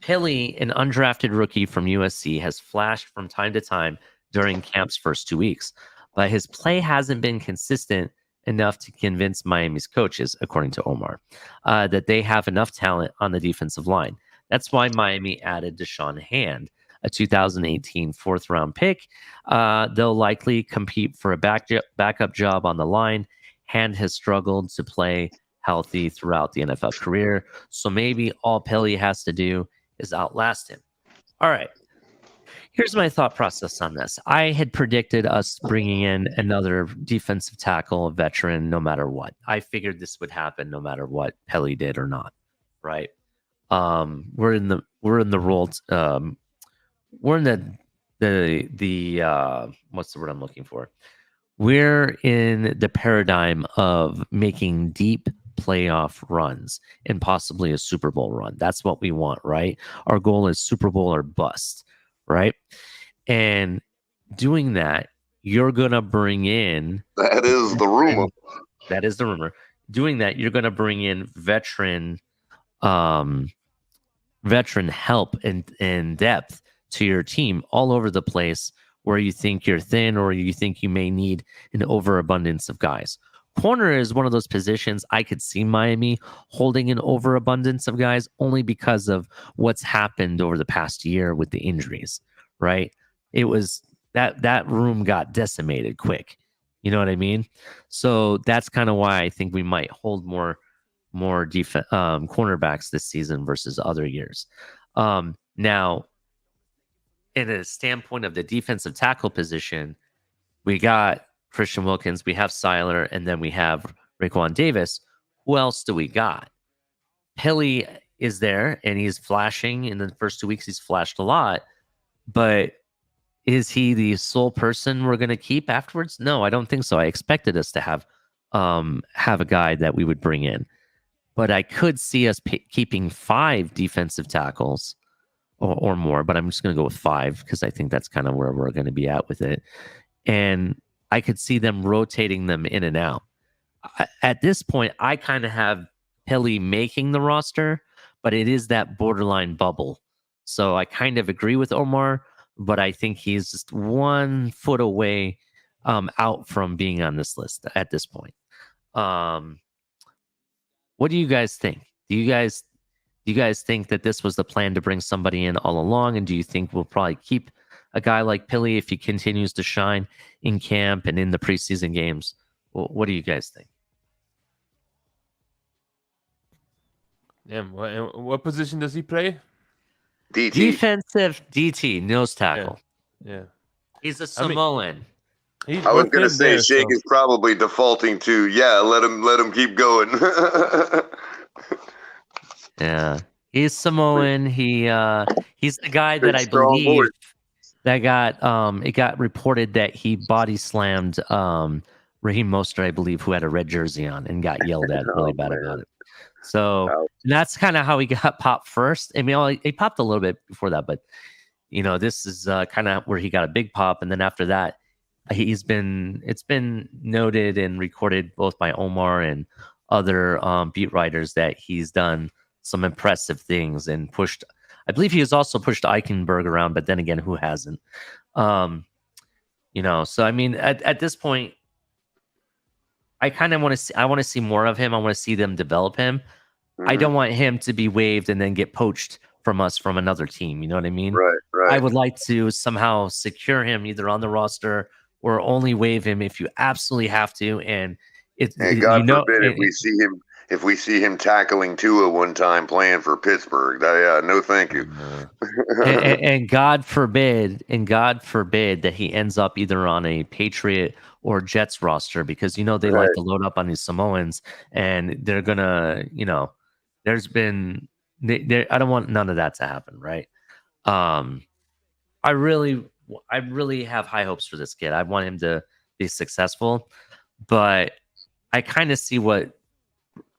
Pilley, an undrafted rookie from USC, has flashed from time to time during camp's first 2 weeks, but his play hasn't been consistent enough to convince Miami's coaches, according to Omar, that they have enough talent on the defensive line. That's why Miami added Deshaun Hand, a 2018 fourth-round pick. They'll likely compete for a backup job on the line. Hand has struggled to play healthy throughout the NFL career, so maybe all Pilley has to do is outlast him. All right. Here's my thought process on this. I had predicted us bringing in another defensive tackle, a veteran, no matter what. I figured this would happen no matter what Pilley did or not, right? We're in the role. We're in the what's the word I'm looking for? We're in the paradigm of making deep playoff runs and possibly a Super Bowl run. That's what we want, right? Our goal is Super Bowl or bust, right? And doing that, you're going to bring in... That is the rumor. That is the rumor. Doing that, you're going to bring in veteran help and depth to your team all over the place where you think you're thin or you think you may need an overabundance of guys. Corner is one of those positions I could see Miami holding an overabundance of guys only because of what's happened over the past year with the injuries, right? It was that room got decimated quick. You know what I mean? So that's kind of why I think we might hold more cornerbacks this season versus other years. Now, in a standpoint of the defensive tackle position, we got Christian Wilkins, we have Seiler, and then we have Raekwon Davis. Who else do we got? Pilley is there, and he's flashing. In the first 2 weeks, he's flashed a lot. But is he the sole person we're going to keep afterwards? No, I don't think so. I expected us to have a guy that we would bring in. But I could see us keeping 5 defensive tackles or more, but I'm just going to go with 5 because I think that's kind of where we're going to be at with it. And I could see them rotating them in and out. At this point, I kind of have Pilley making the roster, but it is that borderline bubble. So I kind of agree with Omar, but I think he's just 1 foot away out from being on this list at this point. What do you guys think? Do you guys think that this was the plan to bring somebody in all along? And do you think we'll probably keep a guy like Pilley if he continues to shine in camp and in the preseason games? What do you guys think? Yeah, what position does he play? DT. Defensive DT, nose tackle. Yeah. He's a Samoan. I was going to say Shake is probably defaulting to, let him keep going. Yeah. He's Samoan. He's the guy that I believe that it got reported that he body slammed Raheem Mostert, I believe, who had a red jersey on and got yelled at really bad about it. So that's kind of how he got popped first. I mean, he popped a little bit before that, but this is kind of where he got a big pop. And then after that, it's been noted and recorded both by Omar and other beat writers that he's done some impressive things and pushed. I believe he has also pushed Eichenberg around, but then again, who hasn't? So I mean, at this point, I kind of want to see. I want to see more of him. I want to see them develop him. Mm-hmm. I don't want him to be waived and then get poached from us from another team. You know what I mean? Right. I would like to somehow secure him either on the roster or only waive him if you absolutely have to. And God forbid if we see him tackling Tua one time playing for Pittsburgh. No, thank you. and God forbid that he ends up either on a Patriot or Jets roster, because they like to load up on these Samoans, and they're gonna, there's been I don't want none of that to happen, right? I really have high hopes for this kid. I want him to be successful, but I kind of see what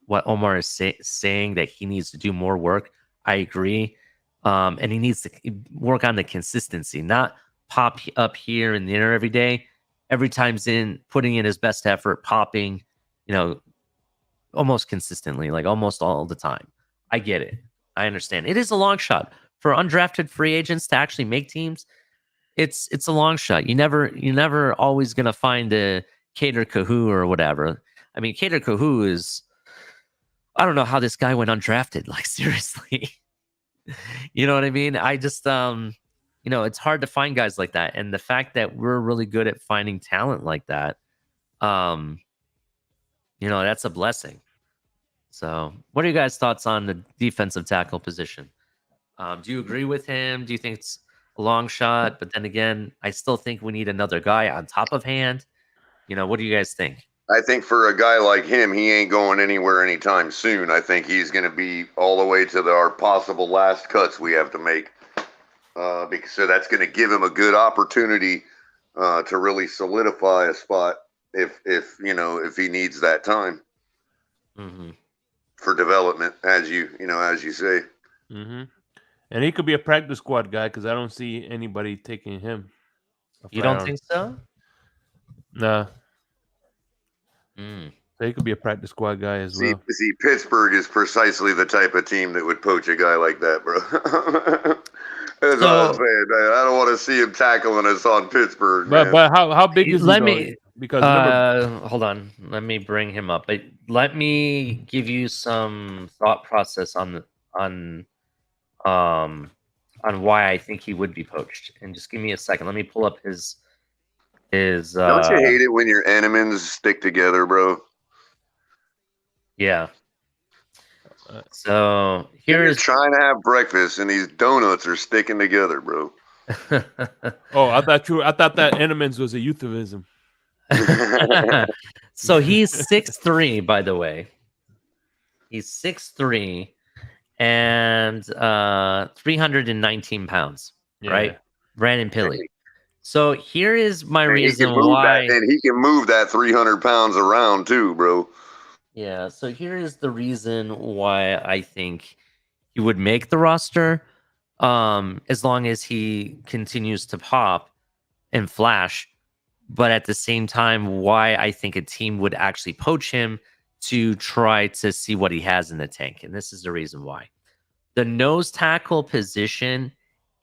Omar is saying, that he needs to do more work. I agree. And he needs to work on the consistency, not pop up here and there every day. Every time's in, putting in his best effort, popping, almost consistently, like almost all the time. I get it. I understand. It is a long shot for undrafted free agents to actually make teams. It's a long shot. You're never always gonna find a Kader Kahu or whatever. I mean, Kader Kahu is, I don't know how this guy went undrafted. Like, seriously. You know what I mean? I just, it's hard to find guys like that. And the fact that we're really good at finding talent like that, that's a blessing. So what are you guys' thoughts on the defensive tackle position? Do you agree with him? Do you think it's a long shot? But then again, I still think we need another guy on top of Hand. What do you guys think? I think for a guy like him, he ain't going anywhere anytime soon. I think he's going to be all the way to our possible last cuts we have to make. Because that's going to give him a good opportunity to really solidify a spot if he needs that time for development, as you say. Mm-hmm. And he could be a practice squad guy, because I don't see anybody taking him. You don't think so? No. So he could be a practice squad guy as well. See, Pittsburgh is precisely the type of team that would poach a guy like that, bro. That's what I'm saying, man. I don't want to see him tackling us on Pittsburgh. But how big is he? Because hold on, let me bring him up. But let me give you some thought process on why I think he would be poached. And just give me a second. Let me pull up his. Don't you hate it when your enemies stick together, bro? Yeah. So you're trying to have breakfast and these donuts are sticking together, bro. I thought that enemies was a euphemism. So he's 6'3", by the way. He's 6'3" and 319 pounds, right? Brandon Pilley. So here is my reason why. And he can move that 300 pounds around too, bro. Yeah, so here is the reason why I think he would make the roster, as long as he continues to pop and flash. But at the same time, why I think a team would actually poach him to try to see what he has in the tank. And this is the reason why. The nose tackle position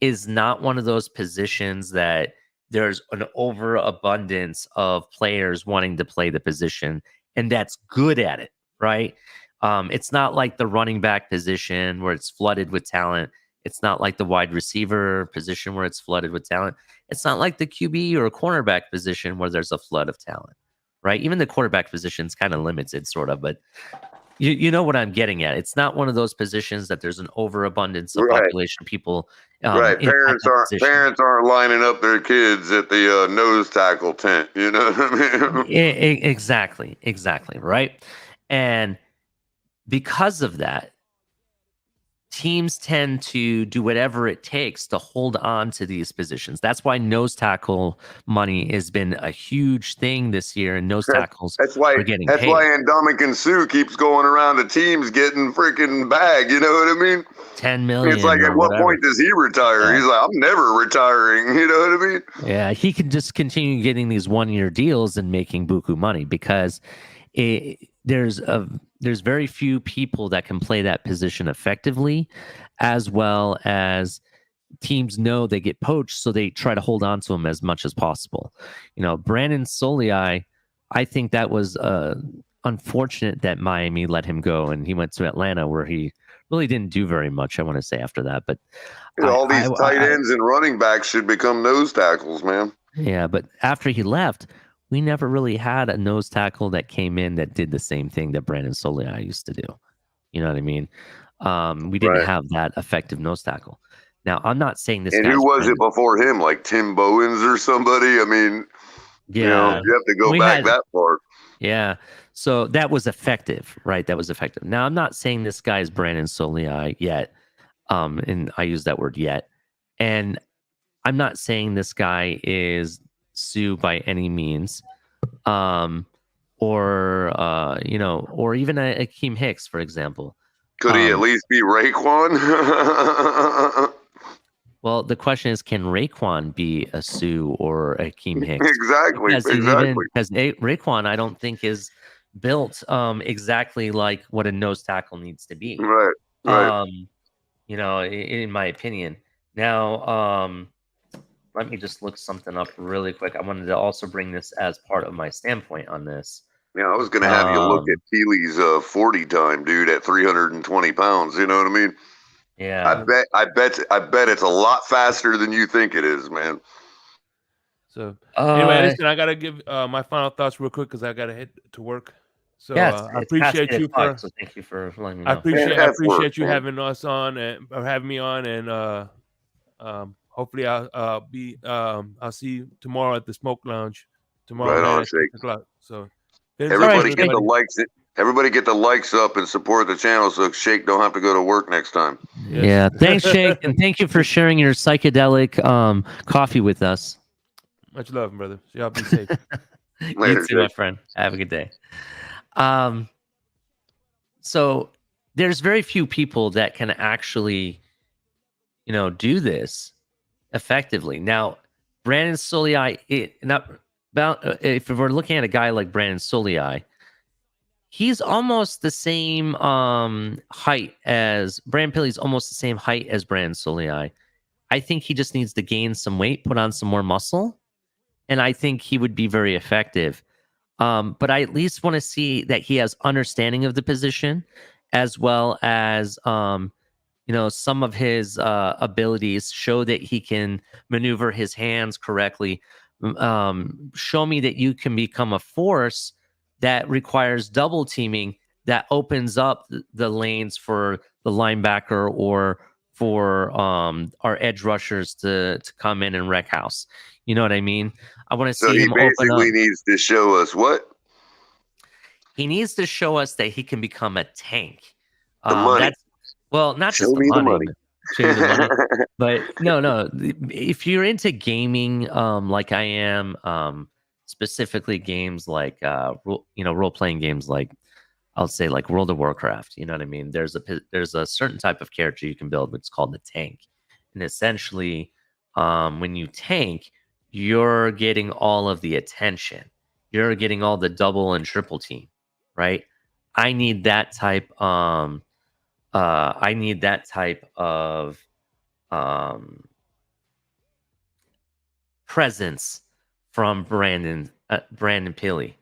is not one of those positions that there's an overabundance of players wanting to play the position and that's good at it, right? It's not like the running back position where it's flooded with talent. It's not like the wide receiver position where it's flooded with talent. It's not like the QB or cornerback position where there's a flood of talent, right? Even the quarterback position is kind of limited, sort of. But You know what I'm getting at. It's not one of those positions that there's an overabundance of Right. population of people. Right, At that position. parents aren't lining up their kids at the nose tackle tent. You know what I mean? Exactly, right. And because of that, teams tend to do whatever it takes to hold on to these positions. That's why nose tackle money has been a huge thing this year, and nose tackles are getting That's paid. why Ndamukong Suh keeps going around to teams getting freaking bag. You know what I mean? 10 million. It's like, at what point does he retire? Yeah. He's like, I'm never retiring. You know what I mean? Yeah, he can just continue getting these 1-year deals and making buku money because there's very few people that can play that position effectively, as well as teams know they get poached, so they try to hold on to him as much as possible. Brandon Soliai, I think that was unfortunate that Miami let him go and he went to Atlanta, where he really didn't do very much, I want to say, after that. But all these tight ends and running backs should become nose tackles, man. Yeah, but after he left, we never really had a nose tackle that came in that did the same thing that Brandon Soliai used to do. You know what I mean? We didn't have that effective nose tackle. Now, I'm not saying this. And who was it before him? Like Tim Bowens or somebody? I mean, you have to go back that far. Yeah. So that was effective, right? That was effective. Now, I'm not saying this guy is Brandon Soliai yet. And I use that word yet. And I'm not saying this guy is Sue by any means. Or even Akeem Hicks, for example. Could he at least be Raekwon? Well, the question is, can Raekwon be a Sue or Akeem Hicks? Exactly. Because Raekwon, I don't think, is built exactly like what a nose tackle needs to be. Right. In my opinion. Now, let me just look something up really quick. I wanted to also bring this as part of my standpoint on this. Yeah, I was going to have you look at Peely's 40 time, dude, at 320 pounds. You know what I mean? Yeah. I bet it's a lot faster than you think it is, man. So anyway, listen, I gotta give my final thoughts real quick because I gotta head to work. So I appreciate you for. So thank you for letting me know. I appreciate you having us on or having me on, and hopefully I'll see you tomorrow at the Smoke Lounge tomorrow night at 6 o'clock. So everybody get the likes. Everybody get the likes up and support the channel so Shake don't have to go to work next time. Yes. Yeah, thanks, Shake, and thank you for sharing your psychedelic coffee with us. Much love, brother. Y'all be safe. You too, my friend. Have a good day. So there's very few people that can actually, do this effectively. Now, Brandon Soliai, if we're looking at a guy like Brandon Soliai, he's almost the same height as Brandon Pilley's almost the same height as Brandon Soliai. I think he just needs to gain some weight, put on some more muscle, and I think he would be very effective. But I at least want to see that he has understanding of the position, as well as some of his abilities, show that he can maneuver his hands correctly. Show me that you can become a force that requires double teaming, that opens up the lanes for the linebacker or for our edge rushers to come in and wreck house. You know what I mean? I want to see him open up. So he basically needs to show us what? He needs to show us that he can become a tank. The money. Not just the money. Show me the money. But no. If you're into gaming, like I am, specifically games like role-playing games like, I'll say, like World of Warcraft, you know what I mean? There's a certain type of character you can build, which is called the tank. And essentially, when you tank, you're getting all of the attention. You're getting all the double and triple team, right? I need that type of presence from Brandon Pilley.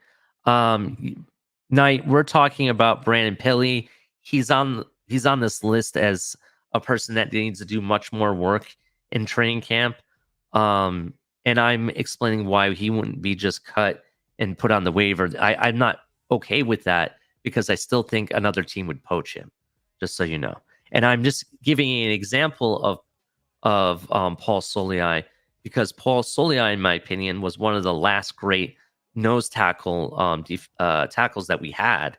Knight, we're talking about Brandon Pilley. He's on this list as a person that needs to do much more work in training camp. And I'm explaining why he wouldn't be just cut and put on the waiver. I'm not okay with that because I still think another team would poach him, just so you know. And I'm just giving you an example of Paul Soliai, because Paul Soliai, in my opinion, was one of the last great nose tackle tackles that we had.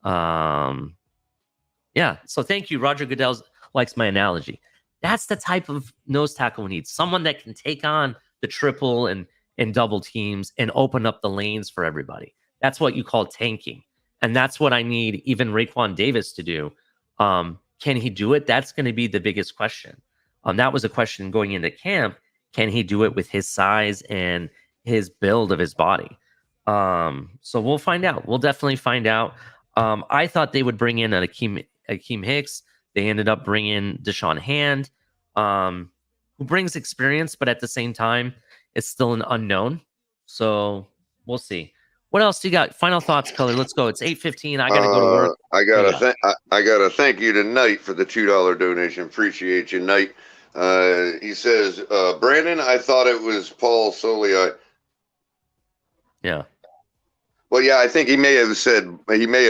Yeah, so thank you. Roger Goodell likes my analogy. That's the type of nose tackle we need. Someone that can take on the triple and double teams and open up the lanes for everybody. That's what you call tanking. And that's what I need even Raekwon Davis to do. Can he do it? That's going to be the biggest question. That was a question going into camp. Can he do it with his size and his build of his body? So we'll find out. We'll definitely find out. I thought they would bring in Akeem Hicks. They ended up bringing Deshaun Hand, who brings experience, but at the same time, it's still an unknown. So we'll see. What else do you got? Final thoughts, Color. Let's go. It's 8:15. I gotta go to work. I gotta thank you to Knight for the $2 donation. Appreciate you, Knight. He says, Brandon, I thought it was Paul Soliai. Yeah. Well, yeah, I think he may have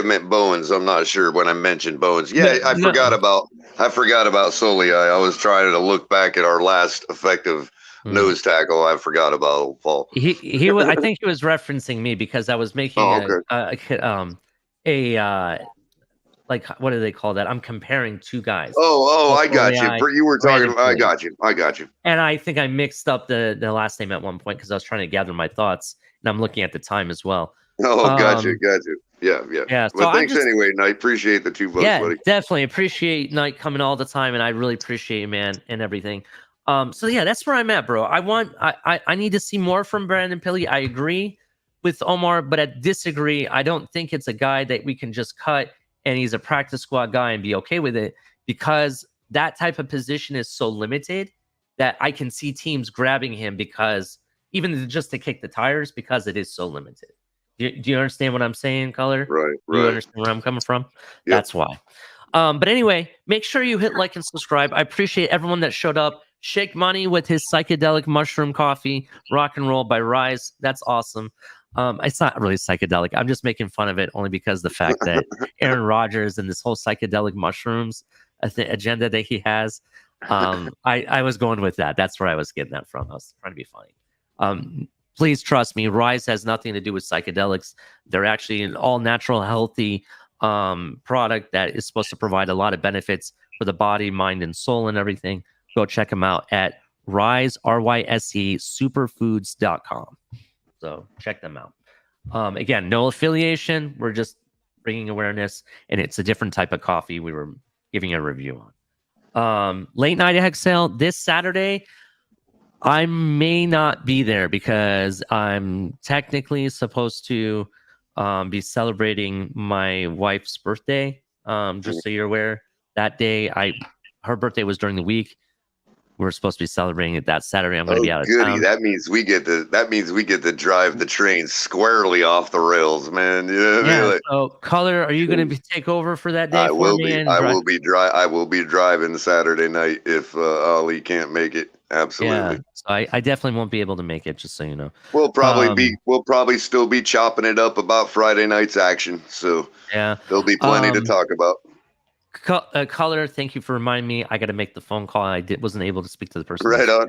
meant Bowens. I'm not sure when I mentioned Bowens. Yeah, I forgot about Soliai. I was trying to look back at our last effective nose tackle. I forgot about Paul. He was, I think he was referencing me because I was making like, what do they call that? I'm comparing two guys. I got you. You were talking. I got you. And I think I mixed up the last name at one point because I was trying to gather my thoughts, and I'm looking at the time as well. Got you. Yeah. So well, thanks anyway, Knight. Appreciate the $2, buddy. Definitely appreciate Knight coming all the time, and I really appreciate you, man, and everything. So yeah, that's where I'm at, bro. I need to see more from Brandon Pilley. I agree with Omar, but I disagree. I don't think it's a guy that we can just cut and he's a practice squad guy and be okay with it, because that type of position is so limited that I can see teams grabbing him because even just to kick the tires, because it is so limited. Do you understand what I'm saying, Color? Right. Do you understand where I'm coming from? Yep. That's why. But anyway, make sure you hit like and subscribe. I appreciate everyone that showed up. Shake Money with his psychedelic mushroom coffee, Rock and Roll by Rise. That's awesome. It's not really psychedelic. I'm just making fun of it only because the fact that Aaron Rodgers and this whole psychedelic mushrooms agenda that he has. I was going with that. That's where I was getting that from. I was trying to be funny. Please trust me. Rise has nothing to do with psychedelics. They're actually an all natural, healthy product that is supposed to provide a lot of benefits for the body, mind, and soul and everything. Go check them out at Rise, RYSE, superfoods.com. So check them out. Again, no affiliation. We're just bringing awareness, and it's a different type of coffee we were giving a review on. Late night egg sale this Saturday. I may not be there because I'm technically supposed to be celebrating my wife's birthday. Just so you're aware, that day her birthday was during the week. We're supposed to be celebrating it that Saturday. I'm going to be out of town. That means we get to drive the train squarely off the rails, man. You know what I mean? So, Color, are you going to take over for that day? I will be driving Saturday night if Ali can't make it. Absolutely. Yeah, so I definitely won't be able to make it. Just so you know, we'll probably still be chopping it up about Friday night's action. So yeah, there'll be plenty to talk about. Color, thank you for reminding me. I got to make the phone call. I wasn't able to speak to the person. Right on.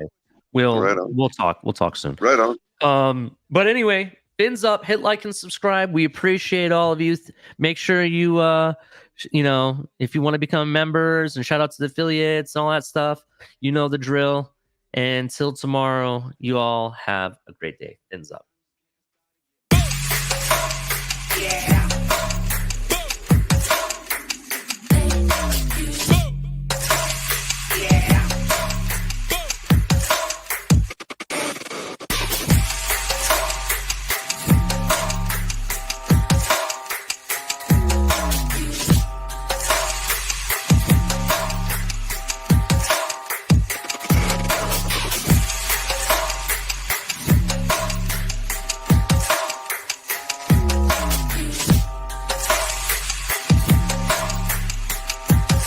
We'll talk. We'll talk soon. Right on. But anyway, fins up. Hit like and subscribe. We appreciate all of you. Make sure you if you want to become members, and shout out to the affiliates and all that stuff. You know the drill. And until tomorrow, you all have a great day. Fins up. Yeah.